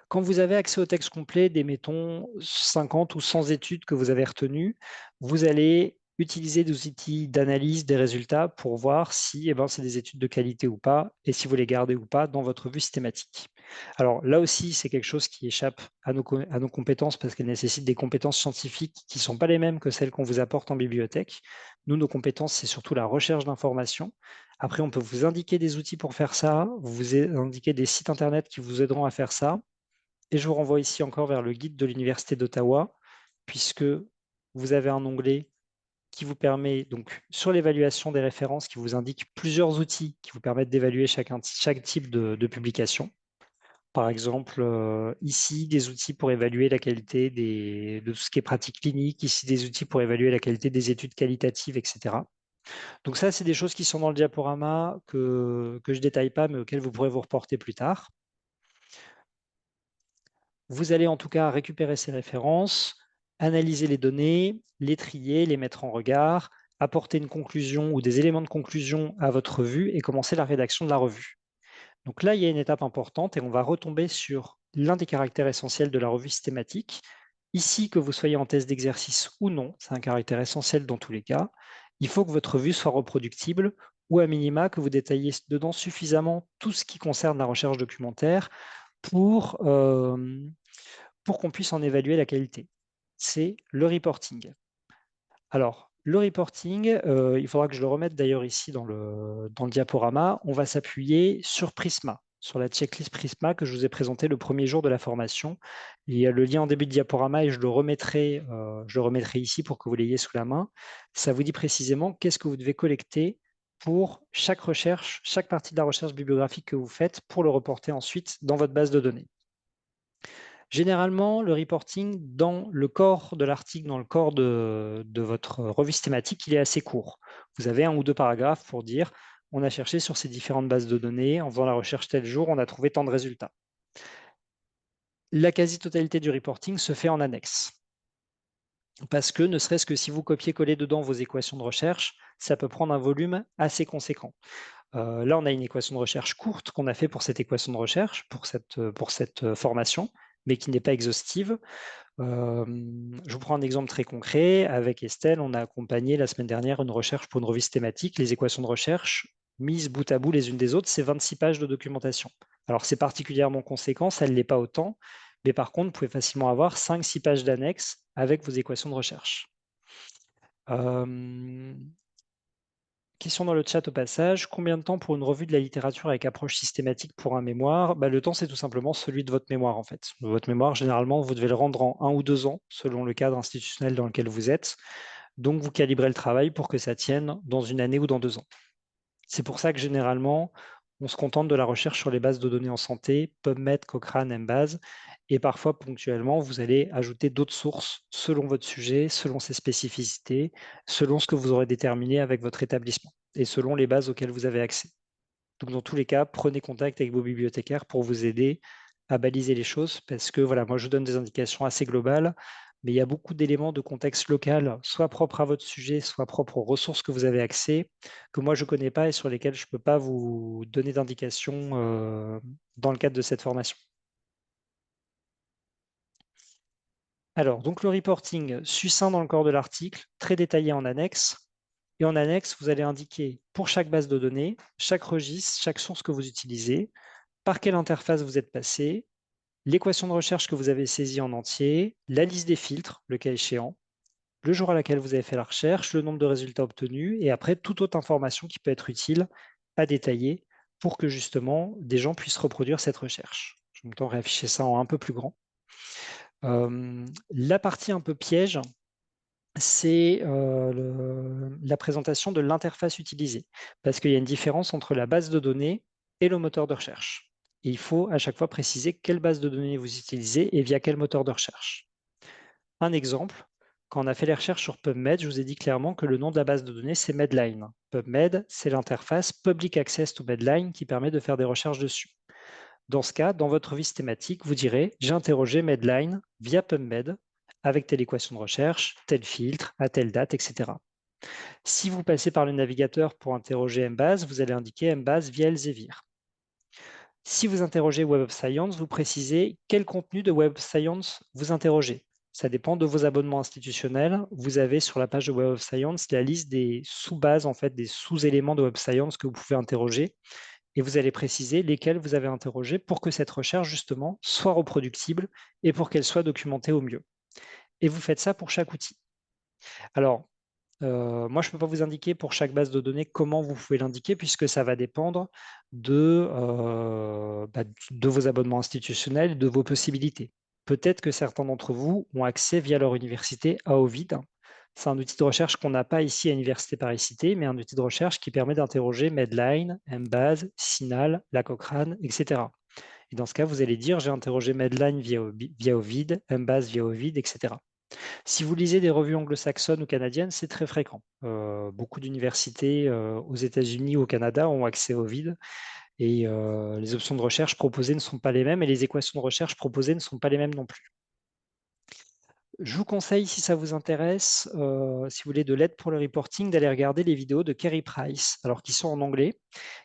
Quand vous avez accès au texte complet des, mettons, 50 ou 100 études que vous avez retenues, vous allez utiliser des outils d'analyse des résultats pour voir si c'est des études de qualité ou pas, et si vous les gardez ou pas dans votre vue systématique. Alors là aussi, c'est quelque chose qui échappe à nos compétences parce qu'elles nécessitent des compétences scientifiques qui ne sont pas les mêmes que celles qu'on vous apporte en bibliothèque. Nous, nos compétences, c'est surtout la recherche d'informations. Après, on peut vous indiquer des outils pour faire ça, vous indiquer des sites internet qui vous aideront à faire ça. Et je vous renvoie ici encore vers le guide de l'Université d'Ottawa, puisque vous avez un onglet qui vous permet, donc sur l'évaluation des références, qui vous indique plusieurs outils qui vous permettent d'évaluer chaque type de publication. Par exemple, ici, des outils pour évaluer la qualité de tout ce qui est pratique clinique, ici, des outils pour évaluer la qualité des études qualitatives, etc. Donc ça, c'est des choses qui sont dans le diaporama que je ne détaille pas, mais auxquelles vous pourrez vous reporter plus tard. Vous allez en tout cas récupérer ces références, analyser les données, les trier, les mettre en regard, apporter une conclusion ou des éléments de conclusion à votre revue et commencer la rédaction de la revue. Donc là, il y a une étape importante et on va retomber sur l'un des caractères essentiels de la revue systématique. Ici, que vous soyez en thèse d'exercice ou non, c'est un caractère essentiel dans tous les cas, il faut que votre revue soit reproductible ou à minima que vous détailliez dedans suffisamment tout ce qui concerne la recherche documentaire pour, pour qu'on puisse en évaluer la qualité. C'est le reporting. Alors, le reporting, il faudra que je le remette d'ailleurs ici dans le diaporama. On va s'appuyer sur Prisma, sur la checklist Prisma que je vous ai présentée le premier jour de la formation. Il y a le lien en début de diaporama et je le remettrai ici pour que vous l'ayez sous la main. Ça vous dit précisément qu'est-ce que vous devez collecter pour chaque recherche, chaque partie de la recherche bibliographique que vous faites pour le reporter ensuite dans votre base de données. Généralement, le reporting dans le corps de l'article, dans le corps de votre revue systématique, il est assez court. Vous avez 1 ou 2 paragraphes pour dire on a cherché sur ces différentes bases de données, en faisant la recherche tel jour, on a trouvé tant de résultats. La quasi-totalité du reporting se fait en annexe. Parce que ne serait-ce que si vous copiez-collez dedans vos équations de recherche, ça peut prendre un volume assez conséquent. Là, on a une équation de recherche courte qu'on a fait pour cette équation de recherche, pour cette formation, mais qui n'est pas exhaustive. Je vous prends un exemple très concret. Avec Estelle, on a accompagné la semaine dernière une recherche pour une revue systématique. Les équations de recherche, mises bout à bout les unes des autres, c'est 26 pages de documentation. Alors, c'est particulièrement conséquent, ça ne l'est pas autant, mais par contre, vous pouvez facilement avoir 5-6 pages d'annexes avec vos équations de recherche. Question dans le chat au passage, combien de temps pour une revue de la littérature avec approche systématique pour un mémoire? Le temps, c'est tout simplement celui de votre mémoire en fait. Votre mémoire, généralement, vous devez le rendre en 1 ou 2 ans, selon le cadre institutionnel dans lequel vous êtes. Donc, vous calibrez le travail pour que ça tienne dans une année ou dans 2 ans. C'est pour ça que généralement, on se contente de la recherche sur les bases de données en santé, PubMed, Cochrane, Embase, et parfois ponctuellement, vous allez ajouter d'autres sources selon votre sujet, selon ses spécificités, selon ce que vous aurez déterminé avec votre établissement et selon les bases auxquelles vous avez accès. Donc dans tous les cas, prenez contact avec vos bibliothécaires pour vous aider à baliser les choses parce que voilà, moi je vous donne des indications assez globales, mais il y a beaucoup d'éléments de contexte local, soit propres à votre sujet, soit propres aux ressources que vous avez accès, que moi je ne connais pas et sur lesquelles je ne peux pas vous donner d'indications dans le cadre de cette formation. Alors, donc le reporting succinct dans le corps de l'article, très détaillé en annexe. Et en annexe, vous allez indiquer pour chaque base de données, chaque registre, chaque source que vous utilisez, par quelle interface vous êtes passé, l'équation de recherche que vous avez saisie en entier, la liste des filtres, le cas échéant, le jour à laquelle vous avez fait la recherche, le nombre de résultats obtenus, et après toute autre information qui peut être utile à détailler pour que justement des gens puissent reproduire cette recherche. Je vais en même temps réafficher ça en un peu plus grand. La partie un peu piège, c'est la présentation de l'interface utilisée, parce qu'il y a une différence entre la base de données et le moteur de recherche. Et il faut à chaque fois préciser quelle base de données vous utilisez et via quel moteur de recherche. Un exemple, quand on a fait les recherches sur PubMed, je vous ai dit clairement que le nom de la base de données, c'est Medline. PubMed, c'est l'interface Public Access to Medline qui permet de faire des recherches dessus. Dans ce cas, dans votre revue systématique, vous direz « J'ai interrogé Medline via PubMed avec telle équation de recherche, tel filtre, à telle date, etc. » Si vous passez par le navigateur pour interroger Embase, vous allez indiquer Embase via Elsevier. Si vous interrogez Web of Science, vous précisez quel contenu de Web of Science vous interrogez. Ça dépend de vos abonnements institutionnels. Vous avez sur la page de Web of Science la liste des sous-bases, en fait, des sous-éléments de Web of Science que vous pouvez interroger. Et vous allez préciser lesquels vous avez interrogés pour que cette recherche, justement, soit reproductible et pour qu'elle soit documentée au mieux. Et vous faites ça pour chaque outil. Alors, moi, je ne peux pas vous indiquer pour chaque base de données comment vous pouvez l'indiquer, puisque ça va dépendre de vos abonnements institutionnels, de vos possibilités. Peut-être que certains d'entre vous ont accès via leur université à Ovid. C'est un outil de recherche qu'on n'a pas ici à l'Université Paris-Cité, mais un outil de recherche qui permet d'interroger Medline, Embase, CINAHL, la Cochrane, etc. Et dans ce cas, vous allez dire, j'ai interrogé Medline via Ovid, Embase via Ovid, etc. Si vous lisez des revues anglo-saxonnes ou canadiennes, c'est très fréquent. Beaucoup d'universités aux États-Unis ou au Canada ont accès au vide et les options de recherche proposées ne sont pas les mêmes et les équations de recherche proposées ne sont pas les mêmes non plus. Je vous conseille, si ça vous intéresse, si vous voulez de l'aide pour le reporting, d'aller regarder les vidéos de Kerry Price, alors qui sont en anglais.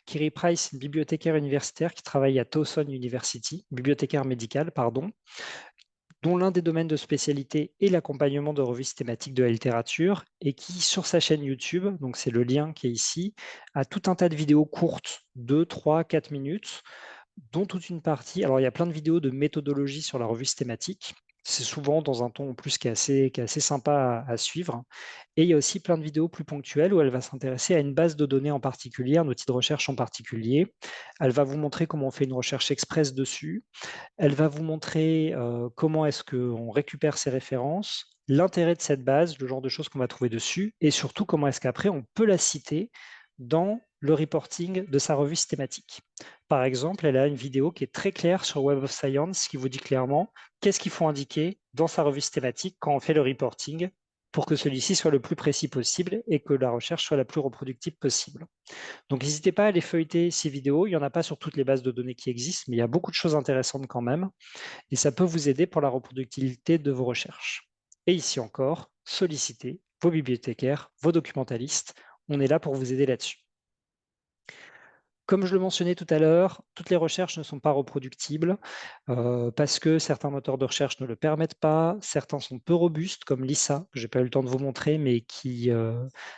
Kerry Price, c'est une bibliothécaire universitaire qui travaille à Towson University, bibliothécaire médicale, pardon, dont l'un des domaines de spécialité est l'accompagnement de revues thématiques de la littérature, et qui, sur sa chaîne YouTube, donc c'est le lien qui est ici, a tout un tas de vidéos courtes, 2, 3, 4 minutes, dont toute une partie. Alors, il y a plein de vidéos de méthodologie sur la revue thématique. C'est souvent dans un ton en plus qui est assez sympa à suivre. Et il y a aussi plein de vidéos plus ponctuelles où elle va s'intéresser à une base de données en particulier, un outil de recherche en particulier. Elle va vous montrer comment on fait une recherche express dessus. Elle va vous montrer comment est-ce qu'on récupère ces références, l'intérêt de cette base, le genre de choses qu'on va trouver dessus, et surtout comment est-ce qu'après on peut la citer dans le reporting de sa revue thématique. Par exemple, elle a une vidéo qui est très claire sur Web of Science qui vous dit clairement qu'est-ce qu'il faut indiquer dans sa revue thématique quand on fait le reporting pour que celui-ci soit le plus précis possible et que la recherche soit la plus reproductible possible. Donc n'hésitez pas à aller feuilleter ces vidéos. Il n'y en a pas sur toutes les bases de données qui existent, mais il y a beaucoup de choses intéressantes quand même. Et ça peut vous aider pour la reproductibilité de vos recherches. Et ici encore, sollicitez vos bibliothécaires, vos documentalistes. On est là pour vous aider là-dessus. Comme je le mentionnais tout à l'heure, toutes les recherches ne sont pas reproductibles parce que certains moteurs de recherche ne le permettent pas, certains sont peu robustes, comme LISA, que je n'ai pas eu le temps de vous montrer, mais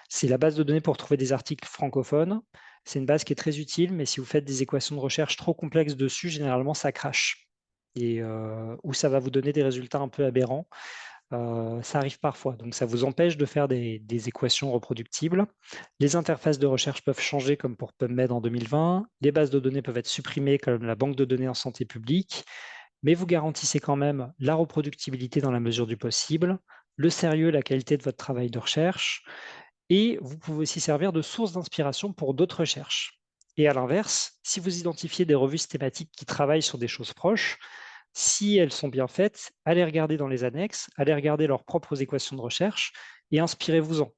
c'est la base de données pour trouver des articles francophones. C'est une base qui est très utile, mais si vous faites des équations de recherche trop complexes dessus, généralement ça crache, ou ça va vous donner des résultats un peu aberrants. Ça arrive parfois, donc ça vous empêche de faire des équations reproductibles. Les interfaces de recherche peuvent changer comme pour PubMed en 2020. Les bases de données peuvent être supprimées comme la banque de données en santé publique, mais vous garantissez quand même la reproductibilité dans la mesure du possible, le sérieux et la qualité de votre travail de recherche, et vous pouvez aussi servir de source d'inspiration pour d'autres recherches. Et à l'inverse, si vous identifiez des revues thématiques qui travaillent sur des choses proches, si elles sont bien faites, allez regarder dans les annexes, allez regarder leurs propres équations de recherche et inspirez-vous-en.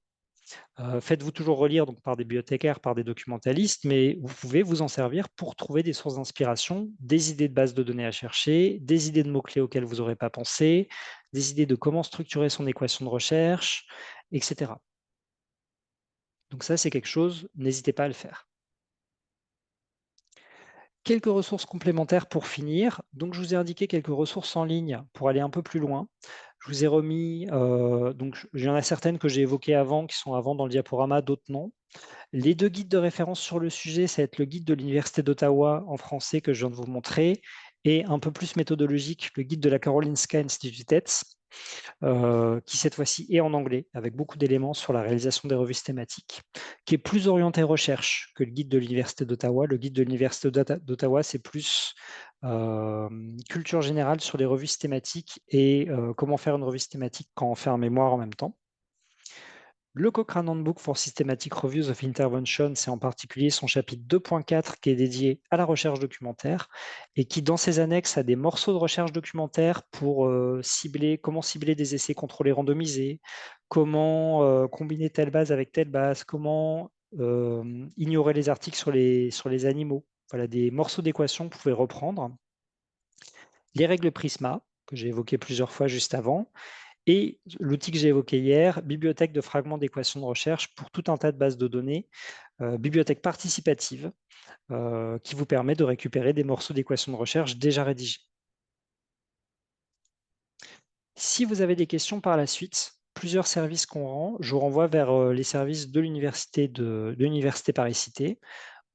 Faites-vous toujours relire donc, par des bibliothécaires, par des documentalistes, mais vous pouvez vous en servir pour trouver des sources d'inspiration, des idées de bases de données à chercher, des idées de mots-clés auxquels vous n'aurez pas pensé, des idées de comment structurer son équation de recherche, etc. Donc ça, c'est quelque chose, n'hésitez pas à le faire. Quelques ressources complémentaires pour finir. Donc, je vous ai indiqué quelques ressources en ligne pour aller un peu plus loin. Je vous ai remis, donc il y en a certaines que j'ai évoquées avant, qui sont avant dans le diaporama, d'autres non. Les 2 guides de référence sur le sujet, ça va être le guide de l'Université d'Ottawa en français que je viens de vous montrer et un peu plus méthodologique, le guide de la Karolinska Institutet, qui cette fois-ci est en anglais, avec beaucoup d'éléments sur la réalisation des revues thématiques, qui est plus orienté recherche que le guide de l'Université d'Ottawa. Le guide de l'Université d'Ottawa, c'est plus culture générale sur les revues thématiques et comment faire une revue thématique quand on fait un mémoire en même temps. Le Cochrane Handbook for Systematic Reviews of Intervention, c'est en particulier son chapitre 2.4 qui est dédié à la recherche documentaire et qui, dans ses annexes, a des morceaux de recherche documentaire pour comment cibler des essais contrôlés randomisés, comment combiner telle base avec telle base, comment ignorer les articles sur les animaux. Voilà des morceaux d'équations que vous pouvez reprendre. Les règles Prisma, que j'ai évoquées plusieurs fois juste avant, et l'outil que j'ai évoqué hier, bibliothèque de fragments d'équations de recherche pour tout un tas de bases de données, bibliothèque participative qui vous permet de récupérer des morceaux d'équations de recherche déjà rédigés. Si vous avez des questions par la suite, plusieurs services qu'on rend, je vous renvoie vers les services de l'Université Paris-Cité.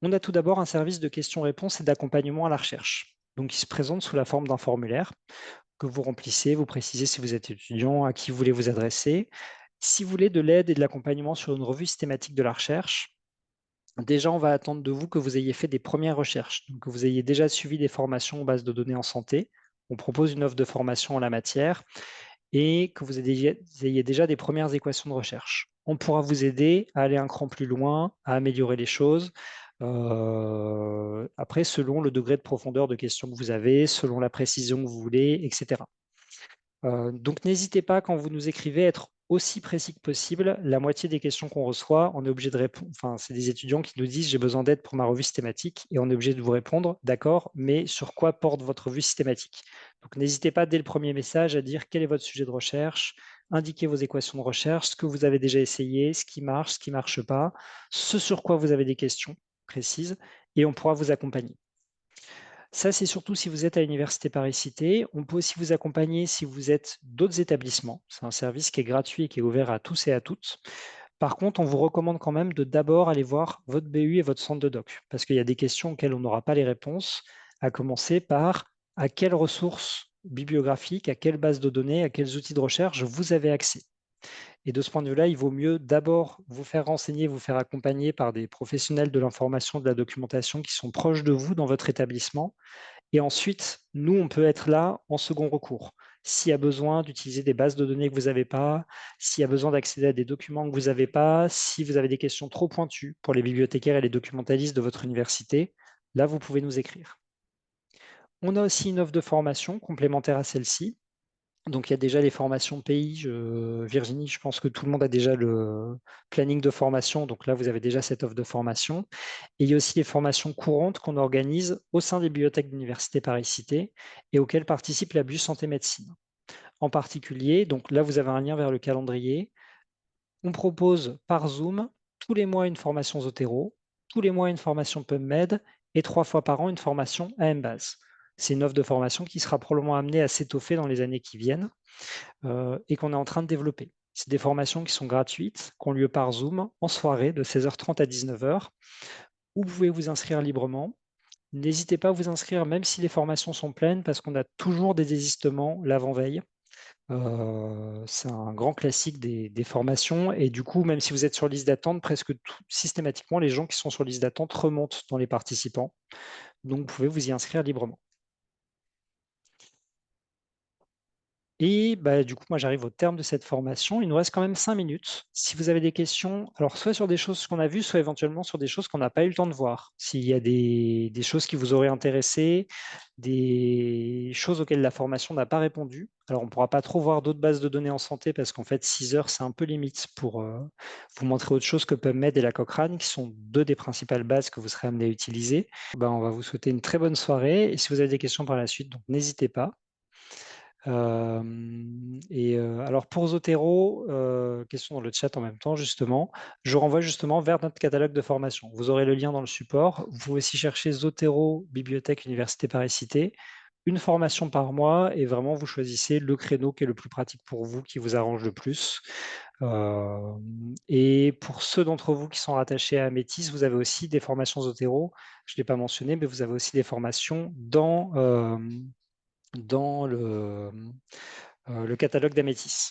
On a tout d'abord un service de questions-réponses et d'accompagnement à la recherche, donc il se présente sous la forme d'un formulaire que vous remplissez, vous précisez si vous êtes étudiant, à qui vous voulez vous adresser. Si vous voulez de l'aide et de l'accompagnement sur une revue systématique de la recherche, déjà, on va attendre de vous que vous ayez fait des premières recherches, donc que vous ayez déjà suivi des formations en base de données en santé. On propose une offre de formation en la matière et que vous ayez déjà des premières équations de recherche. On pourra vous aider à aller un cran plus loin, à améliorer les choses. Après, selon le degré de profondeur de questions que vous avez, selon la précision que vous voulez, etc. Donc n'hésitez pas quand vous nous écrivez à être aussi précis que possible. La moitié des questions qu'on reçoit, on est obligé de répondre. Enfin, c'est des étudiants qui nous disent j'ai besoin d'aide pour ma revue systématique et on est obligé de vous répondre d'accord, mais sur quoi porte votre revue systématique? Donc n'hésitez pas dès le premier message à dire quel est votre sujet de recherche, indiquez vos équations de recherche, ce que vous avez déjà essayé, ce qui marche pas, ce sur quoi vous avez des questions précises et on pourra vous accompagner. Ça, c'est surtout si vous êtes à l'Université Paris-Cité. On peut aussi vous accompagner si vous êtes d'autres établissements. C'est un service qui est gratuit et qui est ouvert à tous et à toutes. Par contre, on vous recommande quand même de d'abord aller voir votre BU et votre centre de doc, parce qu'il y a des questions auxquelles on n'aura pas les réponses, à commencer par à quelles ressources bibliographiques, à quelle base de données, à quels outils de recherche vous avez accès. Et de ce point de vue-là, il vaut mieux d'abord vous faire renseigner, vous faire accompagner par des professionnels de l'information, de la documentation qui sont proches de vous dans votre établissement. Et ensuite, nous, on peut être là en second recours. S'il y a besoin d'utiliser des bases de données que vous n'avez pas, s'il y a besoin d'accéder à des documents que vous n'avez pas, si vous avez des questions trop pointues pour les bibliothécaires et les documentalistes de votre université, là, vous pouvez nous écrire. On a aussi une offre de formation complémentaire à celle-ci. Donc, il y a déjà les formations pays. Virginie, je pense que tout le monde a déjà le planning de formation. Donc là, vous avez déjà cette offre de formation. Et il y a aussi les formations courantes qu'on organise au sein des bibliothèques d'Université Paris-Cité et auxquelles participe la BU Santé Médecine. En particulier, donc là, vous avez un lien vers le calendrier. On propose par Zoom tous les mois une formation Zotero, tous les mois une formation PubMed et 3 fois par an une formation AMBAS. C'est une offre de formation qui sera probablement amenée à s'étoffer dans les années qui viennent et qu'on est en train de développer. C'est des formations qui sont gratuites, qui ont lieu par Zoom en soirée de 16h30 à 19h, où vous pouvez vous inscrire librement. N'hésitez pas à vous inscrire même si les formations sont pleines parce qu'on a toujours des désistements l'avant-veille. C'est un grand classique des formations et du coup, même si vous êtes sur liste d'attente, presque systématiquement, les gens qui sont sur liste d'attente remontent dans les participants. Donc, vous pouvez vous y inscrire librement. Et bah, du coup, moi, j'arrive au terme de cette formation. Il nous reste quand même 5 minutes. Si vous avez des questions, alors soit sur des choses qu'on a vues, soit éventuellement sur des choses qu'on n'a pas eu le temps de voir. S'il y a des choses qui vous auraient intéressé, des choses auxquelles la formation n'a pas répondu. Alors, on ne pourra pas trop voir d'autres bases de données en santé parce qu'en fait, 6 heures, c'est un peu limite pour vous montrer autre chose que PubMed et la Cochrane, qui sont deux des principales bases que vous serez amené à utiliser. Ben, on va vous souhaiter une très bonne soirée. Et si vous avez des questions par la suite, donc n'hésitez pas. Alors pour Zotero, question dans le chat en même temps justement, je renvoie justement vers notre catalogue de formation. Vous aurez le lien dans le support. Vous pouvez aussi chercher Zotero, Bibliothèque Université Paris-Cité, une formation par mois et vraiment vous choisissez le créneau qui est le plus pratique pour vous, qui vous arrange le plus. Et pour ceux d'entre vous qui sont rattachés à Métis, vous avez aussi des formations Zotero. Je ne l'ai pas mentionné, mais vous avez aussi des formations dans le catalogue d'Amétis.